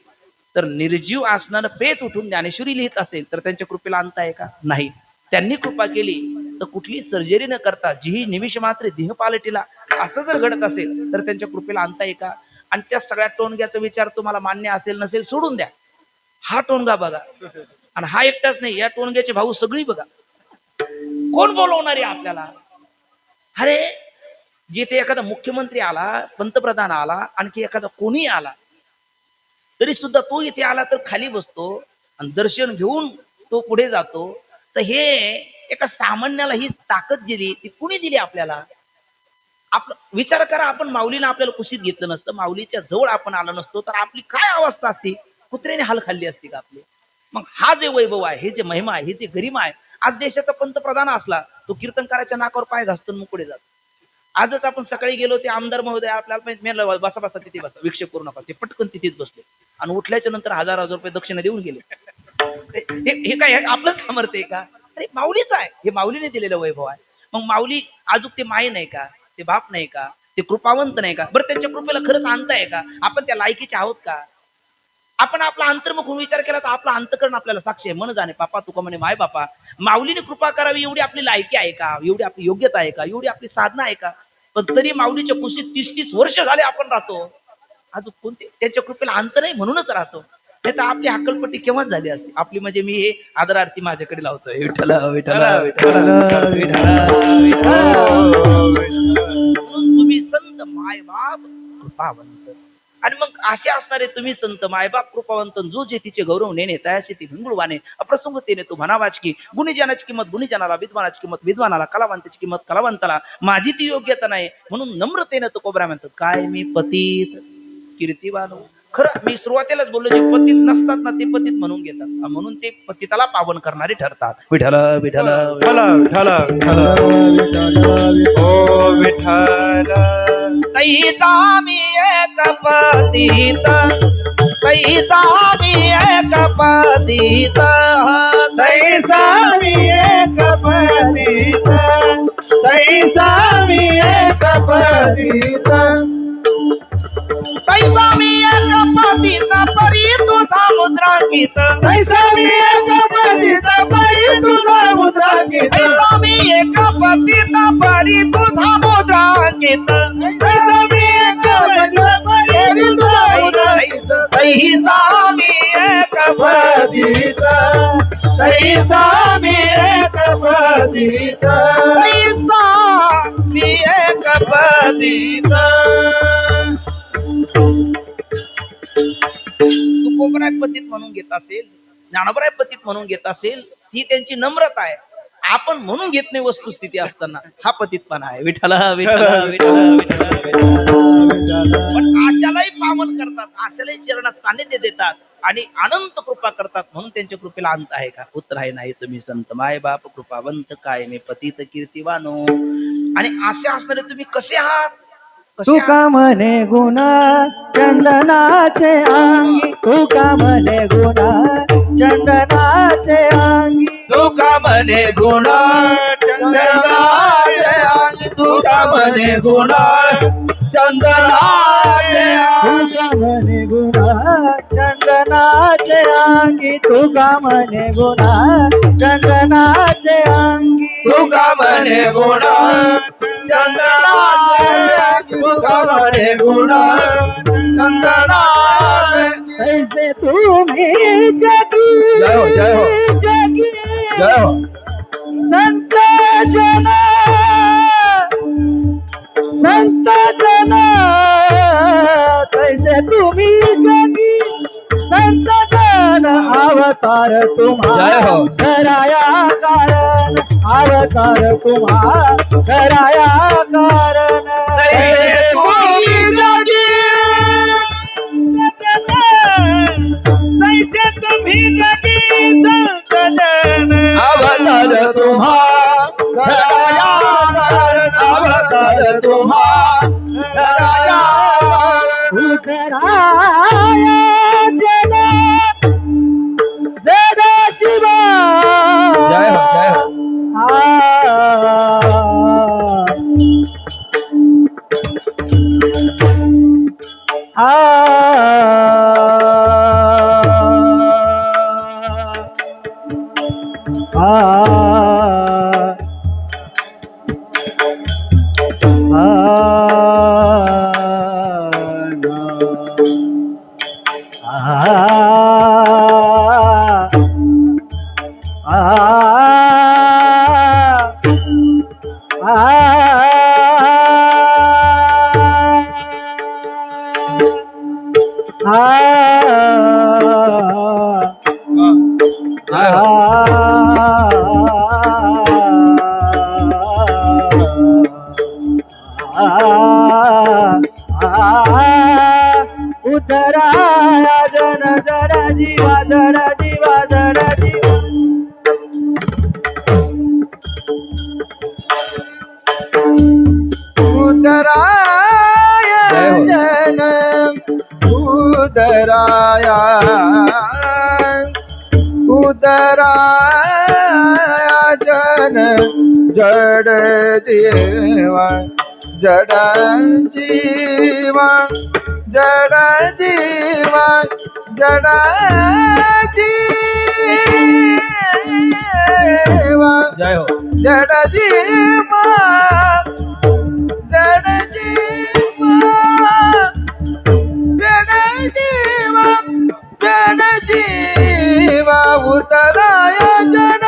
तर निर्जीव असणारं पेच उठून ज्ञानेश्वरी लिहित असेल तर त्यांच्या कृपेला अंत आहे का? नाही. त्यांनी कृपा केली तर कुठली सर्जरी न करता जी निमिष मात्र देह पालटीला असं जर घडत असेल तर त्यांच्या कृपेला अंत आहे का? आणि त्या सगळ्या टोनग्याचा विचार तुम्हाला मान्य असेल नसेल सोडून द्या. हा टोनगा बघा, आणि हा एकटाच नाही, या टोनग्याचे भाऊ सगळी बघा. कोण बोलवणार आहे आपल्याला? अरे जिथे एखादा मुख्यमंत्री आला, पंतप्रधान आला, आणखी एखादा कोणी आला तरी सुद्धा तो इथे आला तर खाली बसतो आणि दर्शन घेऊन तो पुढे जातो. तर हे एका सामान्याला ही ताकद दिली ती कुणी दिली आपल्याला? आपला विचार करा, आपण माऊलीनं आपल्याला कुशीत घेतलं नसतं, माऊलीच्या जवळ आपण आलो नसतो तर आपली काय अवस्था असती? कुत्र्याने हाल खाल्ली असती का आपली? मग हा जे वैभव आहे, हे जे महिमा आहे, हे जे गरिमा आहे, आज देशाचा पंतप्रधान असला तो कीर्तनकाराच्या नाकावर पाय घासतो मग पुढे जातो. आजच आपण सकाळी गेलो, ते आमदार महोदय आपल्याला मेलं, बसा बसा तिथे बसा, विक्षेप करू नका. ते पटकन तिथेच बसले आणि उठल्याच्या नंतर हजार रुपये दक्षिणा देऊन गेले. हे काय आपलंच सामर्थ्य आहे का? अरे माऊलीच आहे, हे माऊलीने दिलेलं वैभव आहे. मग माऊली अजून ते माय नाही का? ते बाप नाही का? ते कृपावंत नाही का? बरं त्यांच्या कृपेला खरंच अंत आहे का? आपण त्या लायकीचे आहोत का? आपण आपला अंतर्मुख विचार केला तर आपला अंतकरण आपल्याला साक्षी आहे. मन जाणे पापा तुका म्हणे माय बापा. माऊलीने कृपा करावी एवढी आपली लायकी आहे का? एवढी आपली योग्यता आहे का? एवढी आपली साधना आहे का? पण तरी माऊलीच्या कुशीत 30-30 वर्ष झाले आपण राहतो. अजून कोणते त्यांच्या कृपेला अंत नाही म्हणूनच राहतो. नाही तर आपली हक्कलपट्टी केव्हाच झाली असते आपली. म्हणजे मी हे आदरार्थी माझ्याकडे लावतोय. विठ्ठल विठ्ठल विठ्ठल विठ्ठल. तुम्ही संत मायबाप कृपावंत. आणि मग असे असणारे तुम्ही संत मायबाप कृपावंत, जो जे तिचे गौरव नेणे तयाशी ती भिंगुळवाने अप्रसंगतेने तो म्हणावाच की गुणीजनाची किंमत गुणीजनाला, विद्वानाची किंमत विद्वानाला, कलावंताची किंमत कलावंताला. माझी ती योग्यता नाही म्हणून नम्रतेने तो कोबरा म्हणतात काय मी पतित कीर्तिवान. खरं मी सुरुवातीलाच बोललो, जे पतित नसतात ना ते पतित म्हणून घेतात, म्हणून ते पतिताला पावन करणारे ठरतात. विठ्ठल विठ्ठल विठ्ठल विठ्ठल ओ विठ्ठल. कैसा मी एक पतित, कैसा मी एक पतित, तैसा मी एक पतित, तैसा मी एक पतित, तैसा मी एक पतित परी तुझा मुद्रांकित, तैसा मी एक पतित परी तुझा मुद्रांकित, तैसा मी एक पतित परी तुझा मुद्रांकित, तैसा मी एक पतित परी तुझा मुद्रांकित, तैसा मी एक पतित, तैसा मी एक पतित, तैसा मी एक पतित. तुकोबराय पतित म्हणून घेत असेल, ज्ञानोबराय पतित म्हणून घेत असेल, ही त्यांची नम्रता आहे. आपण म्हणून घेत नाही वस्तुस्थिती असताना, हा पतितपणा आहे. विठ्ठल विठ्ठल विठ्ठल विठ्ठल. पण आशालाही पावन करतात, आशालाही चरणात सानिध्य देतात आणि अनंत कृपा करतात, म्हणून त्यांच्या कृपेला अंत आहे का? पुत्र आहे नाही तुम्ही संत माय बाप कृपावंत काय मी पतित कीर्तिवानो. आणि आशा असणारे तुम्ही कसे आहात? तुका म्हणे गुण चंदनाचे अंगी, तुका म्हणे गुण चंदनाचे अंगी, तुका म्हणे गुण चंदनाचे अंगी, तुका म्हणे गुण चंदनाचे अंगी, तुका म्हणे गुण चंदनाचे अंगी, तुका म्हणे गुण चंदनाचे अंगी, तुका म्हणे गुण चंदनाचे अंगी, तुका म्हणे गुण चंदनाचे. ऐसे तुम्ही जगी जय हो, जय हो. जगी जय हो. संत जन, संत जन, तैसे तुम्ही जगी संत जन, अवतार तुम्हा जय हो. कराया कारण, अवतार तुम्हा कराया कारण, तैसे तुम्ही जगी तैसे तुम्ही जगी संत जन, अवतार तुम्हा कराया कारण, अवतार तुम्हा कराया कारण. उतराया जन जड शिवा. जय हो, जय हो. उतराया जन जन जीवा जन जीवा जन जीवा. उतराया जन उतराया उतराया जन जड जीवा जड जीवा जड जीवा जड जीवा. जय हो. जड जीवा जड जीवा जड जीवा जड जीवा. उतराया जन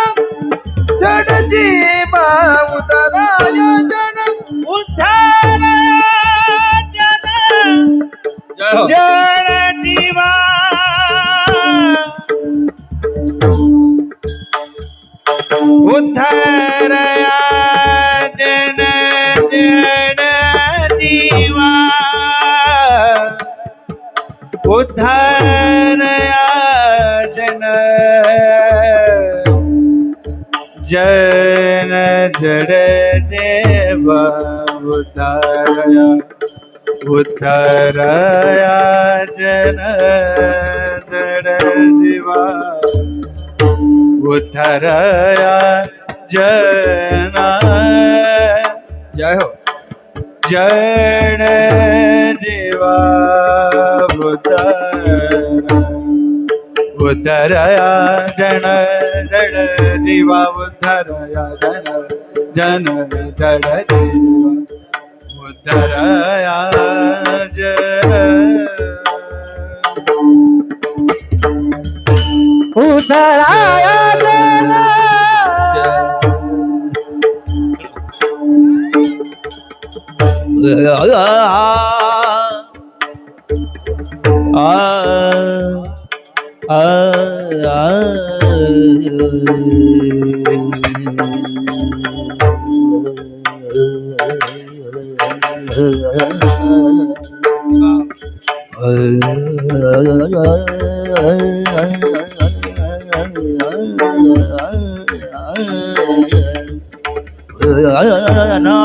जड जीवा उतराया जन उतराया जन जय हो. जड जीवा. उतराया जन जड जीवा उतराया जन जन जड देवा. उतराया उतराया जन जड जीवा उद्धरया जना जय हो. जन जीवा उद्धरया जन जन जीवा उद्धरया जन जन जन जीवा उद्धरया जन उद्धराया जना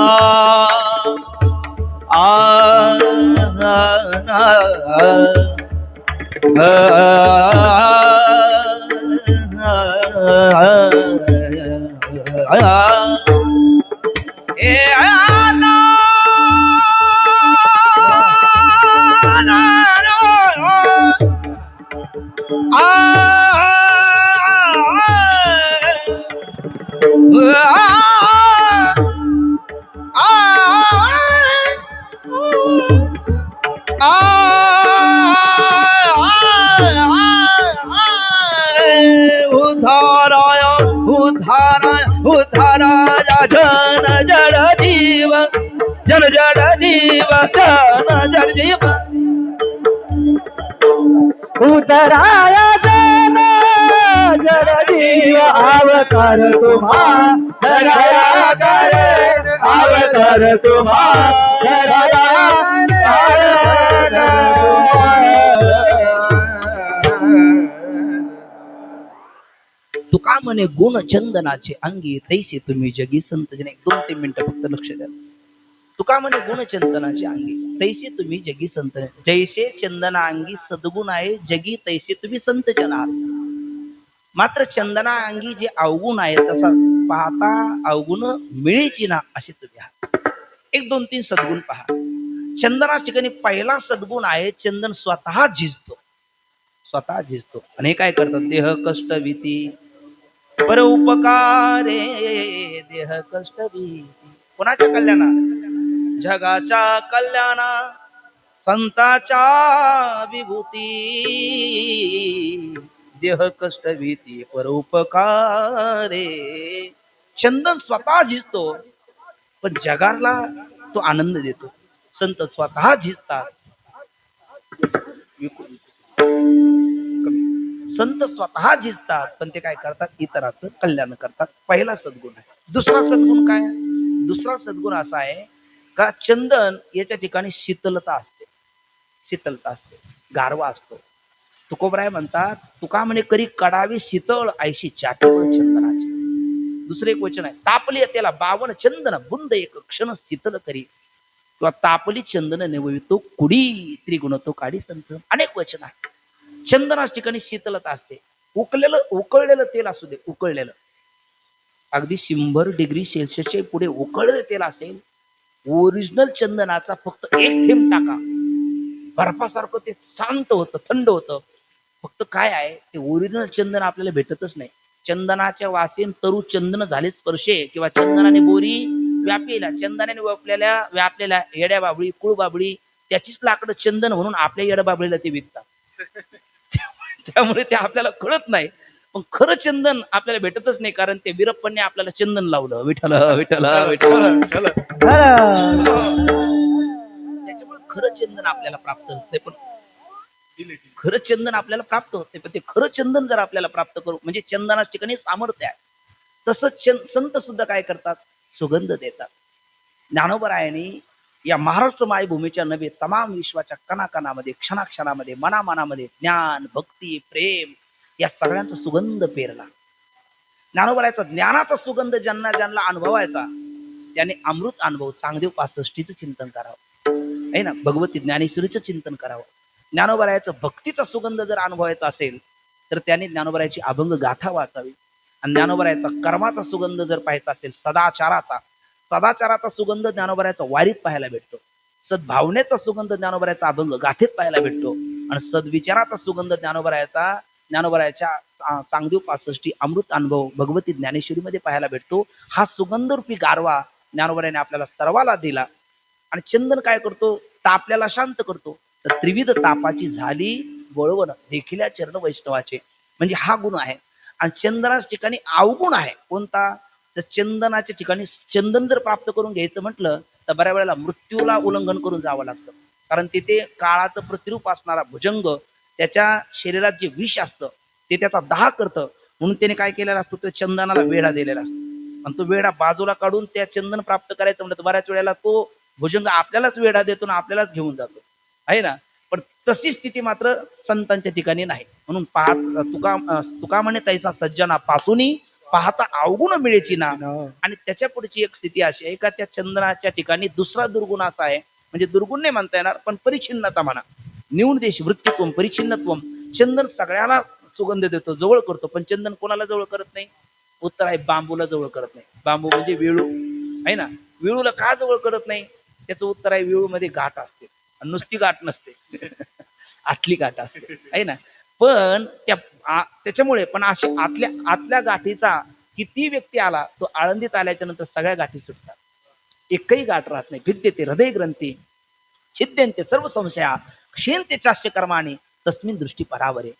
उद्धराया जन जड़ जीव जन जड़ जीव जन जड़ जीव उद्धराया जन जड़ जीव अवतार तुम्हारा अवतार तुम्हारा तुका म्हणे गुण चंदनाचे अंगी तैसे तुम्ही जगी संत जन. 2-3 मिनिटं फक्त लक्ष द्या. तुका म्हणे गुण चंदनाचे अंगी तैसे तुम्ही जगी संत. जैसे चंदना अंगी सद्गुण आहे जगी तैसे तुम्ही संत जन आहात. मात्र चंदना अंगी जे अवगुण आहे तसा पाहता अवगुण मिळेची ना असे तुम्ही आहात. 1-2-3 सद्गुण पहा. चंदना ठिकाणी पहिला सद्गुण आहे चंदन स्वतः झिजतो. स्वतः झिजतो आणि हे काय करतात देह कष्ट भीती पर उपकारे देह कष्ट भीती. कोणाच्या कल्याणा जगाच्या कल्याणा संताच्या विभूती देह कष्ट भीती पर उपकारे. चंदन स्वतः झिजतो पण जगाला तो आनंद देतो. संत स्वतः झिजतात. संत स्वतः झिजतात पण ते काय करतात इतरांचं कल्याण करतात. पहिला सद्गुण आहे. दुसरा सद्गुण काय? दुसरा सद्गुण असा आहे का चंदन याच्या ठिकाणी शीतलता असते. शीतलता असते गारवा असतो. तुकोबराय म्हणतात तुका म्हणे करी कडावी शीतळ ऐशी चाटीवर चंदनाची. दुसरे एक वचन आहे तापली त्याला 52 चंदन बुंद एक क्षण शीतल करी किंवा तापली चंदन नेवितो कुडी त्रिगुण तो काढी संत. अनेक वचन आहे. चंदनाच्या ठिकाणी शीतलता असते. उकळलेलं तेल असू दे उकळलेलं अगदी 100 डिग्री सेल्सिअसच्या पुढे उकळलेलं तेल असेल ओरिजिनल चंदनाचा फक्त एक थेंब टाका बर्फासारखं ते शांत होतं थंड होतं. फक्त काय आहे ते ओरिजिनल चंदन आपल्याला भेटतच नाही. चंदनाच्या वासेन तरु चंदन झाले स्पर्शे किंवा चंदनाने बोरी व्यापेला चंदनाने व्यापलेल्या येड्या बाबळी कुळ बाबळी त्याचीच लाकडं चंदन म्हणून आपल्या येड्या बाबळीला ते विकतात. त्यामुळे ते आपल्याला कळत नाही. पण खरं चंदन आपल्याला भेटतच नाही कारण ते वीरप्पांनी आपल्याला चंदन लावलं. विठ्ठल विठ्ठल विठ्ठल. त्याच्यामुळे खरं चंदन आपल्याला प्राप्त होते. पण खरं चंदन आपल्याला प्राप्त होते पण ते खरं चंदन जर आपल्याला प्राप्त करू म्हणजे चंदनाच्या ठिकाणी सामर्थ्य आहे. तसंच संत सुद्धा काय करतात सुगंध देतात. ज्ञानोबरायांनी या महाराष्ट्र मायभूमीच्या नव्हे तमाम विश्वाच्या कणाकणामध्ये क्षणाक्षणामध्ये मनामनामध्ये ज्ञान भक्ती प्रेम या सगळ्यांचा सुगंध पेरला. ज्ञानोबरायाचा ज्ञानाचा सुगंध ज्यांना ज्यांना अनुभवायचा त्याने अमृत अनुभव चांगदेव 65चं चिंतन करावं आहे ना. भगवती ज्ञानेश्वरीचं चिंतन करावं. ज्ञानोबरायाचं भक्तीचा सुगंध जर अनुभवायचा असेल तर त्याने ज्ञानोबरायाची अभंग गाथा वाचावी. आणि ज्ञानोबरायाचा कर्माचा सुगंध जर पाहायचा असेल, सदाचाराचा सुगंध ज्ञानोबरायाचा वारीत पाहायला भेटतो. सद्भावनेचा सुगंध ज्ञानोबरायाचा अभंग गाथेत पाहायला भेटतो. आणि सद्विचाराचा सुगंध ज्ञानोबरायाच्या चांगदेव 65 अमृत अनुभव भगवती ज्ञानेश्वरीमध्ये पाहायला भेटतो. हा सुगंधरूपी गारवा ज्ञानोबरायाने आपल्याला सर्वाला दिला. आणि चंदन काय करतो? तापल्याला शांत करतो. तर त्रिविध तापाची झाली वळवण देखील चरण वैष्णवाचे, म्हणजे हा गुण आहे. आणि चंदनाच्या ठिकाणी अवगुण आहे कोणता? तर चंदनाच्या ठिकाणी चंदन जर प्राप्त करून घ्यायचं म्हटलं तर बऱ्याच वेळेला मृत्यूला उल्लंघन करून जावं लागतं. कारण तिथे काळाचं प्रतिरूप असणारा भुजंग त्याच्या शरीरात जे विष असतं ते त्याचा दाह करतं. म्हणून त्याने काय केलेला असतो? तर चंदनाला वेढा दिलेला असतो. आणि तो वेढा बाजूला काढून त्या चंदन प्राप्त करायचं म्हटलं तर बऱ्याच वेळेला तो भुजंग आपल्यालाच वेढा देतो आणि आपल्यालाच घेऊन जातो, आहे ना. पण तशी स्थिती मात्र संतांच्या ठिकाणी नाही. म्हणून तुका म्हणे तैसा सज्जना पासूनी पाहता अवगुण मिळेची ना. आणि त्याच्या पुढची एक स्थिती अशी आहे का त्या चंदनाच्या ठिकाणी दुसरा दुर्गुण असा आहे, म्हणजे दुर्गुण नाही म्हणता येणार पण परिच्छिन्नता म्हणा. न्यूनदेश वृत्तित्वम परिच्छिन्नत्वम. चंदन सगळ्याला सुगंध देतो, जवळ करतो, पण चंदन कोणाला जवळ करत नाही? उत्तर आहे बांबूला जवळ करत नाही. बांबू म्हणजे वेळू आहे ना. वेळूला का जवळ करत नाही? त्याचं उत्तर आहे वेळू मध्ये गाठ असते, नुसती गाठ नसते आतली गाठ असते, आहे ना. पण त्याच्यामुळे पण अशी आतल्या गाठीचा किती व्यक्ती आला तो आळंदीत आल्याच्या नंतर सगळ्या गाठी सुटतात, एकही गाठ राहत नाही. भिद्यते हृदय ग्रंथी छिद्यंते सर्व संशया क्षीणते चास्य कर्माने तस्मिन दृष्टी परावरे.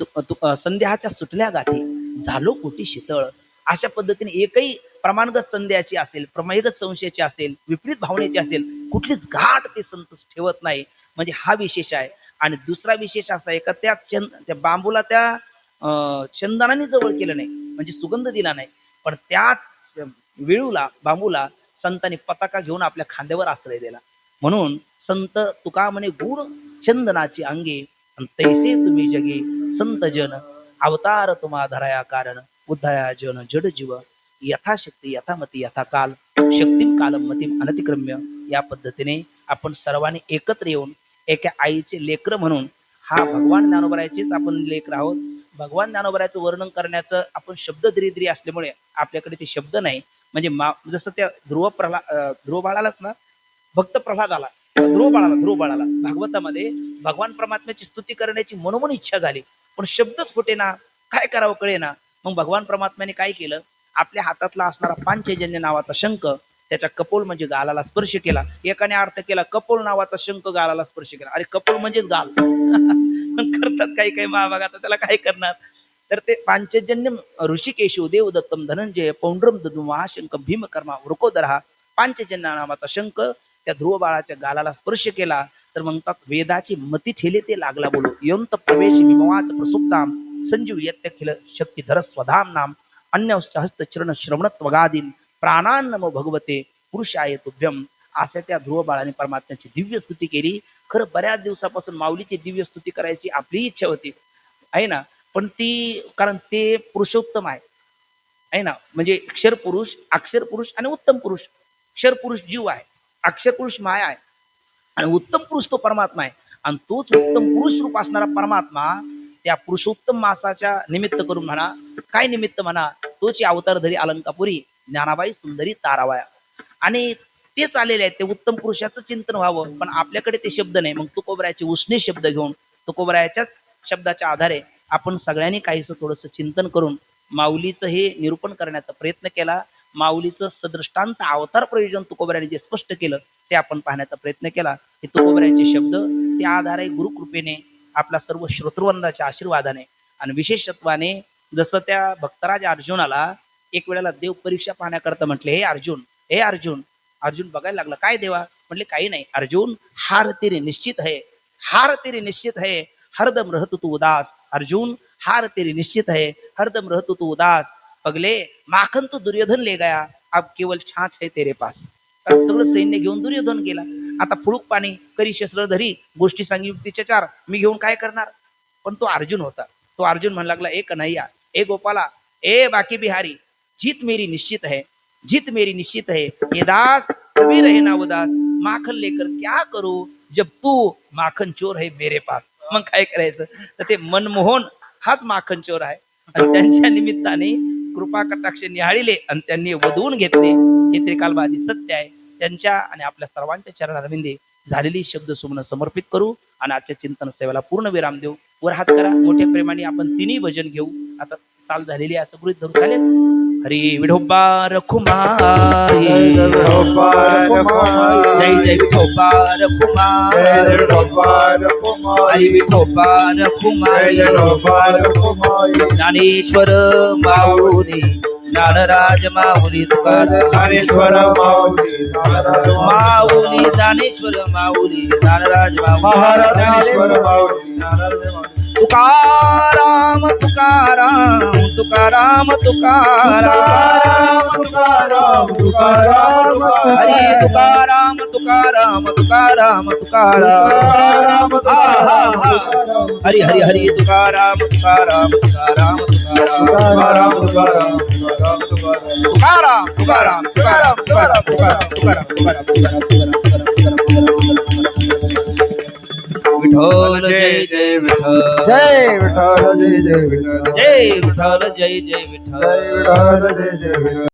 संध्याच्या सुटल्या गाठी झालो कोटी शीतळ. अशा पद्धतीने एकही प्रमाणगत संध्याची असेल, प्रमेयगत संशयाची असेल, विपरीत भावनेची असेल, कुठलीच गाठ ते संत ठेवत नाही, म्हणजे हा विशेष आहे. आणि दुसरा विशेष असा आहे का त्या बांबूला त्या चंदनाने जवळ केलं नाही, म्हणजे सुगंध दिला नाही, पण त्याच वेळूला बांबूला संतांनी पताका घेऊन आपल्या खांद्यावर आश्रय दिला. म्हणून संत तुका म्हणे गुण चंदनाची अंगे तैसे तुम्ही जगे संत जन अवतार तुम्हा धराया कारण उद्धया जन जड जीव यथाशक्ती यथामती यथाकाल शक्ती कालम मतीम अनतिक्रम्य. या पद्धतीने आपण सर्वांनी एकत्र येऊन एका आईचे लेकर म्हणून हा भगवान ज्ञानोबरायाचेच आपण लेकर आहोत. भगवान ज्ञानोबरायाचं वर्णन करण्याचं आपण शब्द दरिद्री असल्यामुळे आपल्याकडे ते शब्द नाही. म्हणजे जसं त्या ध्रुव बाळालाच ना भक्त प्रल्हादाला ध्रुव बाळाला भागवतामध्ये भगवान परमात्म्याची स्तुती करण्याची मनोमन इच्छा झाली, पण शब्दच फुटे ना, काय करावं कळे ना. मग भगवान परमात्म्याने काय केलं? आपल्या हातातला असणारा पांचजन्य नावाचा शंख त्याच्या कपोल म्हणजे गालाला स्पर्श केला. एकाने अर्थ केला कपोल नावाचा शंख गालाला स्पर्श केला. अरे कपोल म्हणजेच गाल करतात काही महाभाग, आता त्याला काय करणार? तर ते पांचजन्य ऋषिकेशो देवदत्तम धनंजय पौंड्रम ददू महाशंख भीमकर्मा वृकोदरा पांचजन्य नावाचा शंख त्या ध्रुव बाळाच्या गालाला स्पर्श केला. तर म्हणतात वेदाची मती ठेले ते लागला बोलो यंत प्रवेश विमवाच प्रसुप्ताम संजीव यत्यखिल शक्तिधर स्वधाम नाम अन्यश्च हस्त चरण श्रवणत्वगादीन प्राणान्नमो भगवते पुरुषाय तुभ्यम. अशा त्या ध्रुव बाळाने परमात्म्याची दिव्य स्तुती केली. खरं बऱ्याच दिवसापासून माऊलीची दिव्य स्तुती करायची आपली इच्छा होती, आहे ना. पण ती कारण ते पुरुषोत्तम आहे ना. म्हणजे अक्षर पुरुष आणि उत्तम पुरुष. अक्षर पुरुष जीव आहे, अक्षर पुरुष माया आहे आणि उत्तम पुरुष तो परमात्मा आहे. आणि तोच उत्तम पुरुष रूप असणारा परमात्मा त्या पुरुषोत्तम मासाच्या निमित्त करून म्हणा, काय निमित्त म्हणा, तोची अवतारधरी अलंकापुरी ज्ञानाबाई सुंदरी तारावाया. आणि तेच आलेले आहेत, ते उत्तम पुरुषाचं चिंतन व्हावं, पण आपल्याकडे ते शब्द नाही. मग तुकोबरायाचे उसने शब्द घेऊन तुकोबरायाच्याच शब्दाच्या आधारे आपण सगळ्यांनी काहीसं थोडंसं चिंतन करून माऊलीचं हे निरूपण करण्याचा प्रयत्न केला. माऊलीचं सदृष्टांत अवतार प्रयोजन तुकोबरायाने जे स्पष्ट केलं ते आपण पाहण्याचा प्रयत्न केला. हे तुकोबरायाचे शब्द त्या आधारे गुरुकृपेने आपल्या सर्व श्रोतृवंदाच्या आशीर्वादाने आणि विशेषत्वाने जसं त्या भक्तराज अर्जुनाला एक वेळेला देव परीक्षा पाहण्याकरता म्हटले, हे अर्जुन बघायला लागला, काय देवा? म्हटले काही नाही अर्जुन, हार तेरे निश्चित है हरदम रहतु तू उदास. अर्जुन हार तेरी निश्चित है हरदम रहतु तू उदास. पगले माखन तो दुर्योधन ले गया, अब केवल छाछ है तेरे पास. सगळं सैन्य घेऊन दुर्योधन गेला. आता फुळूक पाणी करी शस्त्र धरी गोष्टी सांगी युक्तीचे चार, मी घेऊन काय करणार? पण तो अर्जुन होता. तो अर्जुन म्हणू लागला, ए कन्हैया, ए गोपाला, ए बाकी बिहारी, जीत मेरी निश्चित है ये दास कभी रहे ना उदास. माखन लेकर क्या करू जब तू माखन चोर है मेरे पास. मग काय करायचं? तर ते मनमोहन हाच माखन चोर आहे आणि त्यांच्या निमित्ताने कृपा कटाक्ष निहाळिले आणि त्यांनी वधवून घेतले हे त्रिकालवादी सत्य आहे. त्यांच्या आणि आपल्या सर्वांच्या चरणारविंदे झालेली शब्द सुमन समर्पित करू आणि आजच्या चिंतन सेवेला पूर्ण विराम देऊ. वर हात करा. मोठ्या प्रेमाने आपण तिन्ही भजन घेऊ. आता चाल झालेली आहे असं गृहीत धरू चालेल. हरी विठोबा रखुमाई, जय जय विठोबा रखुमाई, हरी विठोबा रखुमाई, ज्ञानेश्वर माऊली ज्ञानराज माऊली तुकाराम, ज्ञानेश्वर माऊली माऊली ज्ञानेश्वर माऊली ज्ञानराज महाराज ज्ञानेश्वर माऊली ज्ञानेश्वर तुकाराम तुकाराम तुकाराम तुकाराम तुकाराम तुकाराम हरी तुकाराम तुकाराम तुकाराम तुकाराम हरी हरी हरी तुकाराम तुकाराम तुकाराम तुकाराम तुकाराम तुकाराम तुकाराम तुकाराम तुकाराम तुकाराम विठ्ठल जय जय विठ्ठल, जय विठ्ठल जय जय विठ्ठल, जय विठ्ठल जय जय विठ्ठल. जय विठ्ठल जय जय विठ्ठल.